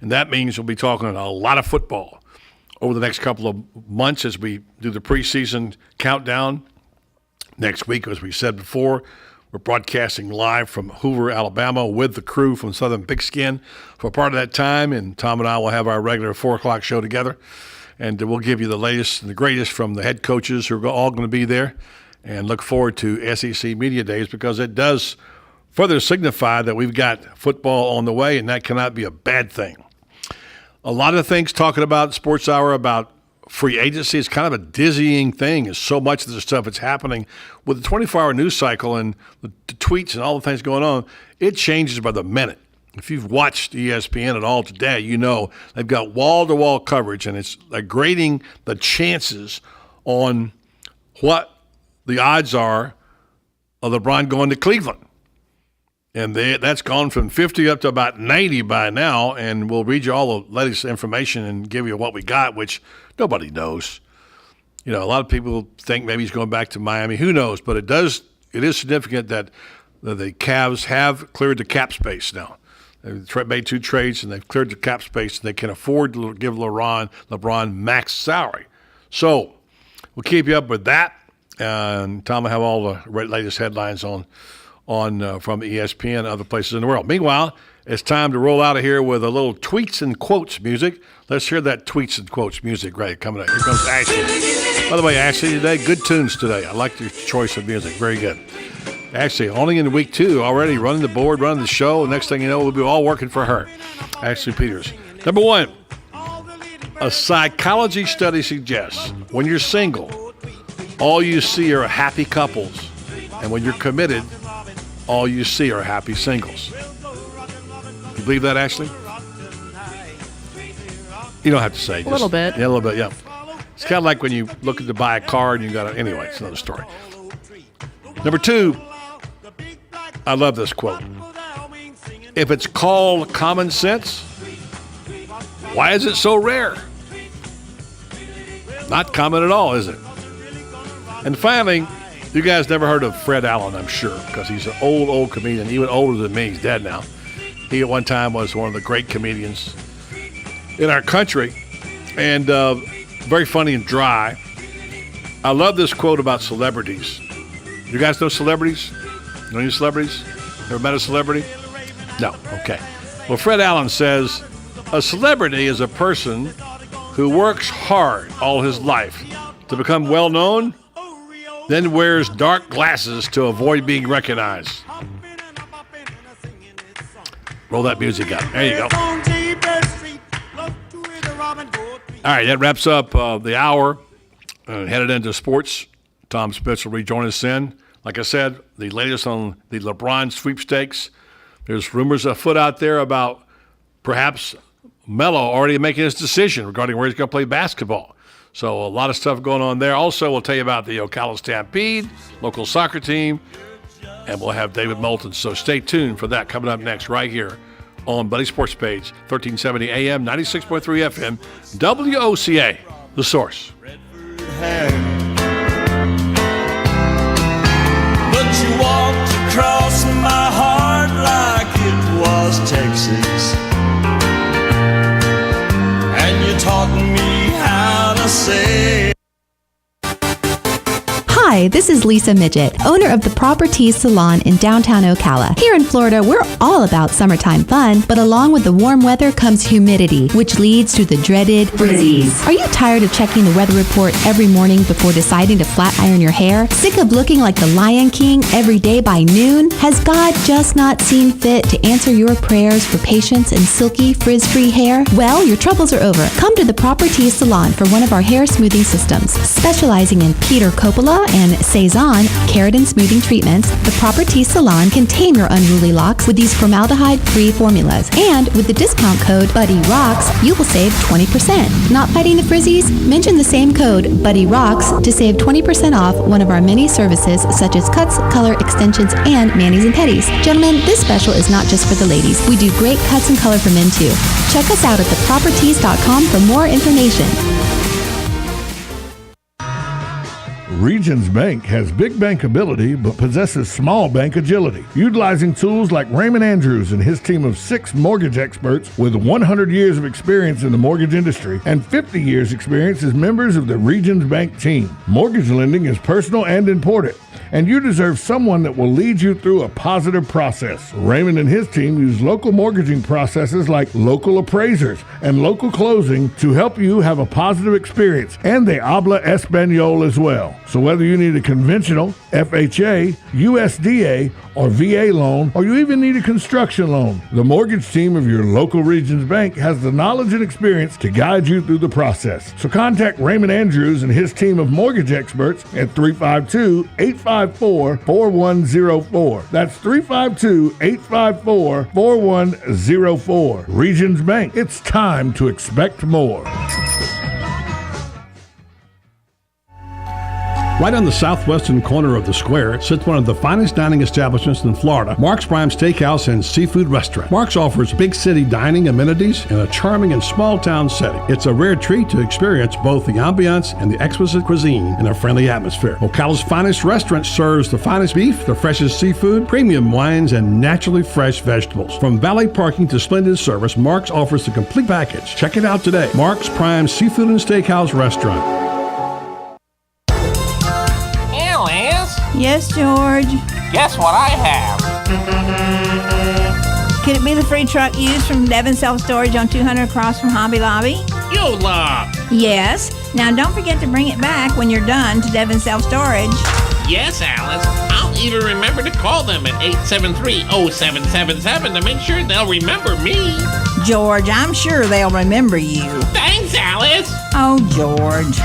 And that means we'll be talking a lot of football over the next couple of months as we do the preseason countdown. Next week, as we said before, we're broadcasting live from Hoover, Alabama with the crew from Southern Pigskin for part of that time. And Tom and I will have our regular 4 o'clock show together. And we'll give you the latest and the greatest from the head coaches who are all going to be there. And look forward to SEC Media Days because it does further signify that we've got football on the way, and that cannot be a bad thing. A lot of things talking about Sports Hour about free agency. It's kind of a dizzying thing. There's so much of the stuff that's happening with the 24-hour news cycle and the tweets and all the things going on. It changes by the minute. If you've watched ESPN at all today, you know they've got wall-to-wall coverage, and it's grading the chances on what the odds are of LeBron going to Cleveland. And that's gone from 50 up to about 90 by now, and we'll read you all the latest information and give you what we got, which nobody knows. A lot of people think maybe he's going back to Miami. Who knows? But it is significant that the Cavs have cleared the cap space now. They've made 2 trades, and they've cleared the cap space, and they can afford to give LeBron max salary. So we'll keep you up with that. And Tom will have all the latest headlines on from ESPN and other places in the world. Meanwhile, it's time to roll out of here with a little tweets and quotes music. Let's hear that tweets and quotes music right coming up. Here comes Ashley. By the way, Ashley, today, good tunes today. I like your choice of music. Very good. Ashley, only in week 2 already, running the board, running the show. Next thing you know, we'll be all working for her. Ashley Peters. Number 1, a psychology study suggests when you're single, all you see are happy couples. And when you're committed, all you see are happy singles. You believe that, Ashley? You don't have to say. A little bit. Yeah, a little bit, yeah. It's kind of like when you looking to buy a car and you got to, anyway, it's another story. Number 2, I love this quote. If it's called common sense, why is it so rare? Not common at all, is it? And finally, you guys never heard of Fred Allen, I'm sure, because he's an old comedian, even older than me. He's dead now. He at one time was one of the great comedians in our country, and very funny and dry. I love this quote about celebrities. You guys know celebrities? Know any celebrities? Ever met a celebrity? No. Okay. Well, Fred Allen says, a celebrity is a person who works hard all his life to become well-known, then wears dark glasses to avoid being recognized. Roll that music up. There you go. All right, that wraps up the hour. Headed into sports. Tom Spitz will rejoin us in. Like I said, the latest on the LeBron sweepstakes. There's rumors afoot out there about perhaps Melo already making his decision regarding where he's going to play basketball. So a lot of stuff going on there. Also, we'll tell you about the Ocala Stampede, local soccer team, and we'll have David Moulton. So stay tuned for that coming up next right here on Buddy Sports Page, 1370 AM, 96.3 FM, WOCA, The Source. But you walked across my heart like it was Texas, and you taught me how to say. Hi, this is Lisa Midget, owner of the Proper Teas Salon in downtown Ocala. Here in Florida, we're all about summertime fun, but along with the warm weather comes humidity, which leads to the dreaded frizzies. Are you tired of checking the weather report every morning before deciding to flat iron your hair? Sick of looking like the Lion King every day by noon? Has God just not seen fit to answer your prayers for patience and silky, frizz-free hair? Well, your troubles are over. Come to the Proper Teas Salon for one of our hair smoothing systems. Specializing in Peter Coppola and Cezanne keratin smoothing treatments, the Proper Teas Salon can tame your unruly locks with these formaldehyde-free formulas. And with the discount code BuddyRocks, you will save 20%. Not fighting the frizzies? Mention the same code BuddyRocks to save 20% off one of our many services such as cuts, color, extensions, and manis and petties. Gentlemen, this special is not just for the ladies. We do great cuts and color for men too. Check us out at thepropertees.com for more information. Regions Bank has big bankability but possesses small bank agility. Utilizing tools like Raymond Andrews and his team of 6 mortgage experts with 100 years of experience in the mortgage industry and 50 years experience as members of the Regions Bank team. Mortgage lending is personal and important, and you deserve someone that will lead you through a positive process. Raymond and his team use local mortgaging processes like local appraisers and local closing to help you have a positive experience, and they habla Espanol as well. So whether you need a conventional, FHA, USDA, or VA loan, or you even need a construction loan, the mortgage team of your local Regions Bank has the knowledge and experience to guide you through the process. So contact Raymond Andrews and his team of mortgage experts at 352-854-4104. That's 352-854-4104. Regions Bank, it's time to expect more. Right on the southwestern corner of the square sits one of the finest dining establishments in Florida, Mark's Prime Steakhouse and Seafood Restaurant. Mark's offers big city dining amenities in a charming and small town setting. It's a rare treat to experience both the ambiance and the exquisite cuisine in a friendly atmosphere. Ocala's finest restaurant serves the finest beef, the freshest seafood, premium wines, and naturally fresh vegetables. From valet parking to splendid service, Mark's offers the complete package. Check it out today. Mark's Prime Seafood and Steakhouse Restaurant. Yes, George. Guess what I have? Could it be the free truck used from Devon Self-Storage on 200 across from Hobby Lobby? You lie. Yes. Now don't forget to bring it back when you're done to Devon Self-Storage. Yes, Alice. I'll even remember to call them at 873-0777 to make sure they'll remember me. George, I'm sure they'll remember you. Thanks, Alice. Oh, George.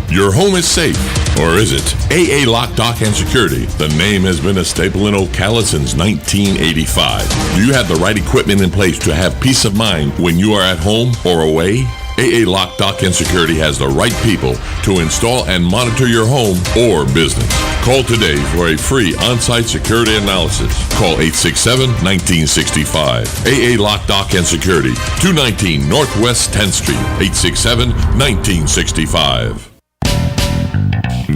Your home is safe, or is it? AA Lock, Dock, and Security. The name has been a staple in Ocala since 1985. Do you have the right equipment in place to have peace of mind when you are at home or away? AA Lock, Dock, and Security has the right people to install and monitor your home or business. Call today for a free on-site security analysis. Call 867-1965. AA Lock, Dock, and Security, 219 Northwest 10th Street, 867-1965.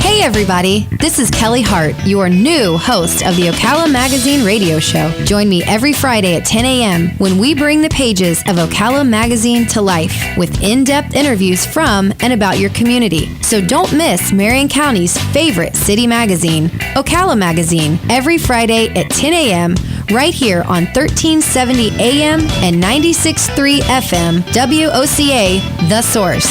Hey everybody, this is Kelly Hart, your new host of the Ocala Magazine radio show. Join me every Friday at 10 a.m. when we bring the pages of Ocala Magazine to life with in-depth interviews from and about your community. So don't miss Marion County's favorite city magazine, Ocala Magazine, every Friday at 10 a.m. right here on 1370 AM and 96.3 FM, WOCA, The Source.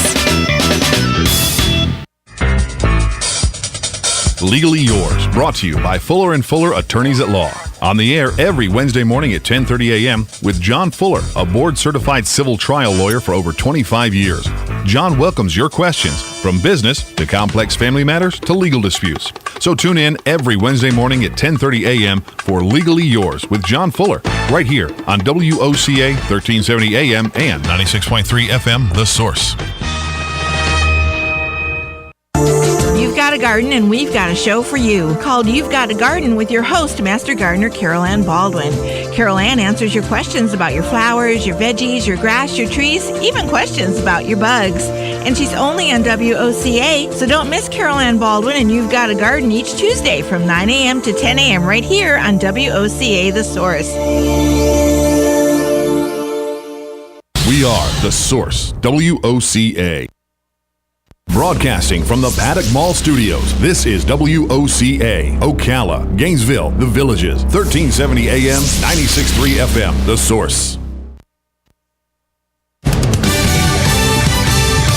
Legally Yours, brought to you by Fuller & Fuller Attorneys at Law. On the air every Wednesday morning at 10:30 a.m. with John Fuller, a board-certified civil trial lawyer for over 25 years. John welcomes your questions, from business to complex family matters to legal disputes. So tune in every Wednesday morning at 10:30 a.m. for Legally Yours with John Fuller, right here on WOCA 1370 a.m. and 96.3 FM, The Source. You've got a garden and we've got a show for you called You've Got a Garden with your host, Master Gardener Carol Ann Baldwin. Carol Ann answers your questions about your flowers, your veggies, your grass, your trees, even questions about your bugs. And she's only on WOCA, so don't miss Carol Ann Baldwin and You've Got a Garden each Tuesday from 9 a.m. to 10 a.m. right here on WOCA The Source. We are The Source, WOCA. Broadcasting from the Paddock Mall Studios, this is WOCA, Ocala, Gainesville, The Villages, 1370 AM, 96.3 FM, The Source.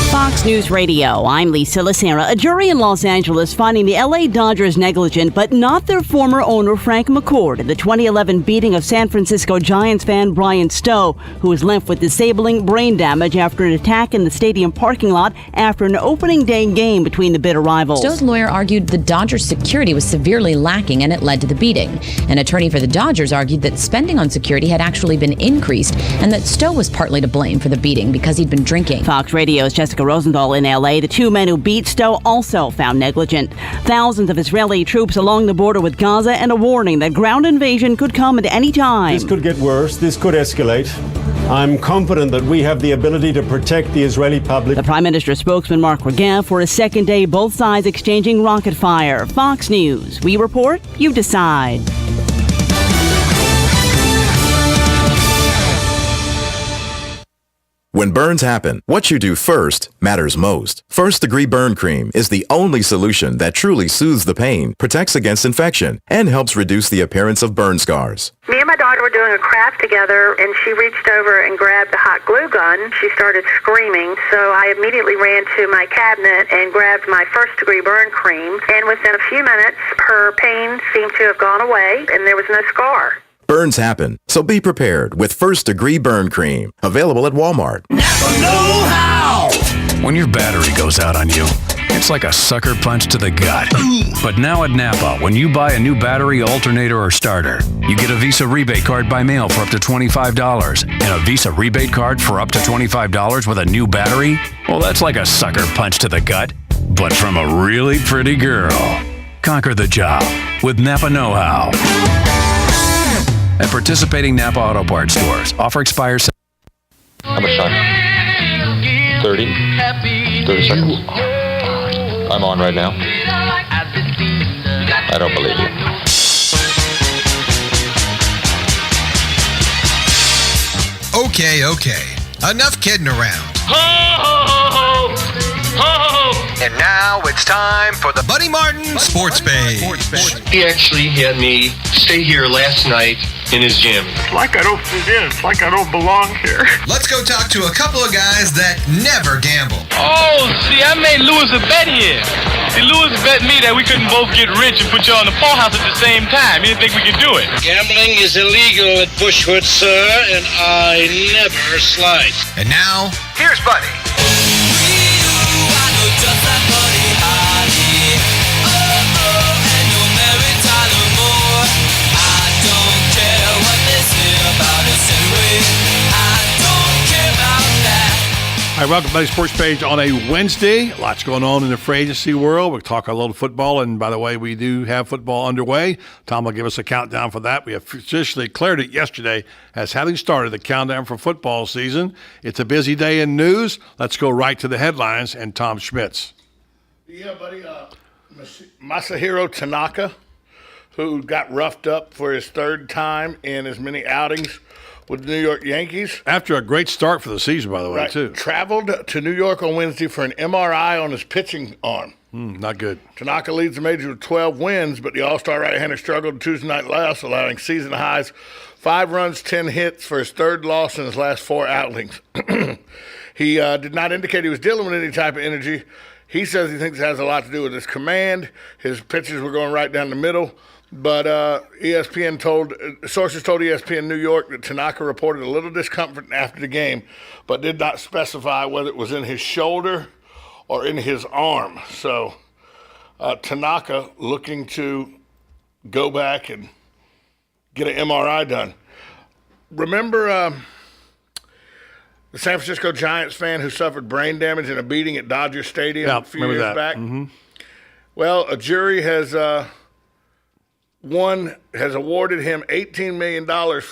Fox News Radio, I'm Lisa Lacera. A jury in Los Angeles finding the LA Dodgers negligent, but not their former owner Frank McCourt in the 2011 beating of San Francisco Giants fan Brian Stowe, who was left with disabling brain damage after an attack in the stadium parking lot after an opening day game between the bitter rivals. Stowe's lawyer argued the Dodgers' security was severely lacking and it led to the beating. An attorney for the Dodgers argued that spending on security had actually been increased and that Stowe was partly to blame for the beating because he'd been drinking. Fox Radio's Jessica Rosenthal in L.A. The two men who beat Stowe also found negligent. Thousands of Israeli troops along the border with Gaza and a warning that ground invasion could come at any time. This could get worse. This could escalate. I'm confident that we have the ability to protect the Israeli public. The Prime Minister's spokesman, Mark Regev, for a second day, both sides exchanging rocket fire. Fox News. We report, you decide. When burns happen, what you do first matters most. First Degree Burn Cream is the only solution that truly soothes the pain, protects against infection, and helps reduce the appearance of burn scars. Me and my daughter were doing a craft together, and she reached over and grabbed the hot glue gun. She started screaming, so I immediately ran to my cabinet and grabbed my First Degree Burn Cream, and within a few minutes, her pain seemed to have gone away, and there was no scar. Burns happen, so be prepared with First Degree Burn Cream. Available at Walmart. When your battery goes out on you, it's like a sucker punch to the gut. But now at Napa, when you buy a new battery, alternator, or starter, you get a Visa rebate card by mail for up to $25. And a Visa rebate card for up to $25 with a new battery? Well, that's like a sucker punch to the gut, but from a really pretty girl. Conquer the job with Napa Know-How. At participating Napa Auto Parts stores. Offer expires. How much time? 30 seconds. I'm on right now. I don't believe you. Okay. Enough kidding around. Ho, ho, ho, ho, ho. And now it's time for the Buddy Martin Sports Page. He actually had me stay here last night in his gym. It's like I don't fit in. It's like I don't belong here. Let's go talk to a couple of guys that never gamble. Oh, see, I made Lewis a bet here. See, Lewis bet me that we couldn't both get rich and put you on the poorhouse at the same time. He didn't think we could do it. Gambling is illegal at Bushwood, sir, and I never slide. And now, here's Buddy. All right, welcome to Buddy Sports Page on a Wednesday. Lots going on in the free agency world. We'll talk a little football, and by the way, we do have football underway. Tom will give us a countdown for that. We officially declared it yesterday as having started the countdown for football season. It's a busy day in news. Let's go right to the headlines and Tom Schmitz. Yeah, buddy. Masahiro Tanaka, who got roughed up for his third time in as many outings with the New York Yankees. After a great start for the season, by the way, right, too. Traveled to New York on Wednesday for an MRI on his pitching arm. Not good. Tanaka leads the major with 12 wins, but the All-Star right-hander struggled Tuesday night loss, allowing season highs 5 runs, 10 hits for his third loss in his last 4 outings. He did not indicate he was dealing with any type of energy. He says he thinks it has a lot to do with his command. His pitches were going right down the middle. But sources told ESPN New York that Tanaka reported a little discomfort after the game, but did not specify whether it was in his shoulder or in his arm. So Tanaka looking to go back and get an MRI done. Remember the San Francisco Giants fan who suffered brain damage in a beating at Dodger Stadium a few years back? Mm-hmm. Well, a jury has awarded him $18 million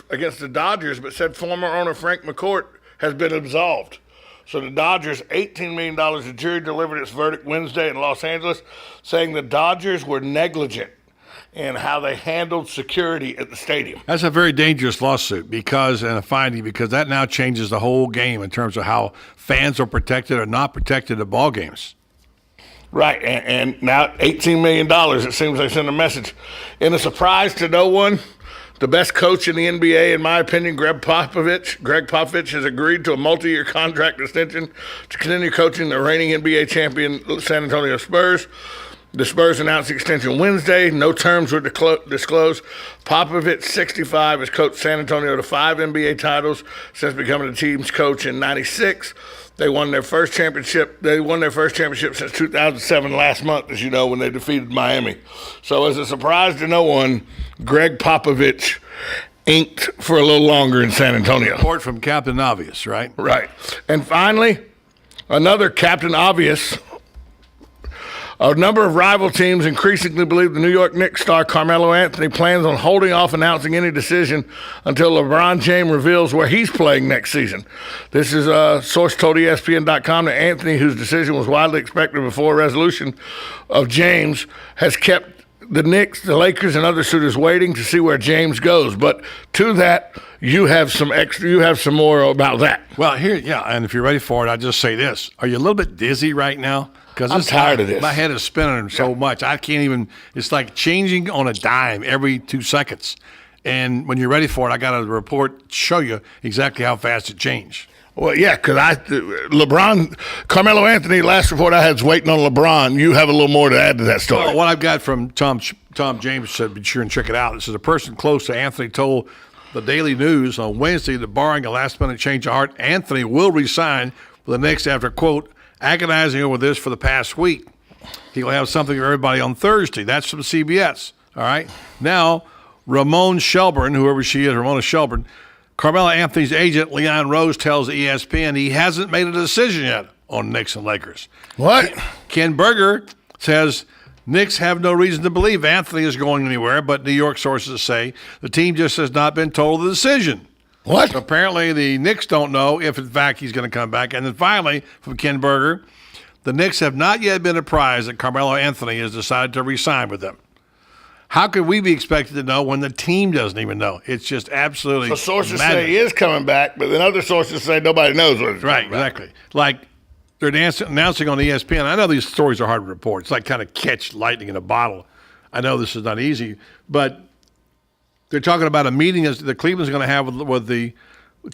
against the Dodgers, but said former owner Frank McCourt has been absolved. So the Dodgers, $18 million. The jury delivered its verdict Wednesday in Los Angeles, saying the Dodgers were negligent in how they handled security at the stadium. That's a very dangerous lawsuit and a finding because that now changes the whole game in terms of how fans are protected or not protected at ball games. Right, and now $18 million, it seems they sent a message. In a surprise to no one, the best coach in the NBA, in my opinion, Greg Popovich has agreed to a multi-year contract extension to continue coaching the reigning NBA champion San Antonio Spurs. The Spurs announced the extension Wednesday. No terms were disclosed. Popovich, 65, has coached San Antonio to 5 NBA titles since becoming the team's coach in '96. They won their first championship. They won their first championship since 2007 last month, as you know, when they defeated Miami. So as a surprise to no one, Greg Popovich inked for a little longer in San Antonio. Report from Captain Obvious, right? Right. And finally, another Captain Obvious. A number of rival teams increasingly believe the New York Knicks star Carmelo Anthony plans on holding off announcing any decision until LeBron James reveals where he's playing next season. This is a source told ESPN.com that Anthony, whose decision was widely expected before a resolution of James, has kept the Knicks, the Lakers, and other suitors waiting to see where James goes. But to that, you have some more about that. Well, and if you're ready for it, I'll just say this. Are you a little bit dizzy right now? Because I'm tired of this. My head is spinning so much. I can't even – it's like changing on a dime every 2 seconds. And when you're ready for it, I got a report show you exactly how fast it changed. Well, yeah, because Carmelo Anthony, last report I had was waiting on LeBron. You have a little more to add to that story. Well, what I've got from Tom James said, be sure and check it out. This is a person close to Anthony told the Daily News on Wednesday that barring a last-minute change of heart, Anthony will resign for the Knicks after, quote, agonizing over this for the past week. He'll have something for everybody on Thursday. That's from CBS. All right. Now, Ramona Shelburne, Carmelo Anthony's agent, Leon Rose, tells ESPN he hasn't made a decision yet on Knicks and Lakers. What? Ken Berger says Knicks have no reason to believe Anthony is going anywhere, but New York sources say the team just has not been told the decision. What? Apparently, the Knicks don't know if, in fact, he's going to come back. And then finally, from Ken Berger, the Knicks have not yet been apprised that Carmelo Anthony has decided to re-sign with them. How could we be expected to know when the team doesn't even know? It's just absolutely So sources madness. say he is coming back, but then other sources say nobody knows what it's Right, exactly. Like they're announcing on ESPN. I know these stories are hard to report. It's like kind of catch lightning in a bottle. I know this is not easy, but they're talking about a meeting that Cleveland's going to have with the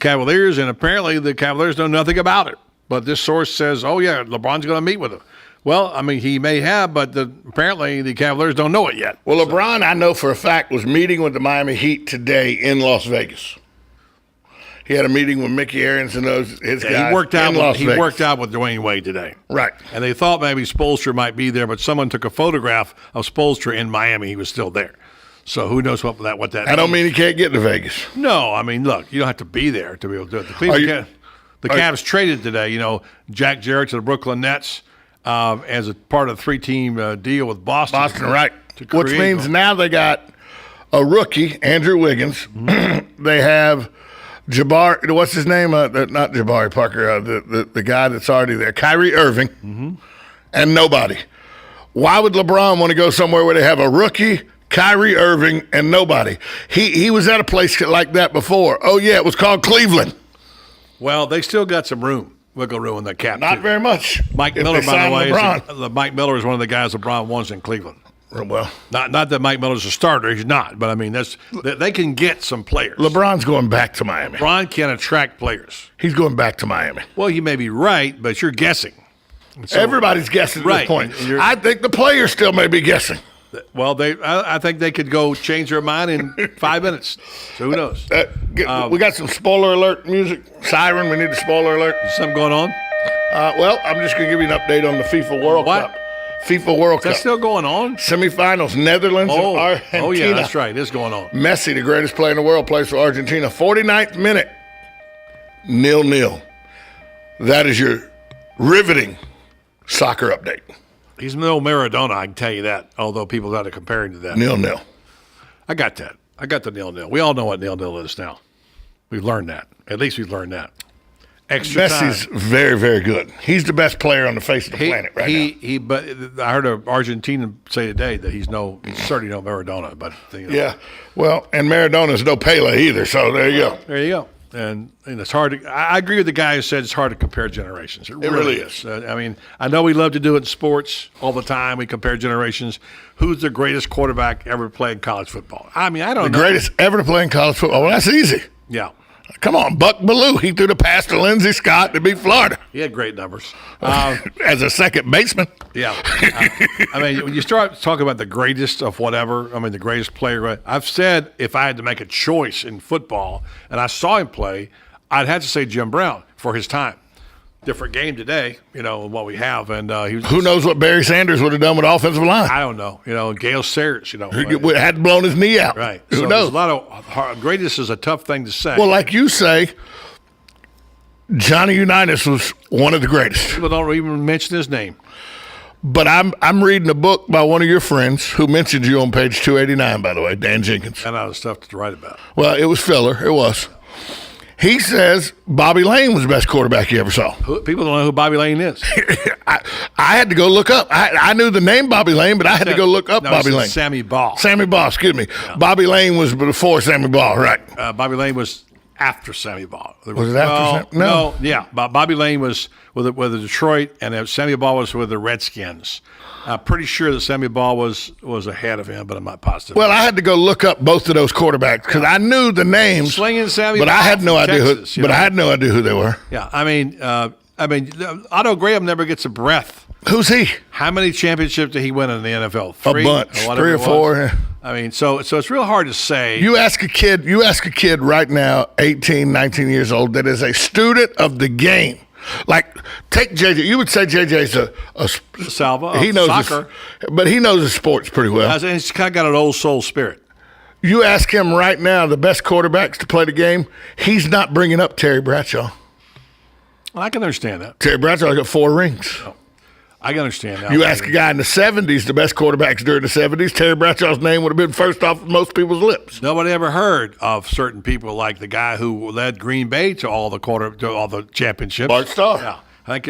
Cavaliers, and apparently the Cavaliers know nothing about it. But this source says, oh, yeah, LeBron's going to meet with him. Well, I mean, he may have, but apparently the Cavaliers don't know it yet. Well, LeBron, I know for a fact, was meeting with the Miami Heat today in Las Vegas. He had a meeting with Mickey Aarons and his guys He worked out with Dwayne Wade today. Right. And they thought maybe Spoelstra might be there, but someone took a photograph of Spoelstra in Miami. He was still there. So who knows what that means. I don't mean he can't get to Vegas. No, I mean, look, you don't have to be there to be able to do it. The Cavs traded today, Jack Jarrett to the Brooklyn Nets as a part of a 3-team deal with Boston. Right. Which means now they got a rookie, Andrew Wiggins. Mm-hmm. They have Jabari, what's his name? Not Jabari Parker, the guy that's already there, Kyrie Irving, and nobody. Why would LeBron want to go somewhere where they have a rookie, Kyrie Irving, and nobody? He was at a place like that before. Oh, yeah, it was called Cleveland. Well, they still got some wiggle room in that cap. Not very much. Mike Miller, by the way, Mike Miller is one of the guys LeBron wants in Cleveland. Well, not that Mike Miller's a starter. He's not. But, I mean, they can get some players. LeBron's going back to Miami. LeBron can attract players. He's going back to Miami. Well, you may be right, but you're guessing. So, everybody's guessing at this point. I think the players still may be guessing. Well, I think they could go change their mind in 5 minutes. So who knows? We got some spoiler alert music. Siren, we need a spoiler alert. Something going on? Well, I'm just going to give you an update on the FIFA World Cup. FIFA World Cup. That's still going on? Semifinals, Netherlands and Argentina. Oh, yeah, that's right. It's going on. Messi, the greatest player in the world, plays for Argentina. 49th minute, 0-0. That is your riveting soccer update. He's no Maradona, I can tell you that, although people got to compare him to that. 0-0. I got that. I got the 0-0. We all know what 0-0 is now. We've learned that. At least we've learned that. Messi's very, very good. He's the best player on the face of the planet right now. But I heard an Argentinian say today that he's certainly no Maradona. But yeah, well, and Maradona's no Pele either. So there you go. There you go. And it's hard to. I agree with the guy who said it's hard to compare generations. It really is. I mean, I know we love to do it in sports all the time. We compare generations. Who's the greatest quarterback ever played college football? I mean, I don't know. The greatest ever to play in college football. Well, that's easy. Yeah. Come on, Buck Bellew. He threw the pass to Lindsey Scott to beat Florida. He had great numbers. As a second baseman. Yeah. I mean, when you start talking about the greatest of whatever, I mean, the greatest player, I've said if I had to make a choice in football and I saw him play, I'd have to say Jim Brown for his time. Different game today, what we have. And he was. Who knows what Barry Sanders would have done with offensive line? I don't know. Gale Sayers, Who had blown his knee out. Right. Who so knows? There's a lot of greatest is a tough thing to say. Well, like you say, Johnny Unitas was one of the greatest. People don't even mention his name. But I'm reading a book by one of your friends who mentioned you on page 289, by the way, Dan Jenkins. And out of stuff to write about. Well, it was filler. It was. He says Bobby Lane was the best quarterback he ever saw. People don't know who Bobby Lane is. I had to go look up. I knew the name Bobby Lane, but I had to go look up Bobby Lane. Sammy Ball. Sammy Ball, excuse me. Yeah. Bobby Lane was before Sammy Ball, right? Bobby Lane was after Sammy Ball. Was it after Sammy? No. Yeah. Bobby Lane was with the Detroit, and Sammy Ball was with the Redskins. I'm pretty sure that Sammy Ball was ahead of him, but I'm not positive. Well, I had to go look up both of those quarterbacks because I knew the names. Slinging Sammy but Ball I had no idea Texas, who. But I had no idea who they were. Yeah, I mean, Otto Graham never gets a breath. Who's he? How many championships did he win in the NFL? 3? A bunch, 3 or 4. I mean, so it's real hard to say. You ask a kid right now, 18, 19 years old, that is a student of the game. Like, take JJ. You would say JJ's a Salva. He knows soccer, but he knows the sports pretty well. And he's kind of got an old soul spirit. You ask him right now, the best quarterbacks to play the game. He's not bringing up Terry Bradshaw. Well, I can understand that. Terry Bradshaw got 4 rings. Oh, I can understand that. You ask a guy in the 70s, the best quarterbacks during the 70s, Terry Bradshaw's name would have been first off most people's lips. Nobody ever heard of certain people like the guy who led Green Bay to all the championships. Bart Starr. Yeah, I think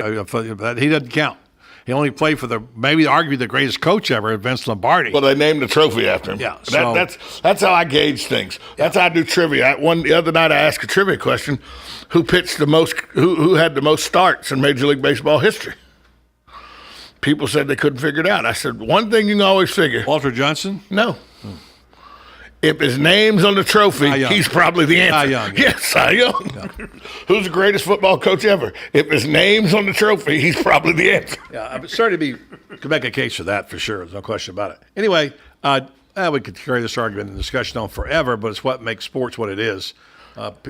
he doesn't count. He only played for maybe arguably the greatest coach ever, Vince Lombardi. Well, they named the trophy after him. Yeah, that's how I gauge things. That's how I do trivia. The other night I asked a trivia question: who pitched the most? Who had the most starts in Major League Baseball history? People said they couldn't figure it out. I said, one thing you can always figure. Walter Johnson? No. If his name's on the trophy, he's probably the answer. Cy Young. Yes, Cy Young. Yeah. Who's the greatest football coach ever? If his name's on the trophy, he's probably the answer. Yeah, I'm starting to could make a case for that for sure. There's no question about it. Anyway, we could carry this argument and discussion on forever, but it's what makes sports what it is.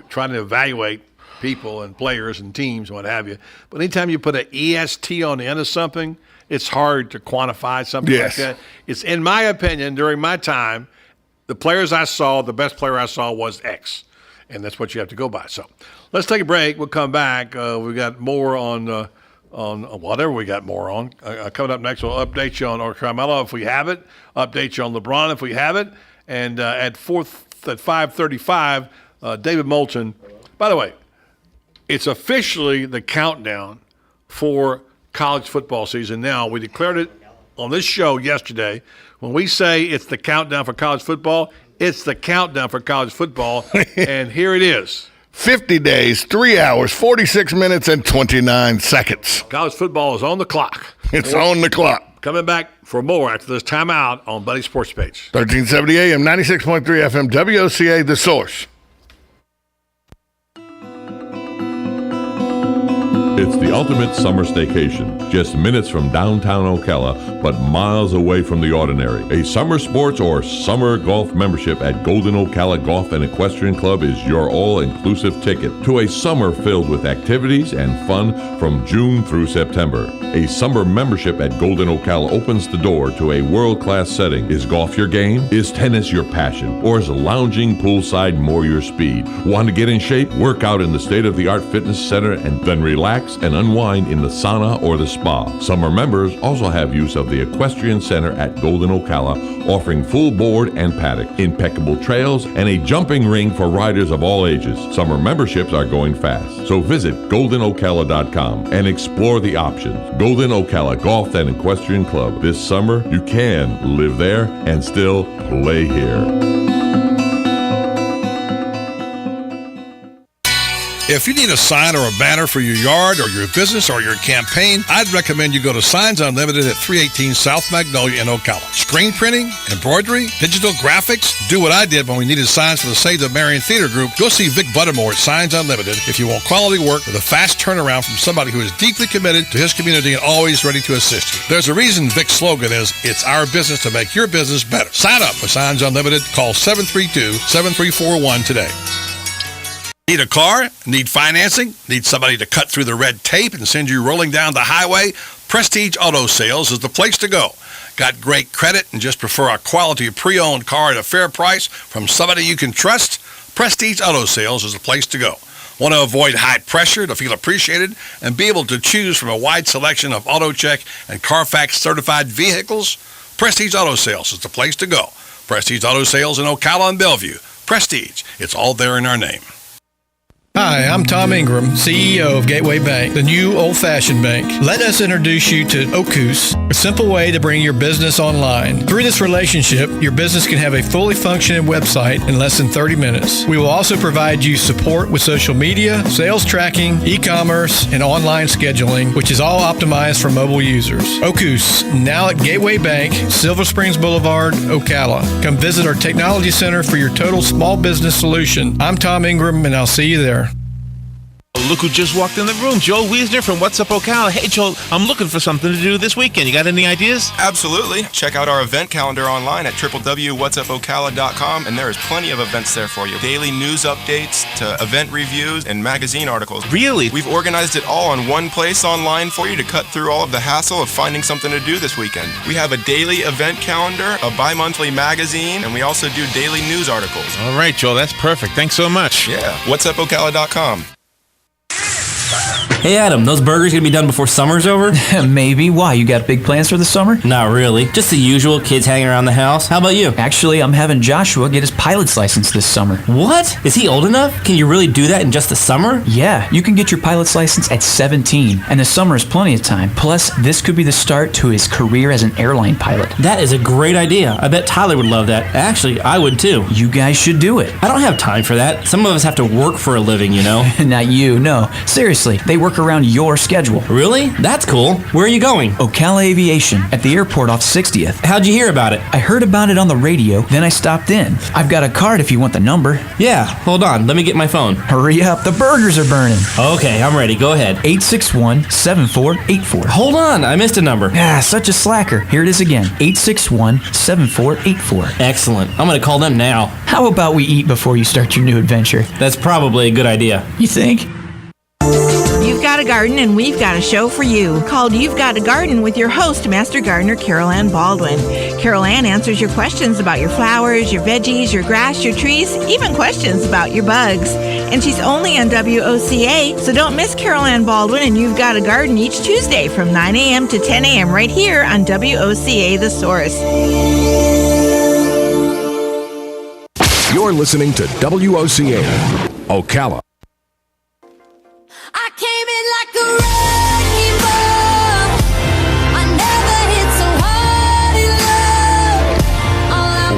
Trying to evaluate people and players and teams and what have you. But anytime you put an EST on the end of something, it's hard to quantify something like that. It's, in my opinion, during my time, the players I saw, the best player I saw was X. And that's what you have to go by. So let's take a break. We'll come back. We got more on whatever we got more on. Coming up next, we'll update you on Carmelo if we have it, update you on LeBron if we have it. And at 5:35, David Moulton. By the way, it's officially the countdown for college football season now. We declared it on this show yesterday. When we say it's the countdown for college football, it's the countdown for college football, and here it is. 50 days, 3 hours, 46 minutes, and 29 seconds. College football is on the clock. It's on the clock. Coming back for more after this timeout on Buddy Sports Page. 1370 AM, 96.3 FM, WOCA, The Source. It's the ultimate summer staycation, just minutes from downtown Ocala, but miles away from the ordinary. A summer sports or summer golf membership at Golden Ocala Golf and Equestrian Club is your all-inclusive ticket to a summer filled with activities and fun from June through September. A summer membership at Golden Ocala opens the door to a world-class setting. Is golf your game? Is tennis your passion? Or is lounging poolside more your speed? Want to get in shape? Work out in the state-of-the-art fitness center and then relax and unwind in the sauna or the spa. Summer members also have use of the Equestrian Center at Golden Ocala, offering full board and paddock, impeccable trails, and a jumping ring for riders of all ages. Summer memberships are going fast, so visit goldenocala.com and explore the options. Golden Ocala Golf and Equestrian Club. This summer, you can live there and still play here. If you need a sign or a banner for your yard or your business or your campaign, I'd recommend you go to Signs Unlimited at 318 South Magnolia in Ocala. Screen printing, embroidery, digital graphics. Do what I did when we needed signs for the Save the Marion Theater Group. Go see Vic Buttermore at Signs Unlimited if you want quality work with a fast turnaround from somebody who is deeply committed to his community and always ready to assist you. There's a reason Vic's slogan is, it's our business to make your business better. Sign up for Signs Unlimited. Call 732-7341 today. Need a car? Need financing? Need somebody to cut through the red tape and send you rolling down the highway? Prestige Auto Sales is the place to go. Got great credit and just prefer a quality pre-owned car at a fair price from somebody you can trust? Prestige Auto Sales is the place to go. Want to avoid high pressure to feel appreciated and be able to choose from a wide selection of AutoCheck and Carfax certified vehicles? Prestige Auto Sales is the place to go. Prestige Auto Sales in Ocala and Bellevue. Prestige. It's all there in our name. Hi, I'm Tom Ingram, CEO of Gateway Bank, the new old-fashioned bank. Let us introduce you to Ocus, a simple way to bring your business online. Through this relationship, your business can have a fully functioning website in less than 30 minutes. We will also provide you support with social media, sales tracking, e-commerce, and online scheduling, which is all optimized for mobile users. Ocus, now at Gateway Bank, Silver Springs Boulevard, Ocala. Come visit our technology center for your total small business solution. I'm Tom Ingram, and I'll see you there. Look who just walked in the room. Joel Wiesner from What's Up Ocala. Hey, Joel, I'm looking for something to do this weekend. You got any ideas? Absolutely. Check out our event calendar online at www.whatsupocala.com, and there is plenty of events there for you. Daily news updates to event reviews and magazine articles. Really? We've organized it all in one place online for you to cut through all of the hassle of finding something to do this weekend. We have a daily event calendar, a bi-monthly magazine, and we also do daily news articles. All right, Joel, that's perfect. Thanks so much. Yeah, whatsupocala.com. Hey Adam, those burgers gonna be done before summer's over? Maybe. Why? You got big plans for the summer? Not really. Just the usual, kids hanging around the house. How about you? Actually, I'm having Joshua get his pilot's license this summer. What? Is he old enough? Can you really do that in just the summer? Yeah, you can get your pilot's license at 17, and the summer is plenty of time. Plus, this could be the start to his career as an airline pilot. That is a great idea. I bet Tyler would love that. Actually, I would too. You guys should do it. I don't have time for that. Some of us have to work for a living, you know? Not you, no. Seriously, they work around your schedule. Really? That's cool. Where are you going? Ocala Aviation, at the airport off 60th. How'd you hear about it? I heard about it on the radio, then I stopped in. I've got a card if you want the number. Yeah, hold on. Let me get my phone. Hurry up, the burgers are burning. Okay, I'm ready. Go ahead. 861-7484. Hold on, I missed a number. Ah, such a slacker. Here it is again. 861-7484. Excellent. I'm gonna call them now. How about we eat before you start your new adventure? That's probably a good idea. You think? You've got a garden and we've got a show for you called You've Got a Garden with your host, Master Gardener Carol Ann Baldwin. Carol Ann answers your questions about your flowers, your veggies, your grass, your trees, even questions about your bugs. And she's only on WOCA, so don't miss Carol Ann Baldwin and You've Got a Garden each Tuesday from 9 a.m. to 10 a.m. right here on WOCA The Source. You're listening to WOCA, Ocala. I came in like a wrecking ball. I never hit so hard in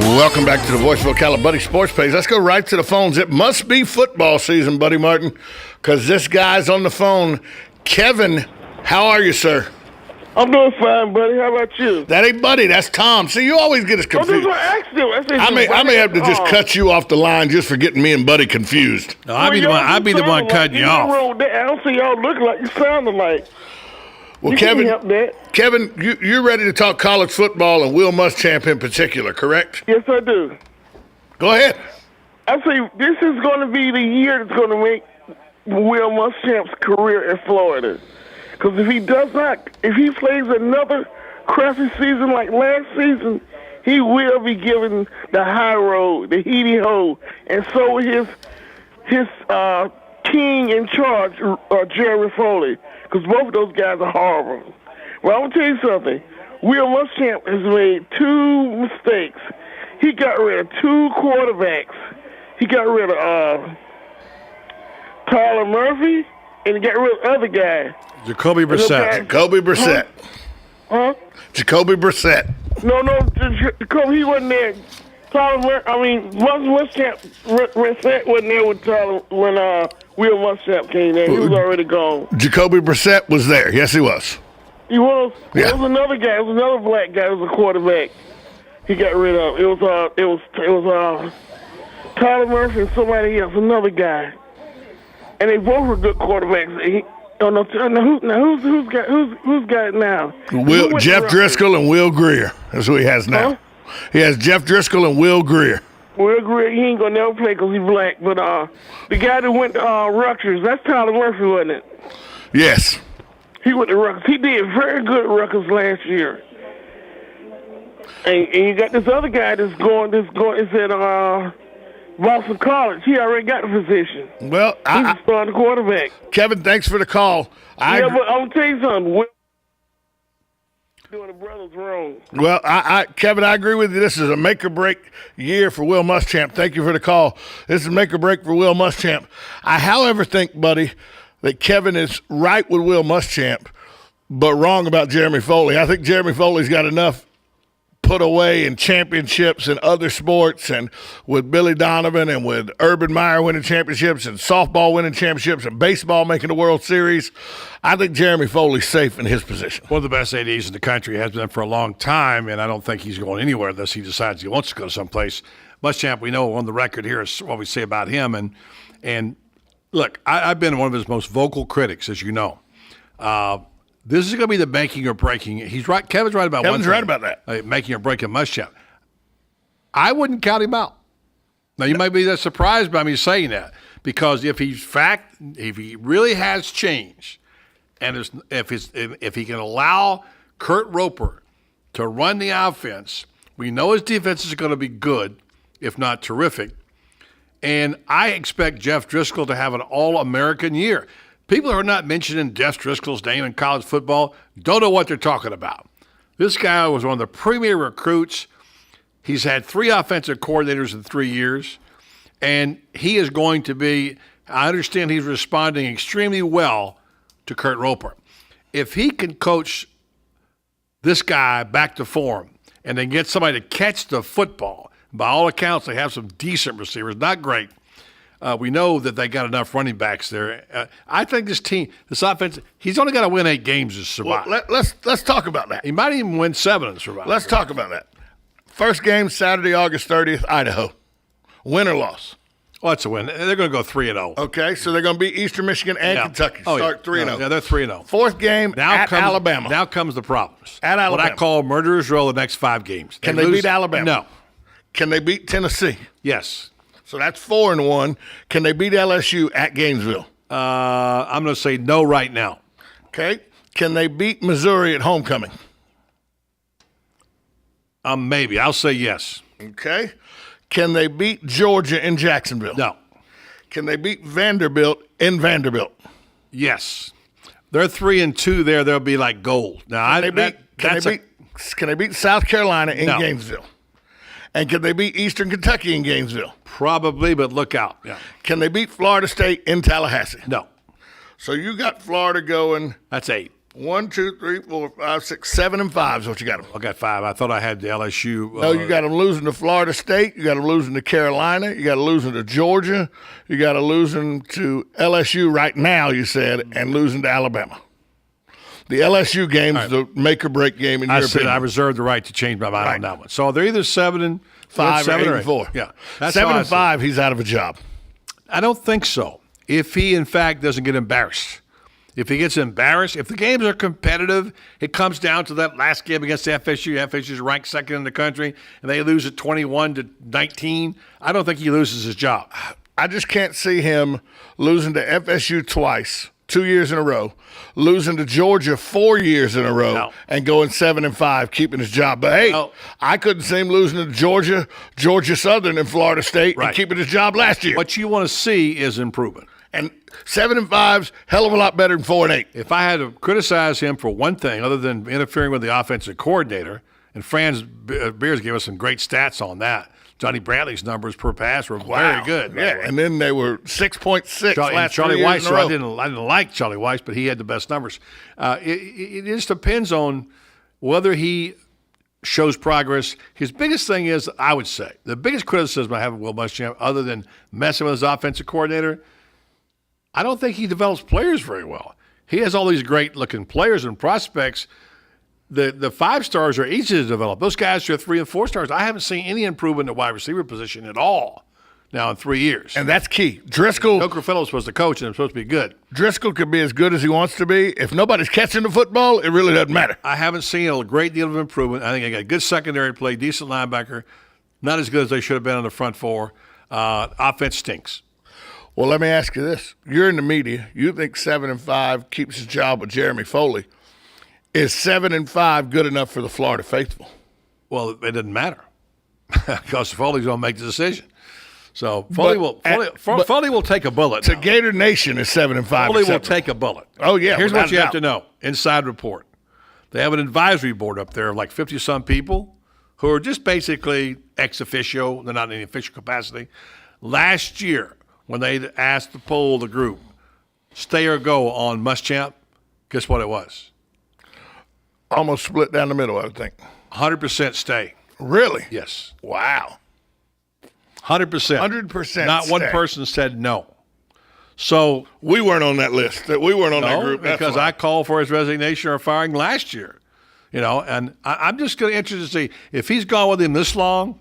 love. Welcome back to the Voice of Ocala Buddy Sports Page. Let's go right to the phones. It must be football season, Buddy Martin, because this guy's on the phone. Kevin, how are you, sir? I'm doing fine, buddy. How about you? That ain't Buddy. That's Tom. See, you always get us confused. Oh, I may have to just cut you off the line just for getting me and Buddy confused. No, I'd be the one cutting you off. I don't see y'all look like you sound alike. Well, you Kevin, can't help that. Kevin, you're ready to talk college football and Will Muschamp in particular, correct? Yes, I do. Go ahead. I say this is going to be the year that's going to make Will Muschamp's career in Florida. Because if he plays another crappy season like last season, he will be given the high road, the heady ho, and so will his king in charge, Jerry Foley, because both of those guys are horrible. Well, I'm going to tell you something. Will Muschamp has made two mistakes. He got rid of two quarterbacks. He got rid of Tyler Murphy, and he got rid of the other guy. Jacoby Brissett. Huh? Jacoby Brissett. No, Jacoby, he wasn't there. Muschamp Brissett wasn't there with Tyler when Will Muschamp came there. He was already gone. Jacoby Brissett was there. Yes, he was. He was. Yeah. There was another guy. It was another black guy. It was a quarterback. He got rid of. It was Tyler Murphy and somebody else, another guy, and they both were good quarterbacks. Who's got it now? Jeff Driscoll and Will Greer. That's who he has now. Huh? He has Jeff Driscoll and Will Greer. Will Greer, he ain't gonna never play because he's black. But the guy that went to Rutgers, that's Tyler Murphy, wasn't it? Yes. He went to Rutgers. He did very good at Rutgers last year. And you got this other guy that's going. Is at Boston College. He already got the position. Well, he's a starting quarterback. Kevin, thanks for the call. But I'm gonna tell you something. Will doing the brothers wrong. Well, Kevin, I agree with you. This is a make or break year for Will Muschamp. Thank you for the call. This is make or break for Will Muschamp. I, however, think, buddy, that Kevin is right with Will Muschamp, but wrong about Jeremy Foley. I think Jeremy Foley's got enough put away in championships and other sports, and with Billy Donovan and with Urban Meyer winning championships and softball winning championships and baseball making the World Series. I think Jeremy Foley's safe in his position. One of the best ADs in the country, has been for a long time, and I don't think he's going anywhere unless he decides he wants to go someplace. Muschamp, we know on the record here is what we say about him. And look, I've been one of his most vocal critics, as you know. This is going to be the making or breaking. He's right. Kevin's right about Kevin's one right thing, about that. Making or breaking Muschamp. I wouldn't count him out. Now, you might be that surprised by me saying that, because if he really has changed, and if he can allow Kurt Roper to run the offense, we know his defense is going to be good, if not terrific. And I expect Jeff Driscoll to have an All-American year. People who are not mentioning Jeff Driscoll's name in college football don't know what they're talking about. This guy was one of the premier recruits. He's had 3 offensive coordinators in 3 years, and he is going to be, I understand he's responding extremely well to Kurt Roper. If he can coach this guy back to form and then get somebody to catch the football, by all accounts, they have some decent receivers, not great. We know that they got enough running backs there. I think this team, this offense, he's only got to win 8 games to survive. Well, let's talk about that. He might even win 7 and survive. Let's talk about that. First game, Saturday, August 30th, Idaho. Win or loss? Oh, that's a win. They're going to go 3-0. Okay, so they're going to beat Eastern Michigan and Kentucky. Start 3-0. Yeah, they're 3-0. Fourth game at Alabama. Now comes the problems. At Alabama. What I call murderer's row the next 5 games. Can they beat Alabama? No. Can they beat Tennessee? Yes. So that's 4-1. Can they beat LSU at Gainesville? I'm going to say no right now. Okay. Can they beat Missouri at homecoming? Maybe. I'll say yes. Okay. Can they beat Georgia in Jacksonville? No. Can they beat Vanderbilt in Vanderbilt? Yes. They're 3-2 there. They'll be like gold. Now, can they beat South Carolina in Gainesville? And can they beat Eastern Kentucky in Gainesville? Probably, but look out. Yeah. Can they beat Florida State in Tallahassee? No. So you got Florida going. That's 8. 1, 2, 3, 4, 5, 6, 7, and 5 is what you got them. I got 5. I thought I had the LSU. No, you got them losing to Florida State. You got them losing to Carolina. You got them losing to Georgia. You got them losing to LSU right now, you said, and losing to Alabama. The LSU game is the make or break game in your opinion. I reserve the right to change my mind on that one. So they're either 7-5 or 8 or 4. Yeah, 7-5. He's out of a job. I don't think so. If he in fact doesn't get embarrassed, if he gets embarrassed, if the games are competitive, it comes down to that last game against FSU. FSU is ranked 2nd in the country, and they lose at 21-19. I don't think he loses his job. I just can't see him losing to FSU twice. 2 years in a row, losing to Georgia 4 years in a row, and going 7-5, keeping his job. But hey, I couldn't see him losing to Georgia Southern, and Florida State, and keeping his job last year. What you want to see is improvement. And 7-5's hell of a lot better than 4-8. If I had to criticize him for one thing, other than interfering with the offensive coordinator, and Franz Beers gave us some great stats on that. Johnny Bradley's numbers per pass were very good. Yeah, and then they were 6.6 last Charlie 3 Weiss. years in a row. I didn't like Charlie Weiss, but he had the best numbers. It just depends on whether he shows progress. His biggest thing is, I would say, the biggest criticism I have of Will Muschamp, other than messing with his offensive coordinator, I don't think he develops players very well. He has all these great-looking players and prospects. The 5 stars are easy to develop. Those guys are 3 and 4 stars. I haven't seen any improvement in the wide receiver position at all now in 3 years. And that's key. Driscoll. Coker Fellows was the coach, and it's supposed to be good. Driscoll could be as good as he wants to be. If nobody's catching the football, it really doesn't matter. I haven't seen a great deal of improvement. I think I got good secondary play, decent linebacker, not as good as they should have been on the front 4. Offense stinks. Well, let me ask you this. You're in the media. You think 7-5 keeps his job with Jeremy Foley. Is 7-5 good enough for the Florida faithful? Well, it doesn't matter because Foley's going to make the decision. So Foley will take a bullet. To Gator Nation is 7-5. Foley will take a bullet. Oh, yeah. Here's what you have to know. Inside report. They have an advisory board up there of like 50-some people who are just basically ex officio. They're not in any official capacity. Last year, when they asked to poll the group, stay or go on Muschamp, guess what it was? Almost split down the middle, I would think. 100% stay. Really? Yes. Wow. 100%. 100%. Not one person said no. So we weren't on that list. We weren't on that group. Because I called for his resignation or firing last year. And I'm just going to interested to see if he's gone with him this long,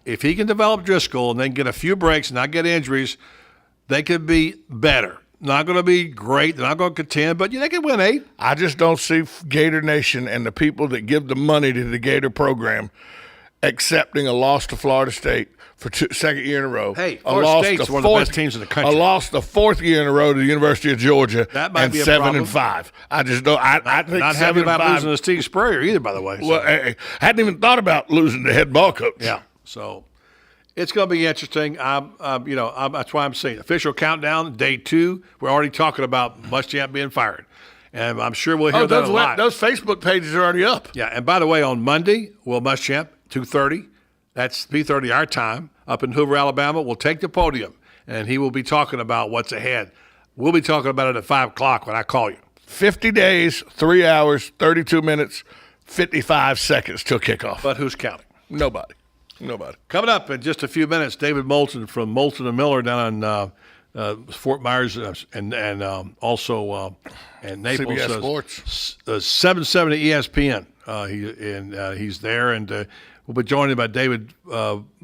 if he can develop Driscoll and then get a few breaks and not get injuries, they could be better. Not going to be great. They're not going to contend, but they can win 8. I just don't see Gator Nation and the people that give the money to the Gator program accepting a loss to Florida State for second year in a row. Hey, Florida State's one of the best teams in the country. A loss the 4th year in a row to the University of Georgia. That might be a 7-5. I just don't. I think not happy about losing to Steve Spurrier either, by the way. Well, I hadn't even thought about losing the head ball coach. Yeah. So it's going to be interesting. That's why I'm saying official countdown, day 2. We're already talking about Muschamp being fired. And I'm sure we'll hear that a lot. Those Facebook pages are already up. Yeah, and by the way, on Monday, Will Muschamp, 2:30, that's 3:30 our time, up in Hoover, Alabama, will take the podium, and he will be talking about what's ahead. We'll be talking about it at 5 o'clock when I call you. 50 days, 3 hours, 32 minutes, 55 seconds till kickoff. But who's counting? Nobody. Coming up in just a few minutes, David Moulton from Moulton & Miller down in Fort Myers and also in Naples. CBS Sports. 770 ESPN. He's there, and we'll be joined by David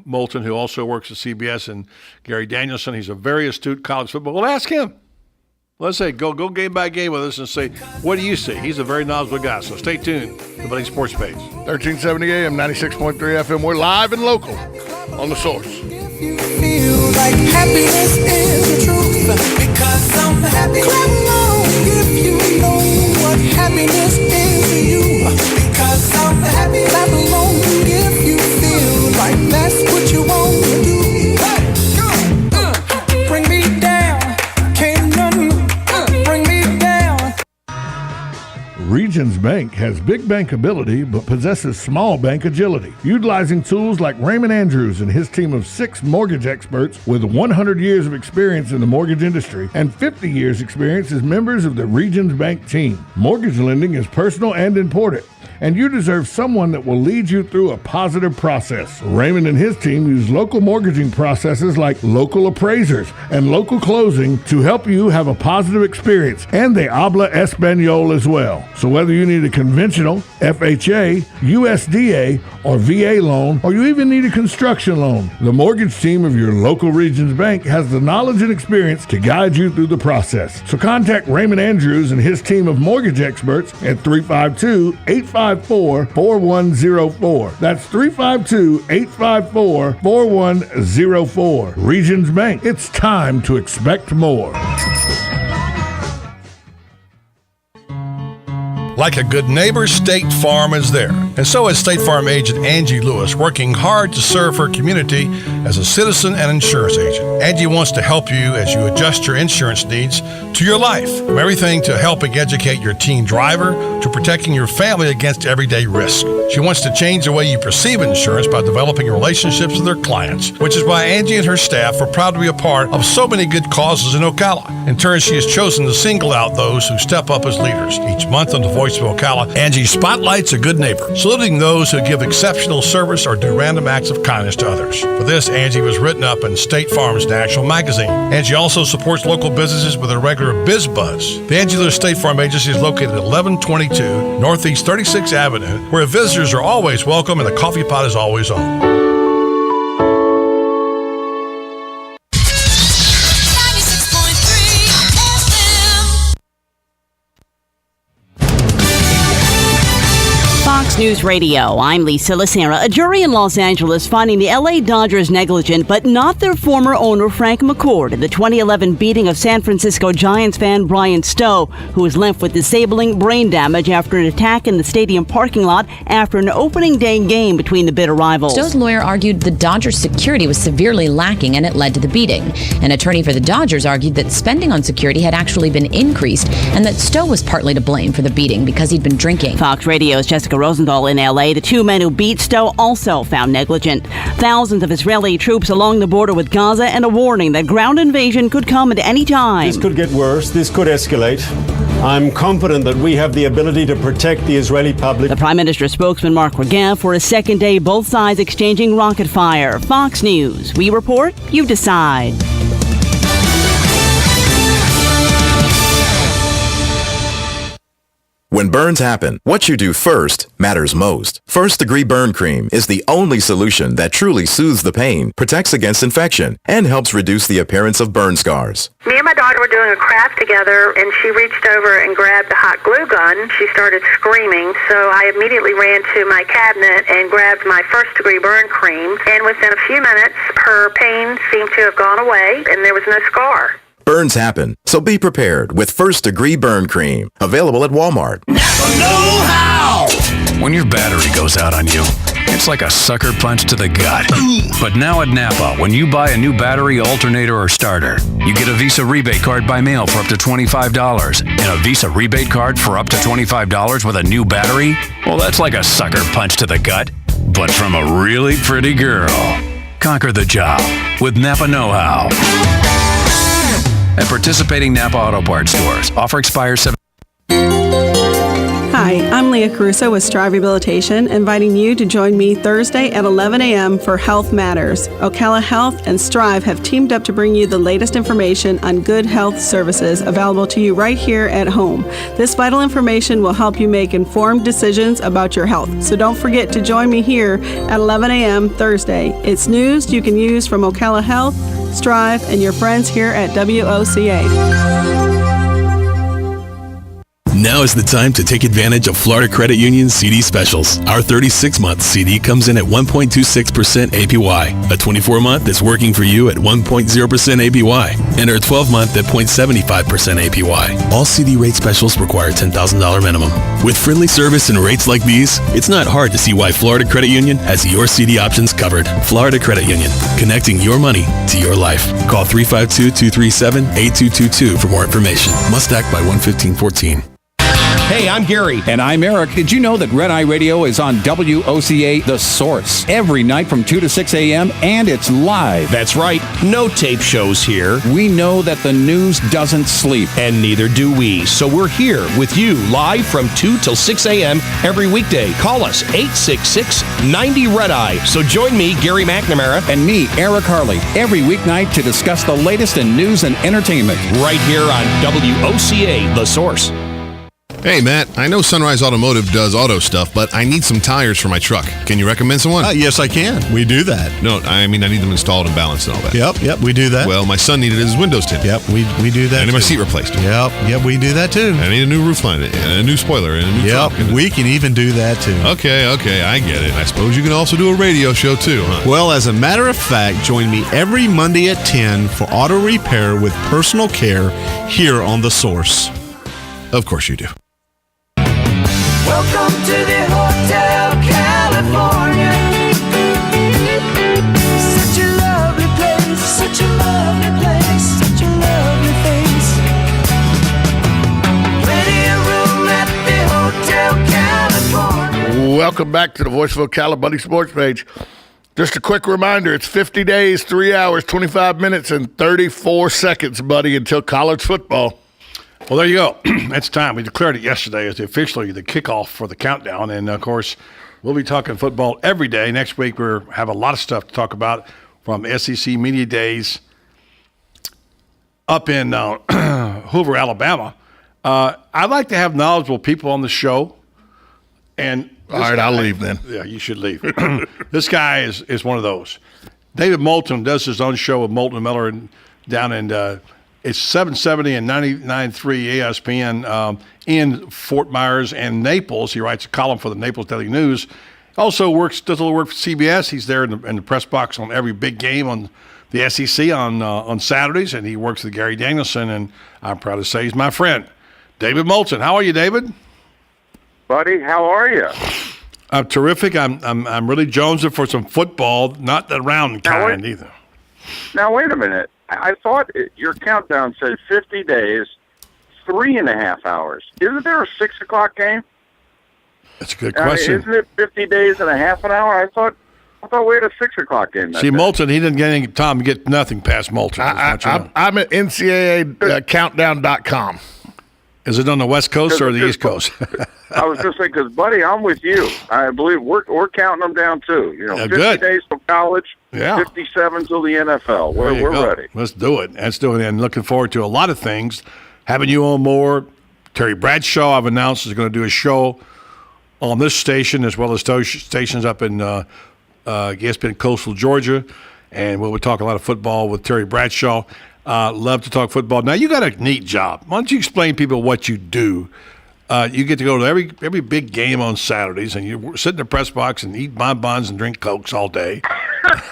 Moulton, who also works at CBS, and Gary Danielson. He's a very astute college football. We'll ask him. Let's say go game by game with us and say, what do you see? He's a very knowledgeable guy. So stay tuned to the Buddy Sports Page. 1370 AM, 96.3 FM. We're live and local on The Source. You feel like happiness is the truth. Because I'm happy. Clap along if you know what happiness is to you. Because I'm happy. Clap along if you feel like that's what you want to do. Hey, bring me down. Can't none bring me down. Regions Bank has big bank ability but possesses small bank agility. Utilizing tools like Raymond Andrews and his team of 6 mortgage experts with 100 years of experience in the mortgage industry and 50 years experience as members of the Regions Bank team. Mortgage lending is personal and important, and you deserve someone that will lead you through a positive process. Raymond and his team use local mortgaging processes like local appraisers and local closing to help you have a positive experience, and they habla Espanol as well. So whether you need a conventional, FHA, USDA, or VA loan, or you even need a construction loan, the mortgage team of your local Regions Bank has the knowledge and experience to guide you through the process. So contact Raymond Andrews and his team of mortgage experts at 352-854-4104. That's 352-854-4104. Regions Bank. It's time to expect more. Like a good neighbor, State Farm is there. And so is State Farm agent Angie Lewis, working hard to serve her community as a citizen and insurance agent. Angie wants to help you as you adjust your insurance needs to your life. From everything to helping educate your teen driver to protecting your family against everyday risk. She wants to change the way you perceive insurance by developing relationships with her clients, which is why Angie and her staff are proud to be a part of so many good causes in Ocala. In turn, she has chosen to single out those who step up as leaders. Each month on The Voice of Ocala, Angie spotlights a good neighbor, saluting those who give exceptional service or do random acts of kindness to others. For this, Angie was written up in State Farm's National Magazine. Angie also supports local businesses with a regular Biz Buzz. The Angular State Farm Agency is located at 1122 Northeast 36th Avenue, where visitors are always welcome and the coffee pot is always on. Fox News Radio, I'm Lisa Lacera. A jury in Los Angeles finding the LA Dodgers negligent, but not their former owner Frank McCourt in the 2011 beating of San Francisco Giants fan Brian Stowe, who was left with disabling brain damage after an attack in the stadium parking lot after an opening day game between the bitter rivals. Stowe's lawyer argued the Dodgers' security was severely lacking and it led to the beating. An attorney for the Dodgers argued that spending on security had actually been increased and that Stowe was partly to blame for the beating because he'd been drinking. Fox Radio's Jessica Rosenthal in L.A. The two men who beat Stowe also found negligent. Thousands of Israeli troops along the border with Gaza and a warning that ground invasion could come at any time. This could get worse. This could escalate. I'm confident that we have the ability to protect the Israeli public. The Prime Minister's spokesman, Mark Regev, for a second day, both sides exchanging rocket fire. Fox News. We report, you decide. When burns happen, what you do first matters most. First Degree Burn Cream is the only solution that truly soothes the pain, protects against infection, and helps reduce the appearance of burn scars. Me and my daughter were doing a craft together, and she reached over and grabbed a hot glue gun. She started screaming, so I immediately ran to my cabinet and grabbed my First Degree Burn Cream, and within a few minutes, her pain seemed to have gone away, and there was no scar. Burns happen, so be prepared with First Degree Burn Cream. Available at Walmart. Know-how! When your battery goes out on you, it's like a sucker punch to the gut. But now at Napa, when you buy a new battery, alternator, or starter, you get a Visa rebate card by mail for up to $25. And a Visa rebate card for up to $25 with a new battery? Well, that's like a sucker punch to the gut, but from a really pretty girl. Conquer the job with Napa Know-how. At participating Napa Auto Parts stores. Offer expires 7. Hi, I'm Leah Caruso with Strive Rehabilitation, inviting you to join me Thursday at 11 a.m. for Health Matters. Ocala Health and Strive have teamed up to bring you the latest information on good health services available to you right here at home. This vital information will help you make informed decisions about your health. So don't forget to join me here at 11 a.m. Thursday. It's news you can use from Ocala Health, Strive, and your friends here at WOCA. Now is the time to take advantage of Florida Credit Union's CD specials. Our 36-month CD comes in at 1.26% APY. A 24-month is working for you at 1.0% APY. And our 12-month at 0.75% APY. All CD rate specials require $10,000 minimum. With friendly service and rates like these, it's not hard to see why Florida Credit Union has your CD options covered. Florida Credit Union, connecting your money to your life. Call 352-237-8222 for more information. Must act by 1/15/14. Hey, I'm Gary. And I'm Eric. Did you know that Red Eye Radio is on WOCA The Source every night from 2 to 6 a.m. and it's live? That's right. No tape shows here. We know that the news doesn't sleep. And neither do we. So we're here with you live from 2 till 6 a.m. every weekday. Call us 866-90-RED-EYE. So join me, Gary McNamara. And me, Eric Harley, every weeknight to discuss the latest in news and entertainment. Right here on WOCA The Source. Hey, Matt, I know Sunrise Automotive does auto stuff, but I need some tires for my truck. Can you recommend someone? Yes, I can. We do that. No, I mean, I need them installed and balanced and all that. Yep, we do that. Well, my son needed his windows tinted. Yep, we do that. I need my seat replaced. Yep, we do that too. I need a new roof line and a new spoiler and a new trunk. We can even do that too. Okay, I get it. I suppose you can also do a radio show too, huh? Well, as a matter of fact, join me every Monday at 10 for auto repair with personal care here on The Source. Of course you do. Welcome to the Hotel California. Such a lovely place, such a lovely place, such a lovely face. Welcome back to the Voice of Ocala Buddy Sports page. Just a quick reminder, it's 50 days, 3 hours, 25 minutes, and 34 seconds, buddy, until college football. Well, there you go. It's time. We declared it yesterday as officially the kickoff for the countdown. And, of course, we'll be talking football every day. Next week, we have a lot of stuff to talk about from SEC Media Days up in Hoover, Alabama. I'd like to have knowledgeable people on the show. And all right, I'll leave then. Yeah, you should leave. This guy is one of those. David Moulton does his own show with Moulton and Miller down in it's 770 and 99.3 ESPN in Fort Myers and Naples. He writes a column for the Naples Daily News. Also does a little work for CBS. He's there in the press box on every big game on the SEC on Saturdays, and he works with Gary Danielson, and I'm proud to say he's my friend. David Moulton. How are you, David? Buddy, how are you? I'm terrific. I'm really jonesing for some football, not the round kind either. Now, wait a minute. I thought your countdown said 50 days, 3.5 hours. Isn't there a 6 o'clock game? That's a good question. Isn't it 50 days and a half an hour? I thought we had a 6 o'clock game. See, Moulton, he didn't get any time to get nothing past Moulton. I'm at NCAA countdown.com. Is it on the West Coast or the East Coast? I was just saying, because, buddy, I'm with you. I believe we're counting them down, too. 50 days till college, 57 till the NFL. We're ready. Let's do it. And looking forward to a lot of things. Having you on more. Terry Bradshaw, I've announced, is going to do a show on this station as well as stations up in ESPN Coastal Georgia. And we'll talk a lot of football with Terry Bradshaw. Love to talk football. Now, you got a neat job. Why don't you explain to people what you do? You get to go to every big game on Saturdays, and you sit in the press box and eat bonbons and drink Cokes all day.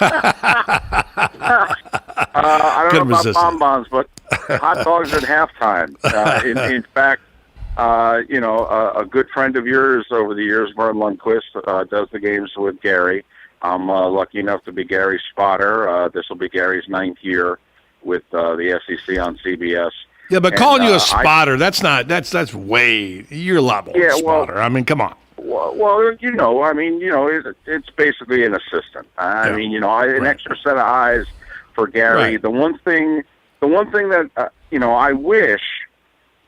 I don't know about bonbons, but hot dogs at halftime. In fact, a good friend of yours over the years, Vern Lundquist, does the games with Gary. I'm lucky enough to be Gary's spotter. This will be Gary's 9th year with the SEC on CBS. Yeah, but calling you a spotter, that's way, you're a lot more than a spotter. I mean, come on. Well, it's basically an assistant. An extra set of eyes for Gary. Right. The one thing that, I wish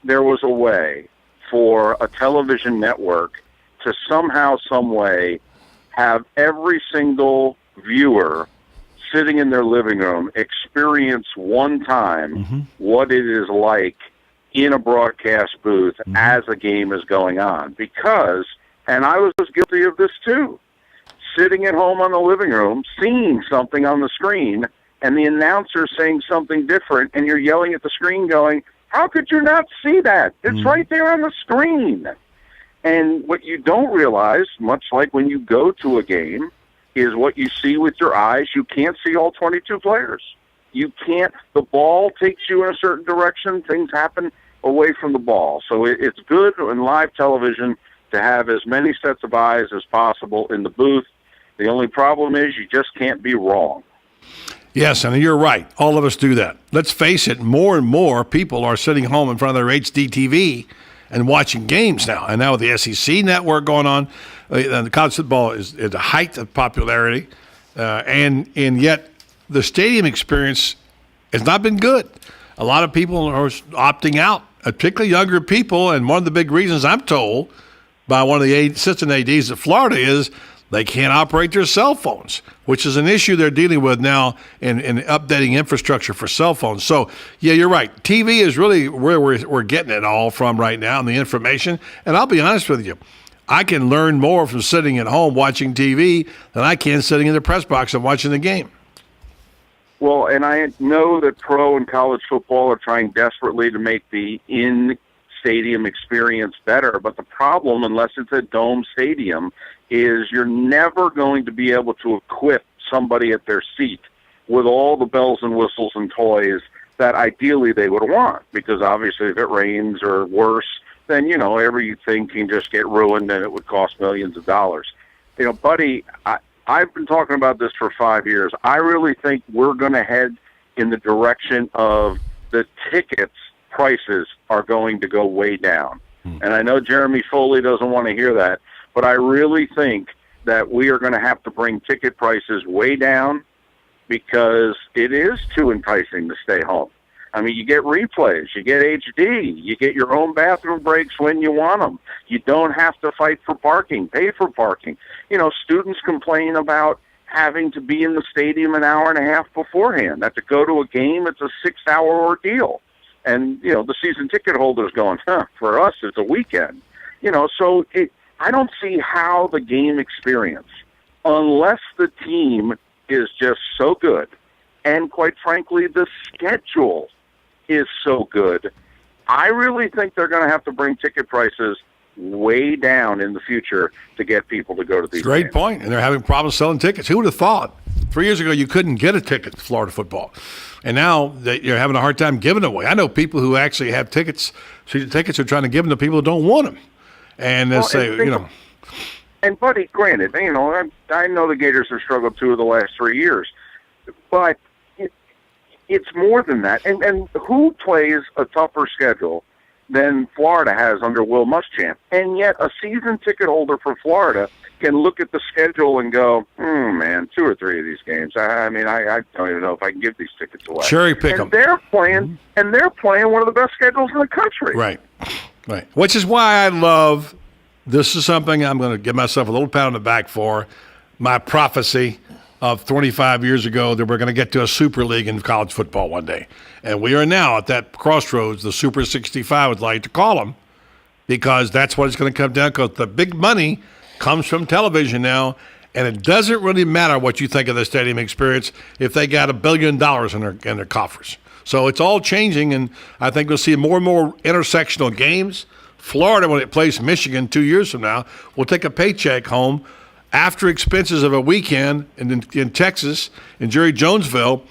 there was a way for a television network to somehow, some way, have every single viewer sitting in their living room experience one time what it is like in a broadcast booth as a game is going on. Because, and I was guilty of this too, sitting at home on the living room, seeing something on the screen, and the announcer saying something different, and you're yelling at the screen going, how could you not see that? It's right there on the screen. And what you don't realize, much like when you go to a game, is what you see with your eyes. You can't see all 22 players. You can't. The ball takes you in a certain direction. Things happen away from the ball. So it's good in live television to have as many sets of eyes as possible in the booth. The only problem is you just can't be wrong. Yes, and you're right. All of us do that. Let's face it, more and more people are sitting home in front of their HD TV and watching games now. And now with the SEC network going on, the college football is at the height of popularity, and yet the stadium experience has not been good. A lot of people are opting out, particularly younger people, and one of the big reasons I'm told by one of the assistant ADs of Florida is they can't operate their cell phones, which is an issue they're dealing with now in updating infrastructure for cell phones. So, yeah, you're right. TV is really where we're getting it all from right now and the information. And I'll be honest with you, I can learn more from sitting at home watching TV than I can sitting in the press box and watching the game. Well, and I know that pro and college football are trying desperately to make the in-stadium experience better, but the problem, unless it's a dome stadium, is you're never going to be able to equip somebody at their seat with all the bells and whistles and toys that ideally they would want, because obviously if it rains or worse, then, everything can just get ruined and it would cost millions of dollars. Buddy, I've been talking about this for 5 years. I really think we're going to head in the direction of the tickets prices are going to go way down. And I know Jeremy Foley doesn't want to hear that, But I really think that we are going to have to bring ticket prices way down because it is too enticing to stay home. I mean, you get replays, you get HD, you get your own bathroom breaks when you want them. You don't have to fight for parking, pay for parking. You know, students complain about having to be in the stadium an hour and a half beforehand. That to go to a game, it's a 6-hour ordeal. And, you know, the season ticket holders going, for us, it's a weekend. You know, so I don't see how the game experience, unless the team is just so good, and quite frankly, the schedule is so good, I really think they're going to have to bring ticket prices way down in the future to get people to go to these Great games. point. And they're having problems selling tickets. Who would have thought 3 years ago you couldn't get a ticket to Florida football? And now you're having a hard time giving them away. I know people who actually have tickets. Season tickets are trying to give them to people who don't want them. And they say, you know. And, buddy, granted, you know, I know the Gators have struggled 2 of the last 3 years. But it's more than that. And who plays a tougher schedule than Florida has under Will Muschamp? And yet a season ticket holder for Florida can look at the schedule and go, man, 2 or 3 of these games. I mean, I don't even know if I can give these tickets away. Cherry pick them. They're playing, and they're playing one of the best schedules in the country. Right. Which is why I love, this is something I'm going to give myself a little pat on the back for, my prophecy of 25 years ago that we're going to get to a super league in college football one day. And we are now at that crossroads, the Super 65 would like to call them, because that's what it's going to come down, because the big money comes from television now, and it doesn't really matter what you think of the stadium experience if they got $1 billion in their coffers. So it's all changing, and I think we'll see more and more intersectional games. Florida, when it plays Michigan 2 years from now, will take a paycheck home after expenses of a weekend in Texas, in Jerry Jonesville,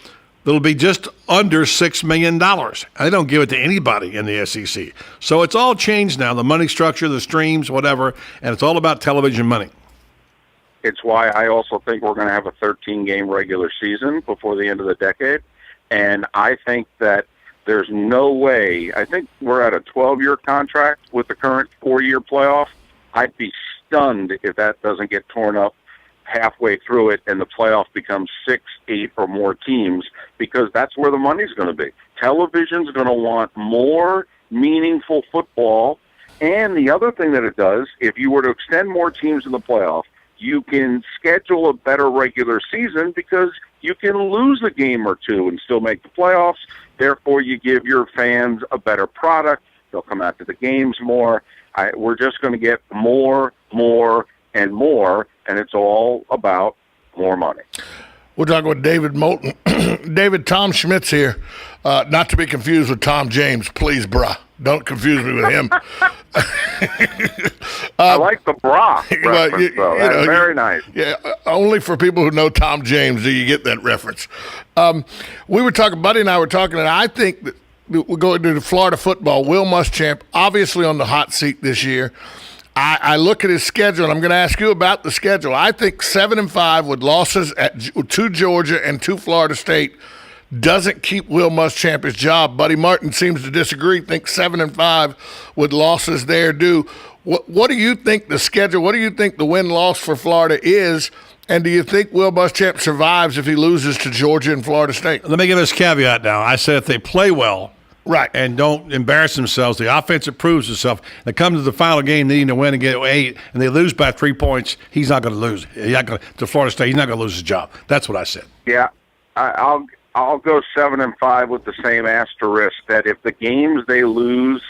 that'll be just under $6 million. They don't give it to anybody in the SEC. So it's all changed now, the money structure, the streams, whatever, and it's all about television money. It's why I also think we're going to have a 13-game regular season before the end of the decade. And I think that there's no way, I think we're at a 12-year contract with the current 4-year playoff. I'd be stunned if that doesn't get torn up halfway through it and the playoff becomes 6, 8, or more teams, because that's where the money's going to be. Television's going to want more meaningful football. And the other thing that it does, if you were to extend more teams in the playoff, you can schedule a better regular season because you can lose a game or two and still make the playoffs. Therefore, you give your fans a better product. They'll come out to the games more. We're just going to get more, and more, and it's all about more money. We're talking with David Moulton. David, Tom Schmidt's here. Not to be confused with Tom James, please, brah. Don't confuse me with him. I like the bra reference, though. That's very nice. Yeah, only for people who know Tom James do you get that reference. We were talking, Buddy and I were talking, and I think that we're going to Florida football. Will Muschamp, obviously on the hot seat this year. I look at his schedule, and I'm going to ask you about the schedule. I think 7-5 with losses to Georgia and to Florida State doesn't keep Will Muschamp his job. Buddy Martin seems to disagree, thinks 7-5 with losses there do. What do you think the schedule, what do you think the win-loss for Florida is, and do you think Will Muschamp survives if he loses to Georgia and Florida State? Let me give this caveat now. I said if they play well, right, and don't embarrass themselves, the offense improves itself. They come to the final game needing to win and get 8, and they lose by 3 points. He's not going to lose. To Florida State, he's not going to lose his job. That's what I said. Yeah, I'll go 7-5 with the same asterisk that if the games they lose,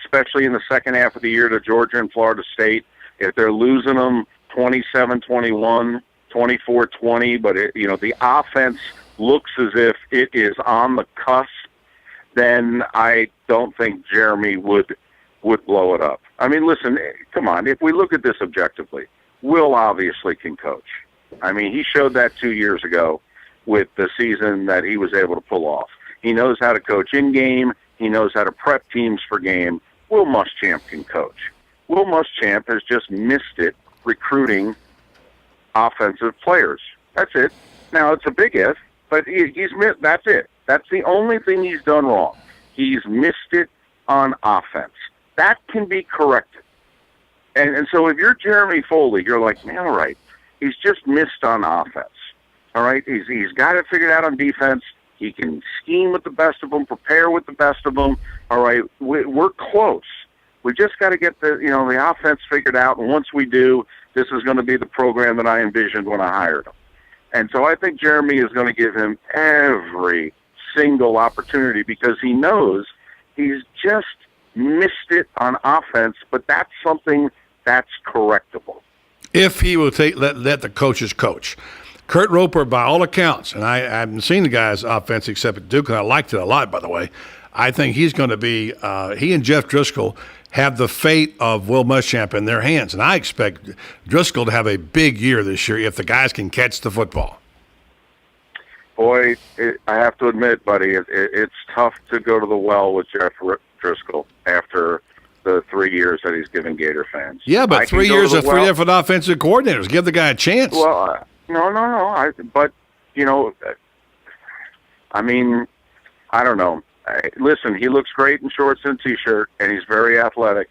especially in the second half of the year to Georgia and Florida State, if they're losing them 27-21, 24-20, but the offense looks as if it is on the cusp, then I don't think Jeremy would blow it up. I mean, listen, come on. If we look at this objectively, Will obviously can coach. I mean, he showed that 2 years ago with the season that he was able to pull off. He knows how to coach in-game. He knows how to prep teams for game. Will Muschamp can coach. Will Muschamp has just missed it recruiting offensive players. That's it. Now, it's a big if, but he's missed. That's it. That's the only thing he's done wrong. He's missed it on offense. That can be corrected. And so if you're Jeremy Foley, you're like, man, all right, he's just missed on offense. All right, he's got it figured out on defense. He can scheme with the best of them, prepare with the best of them. All right, we're close. We just got to get the offense figured out. And once we do, this is going to be the program that I envisioned when I hired him. And so I think Jeremy is going to give him every single opportunity because he knows he's just missed it on offense, but that's something that's correctable. If he will let the coaches coach. Kurt Roper, by all accounts, and I haven't seen the guy's offense except at Duke, and I liked it a lot, by the way. I think he's going to be he and Jeff Driscoll have the fate of Will Muschamp in their hands, and I expect Driscoll to have a big year this year if the guys can catch the football. Boy, I have to admit, buddy, it's tough to go to the well with Jeff Driscoll after the 3 years that he's given Gator fans. Yeah, but 3 years of three different offensive coordinators. Give the guy a chance. Well, no. But, I mean, I don't know. Listen, he looks great in shorts and a T-shirt, and he's very athletic.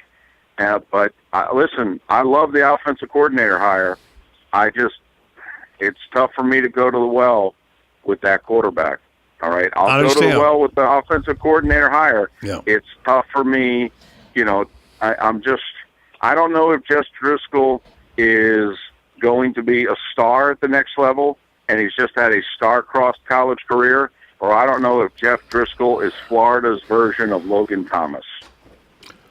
But, listen, I love the offensive coordinator hire. It's tough for me to go to the well with that quarterback. All right? I'll go to the well with the offensive coordinator hire. Yeah. It's tough for me. I don't know if Jeff Driscoll is going to be a star at the next level, and he's just had a star-crossed college career, or I don't know if Jeff Driscoll is Florida's version of Logan Thomas,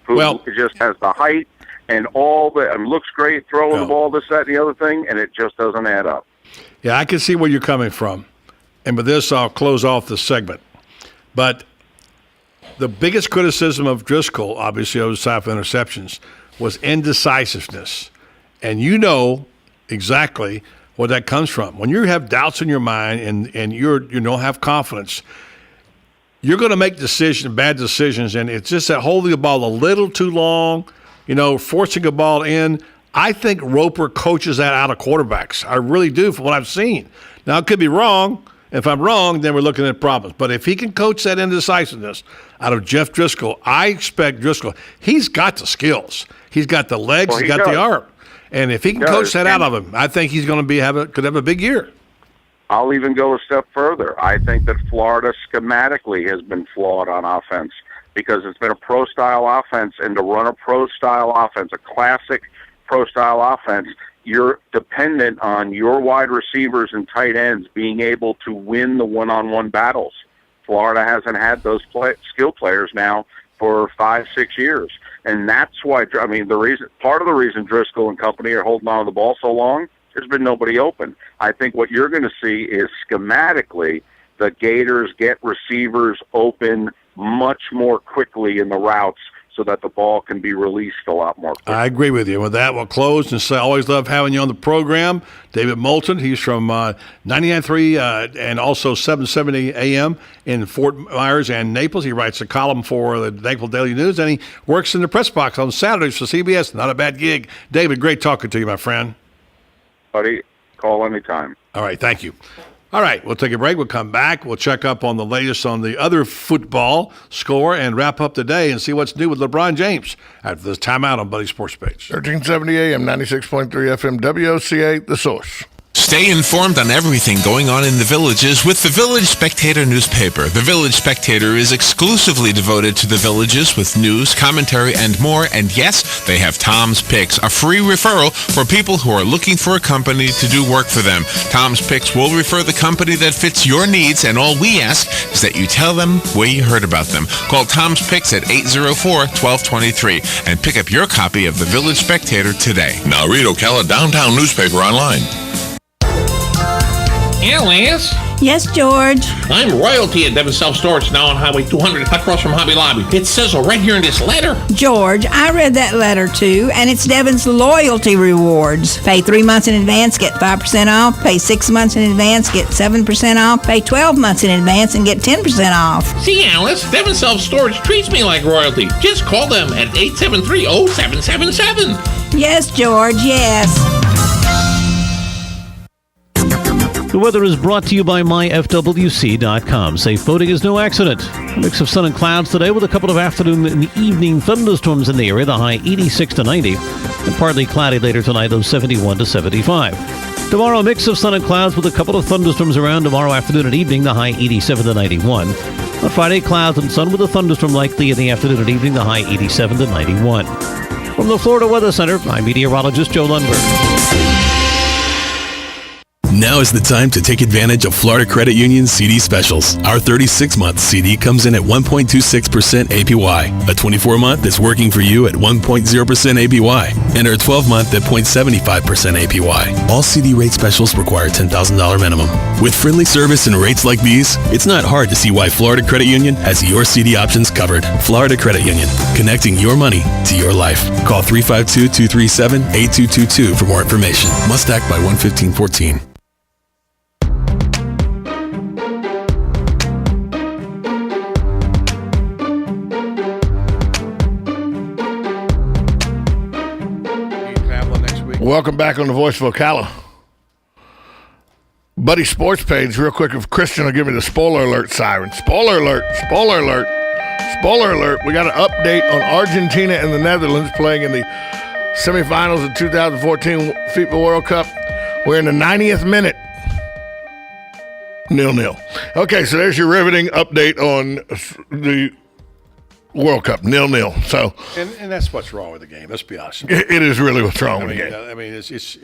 who just has the height and looks great throwing the ball, this, that, and the other thing, and it just doesn't add up. Yeah, I can see where you're coming from. And with this, I'll close off the segment. But the biggest criticism of Driscoll, obviously, aside from interceptions, was indecisiveness. And you know exactly where that comes from. When you have doubts in your mind and you don't have confidence, you're going to make bad decisions, and it's just that holding the ball a little too long, forcing a ball in. I think Roper coaches that out of quarterbacks. I really do, from what I've seen. Now, it could be wrong. If I'm wrong, then we're looking at problems. But if he can coach that indecisiveness out of Jeff Driscoll, I expect Driscoll. He's got the skills. He's got the legs. He's got the arm. And if he can coach that out of him, I think he's going to could have a big year. I'll even go a step further. I think that Florida schematically has been flawed on offense because it's been a pro-style offense, and to run a pro-style offense, a classic pro-style offense, you're dependent on your wide receivers and tight ends being able to win the one-on-one battles. Florida hasn't had those skill players now for 5-6 years. And that's why, part of the reason Driscoll and company are holding on to the ball so long, there's been nobody open. I think what you're going to see is schematically the Gators get receivers open much more quickly in the routes so that the ball can be released a lot more quickly. I agree with you. With that, we'll close and say, always love having you on the program. David Moulton, he's from 99.3 and also 770 AM in Fort Myers and Naples. He writes a column for the Naples Daily News, and he works in the press box on Saturdays for CBS. Not a bad gig. David, great talking to you, my friend. Buddy, call anytime. All right, thank you. All right, we'll take a break. We'll come back. We'll check up on the latest on the other football score and wrap up the day and see what's new with LeBron James after this timeout on Buddy Sports Page. 1370 AM, 96.3 FM, WOCA, The Source. Stay informed on everything going on in the Villages with the Village Spectator newspaper. The Village Spectator is exclusively devoted to the Villages with news, commentary, and more. And yes, they have Tom's Picks, a free referral for people who are looking for a company to do work for them. Tom's Picks will refer the company that fits your needs, and all we ask is that you tell them where you heard about them. Call Tom's Picks at 804-1223 and pick up your copy of the Village Spectator today. Now read Ocala Downtown newspaper online. Alice? Yes, George? I'm royalty at Devon's Self-Storage now on Highway 200 across from Hobby Lobby. It says so right here in this letter. George, I read that letter too, and it's Devon's Loyalty Rewards. Pay 3 months in advance, get 5% off. Pay 6 months in advance, get 7% off. Pay 12 months in advance and get 10% off. See, Alice, Devon's Self-Storage treats me like royalty. Just call them at 873-0777. Yes, George, yes. The weather is brought to you by myfwc.com. Safe boating is no accident. A mix of sun and clouds today with a couple of afternoon and evening thunderstorms in the area, the high 86 to 90. And partly cloudy later tonight, those 71 to 75. Tomorrow, a mix of sun and clouds with a couple of thunderstorms around tomorrow afternoon and evening, the high 87 to 91. On Friday, clouds and sun with a thunderstorm likely in the afternoon and evening, the high 87 to 91. From the Florida Weather Center, I'm meteorologist Joe Lundberg. Now is the time to take advantage of Florida Credit Union's CD specials. Our 36-month CD comes in at 1.26% APY. A 24-month is working for you at 1.0% APY. And our 12-month at 0.75% APY. All CD rate specials require $10,000 minimum. With friendly service and rates like these, it's not hard to see why Florida Credit Union has your CD options covered. Florida Credit Union, connecting your money to your life. Call 352-237-8222 for more information. Must act by 1/15/14. Welcome back on the Voice of Ocala. Buddy Sports page, real quick, if Christian will give me the spoiler alert siren. Spoiler alert, spoiler alert, spoiler alert. We got an update on Argentina and the Netherlands playing in the semifinals of 2014 FIFA World Cup. We're in the 90th minute. 0-0. Okay, so there's your riveting update on the World Cup, 0-0. So, and that's what's wrong with the game. Let's be honest. It is really what's wrong with the game. I mean, it's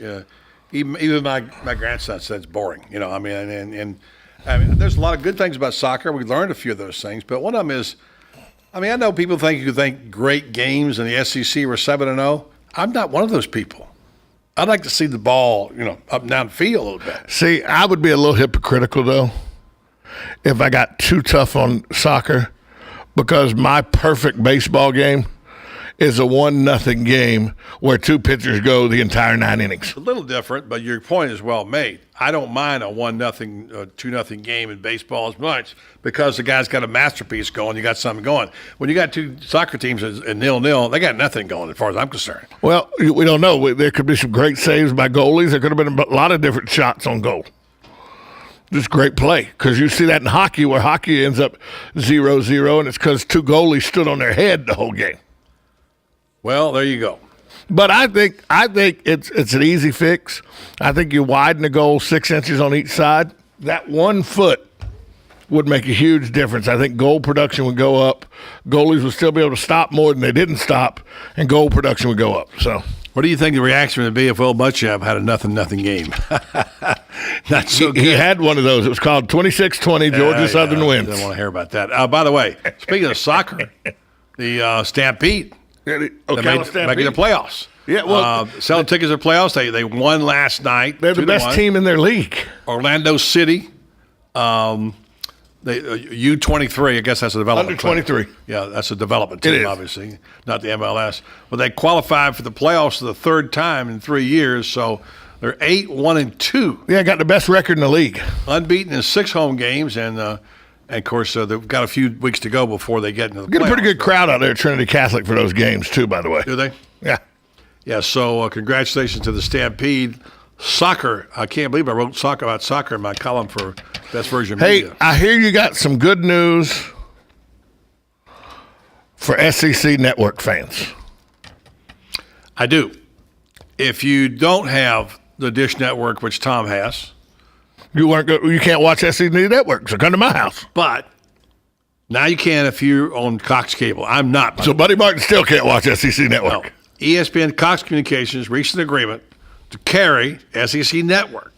even my grandson said it's boring. You know, I mean, and I mean, there's a lot of good things about soccer. We learned a few of those things, but one of them is, I mean, I know people think great games in the SEC were 7-0. I'm not one of those people. I'd like to see the ball, up and down the field a little bit. See, I would be a little hypocritical though if I got too tough on soccer. Because my perfect baseball game is a 1-0 game where two pitchers go the entire 9 innings. A little different, but your point is well made. I don't mind a 1-0, 2-0 game in baseball as much because the guy's got a masterpiece going. You got something going. When you got two soccer teams at 0-0, they got nothing going as far as I'm concerned. Well, we don't know. There could be some great saves by goalies. There could have been a lot of different shots on goal. Just great play, because you see that in hockey where hockey ends up 0-0, and it's because two goalies stood on their head the whole game. Well, there you go. But I think it's an easy fix. I think you widen the goal 6 inches on each side. That 1 foot would make a huge difference. I think goal production would go up. Goalies would still be able to stop more than they didn't stop, and goal production would go up. So, what do you think the reaction would be if Will Muschamp had a 0-0 game? Not so good. He had one of those. It was called 26-20, Georgia Southern wins. I don't want to hear about that. By the way, speaking of soccer, the Stampede. Ocala Stampede. Making the playoffs. Yeah, well, selling tickets to the playoffs. They won last night. They're the best team in their league. Orlando City. U23, I guess that's a development team. Under 23. Yeah, that's a development team, obviously, not the MLS. Well, they qualified for the playoffs for the third time in 3 years, so they're 8-1-2. Yeah, got the best record in the league. Unbeaten in 6 home games, and of course, they've got a few weeks to go before they get into the playoffs. Get a pretty good crowd out there at Trinity Catholic for those games, too, by the way. Do they? Yeah. Yeah, so congratulations to the Stampede. Soccer, I can't believe I wrote about soccer in my column for Best Version Media. Hey, I hear you got some good news for SEC Network fans. I do. If you don't have the Dish Network, which Tom has, you can't watch SEC Network, so come to my house. But now you can if you're on Cox Cable. I'm not. So Buddy Martin still can't watch SEC Network. No. ESPN Cox Communications reached an agreement to carry SEC Network.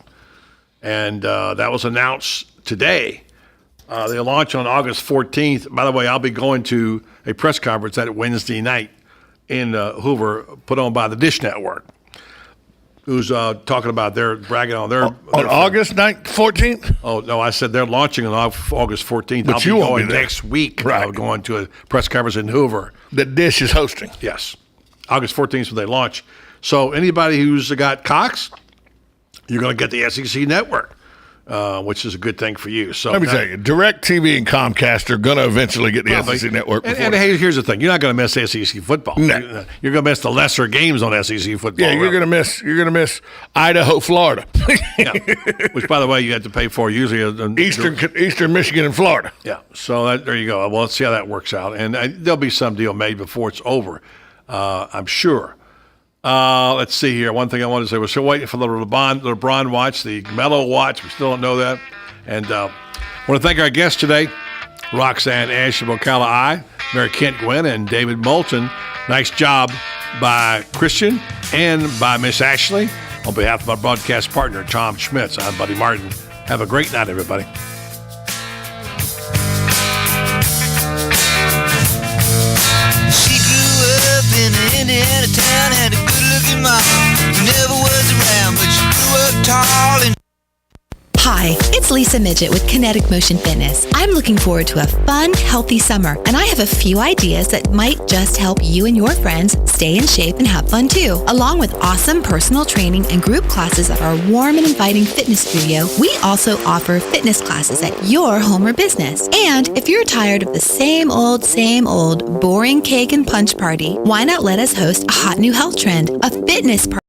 And that was announced today. They launch on August 14th. By the way, I'll be going to a press conference that Wednesday night in Hoover, put on by the Dish Network, who's talking about bragging on their August 9th, 14th? Oh, no, I said they're launching on August 14th. But I'll be going next week. Right. I'm going to a press conference in Hoover. The Dish is hosting. Yes. August 14th is when they launch. So anybody who's got Cox, you're going to get the SEC Network. which is a good thing for you. So let me tell you, DirecTV and Comcast are going to eventually get the SEC network. And hey, here's the thing: you're not going to miss SEC football. No. You're going to miss the lesser games on SEC football. Yeah, you're going to miss Idaho, Florida. Yeah. Which, by the way, you have to pay for usually Eastern Michigan and Florida. Yeah, so there you go. Well, let's see how that works out, and there'll be some deal made before it's over, I'm sure. Let's see here. One thing I wanted to say, we're still waiting for the LeBron watch, the Melo watch. We still don't know that. And I want to thank our guests today, Roxanne Ash of Ocala I, Mary Kent Gwynn, and David Moulton. Nice job by Christian and by Miss Ashley. On behalf of my broadcast partner, Tom Schmitz, I'm Buddy Martin. Have a great night, everybody. She grew up in an Indiana town, had a good-looking mom who never was around, but she grew up tall and... Hi, it's Lisa Midget with Kinetic Motion Fitness. I'm looking forward to a fun, healthy summer, and I have a few ideas that might just help you and your friends stay in shape and have fun too. Along with awesome personal training and group classes at our warm and inviting fitness studio, we also offer fitness classes at your home or business. And if you're tired of the same old, boring cake and punch party, why not let us host a hot new health trend, a fitness party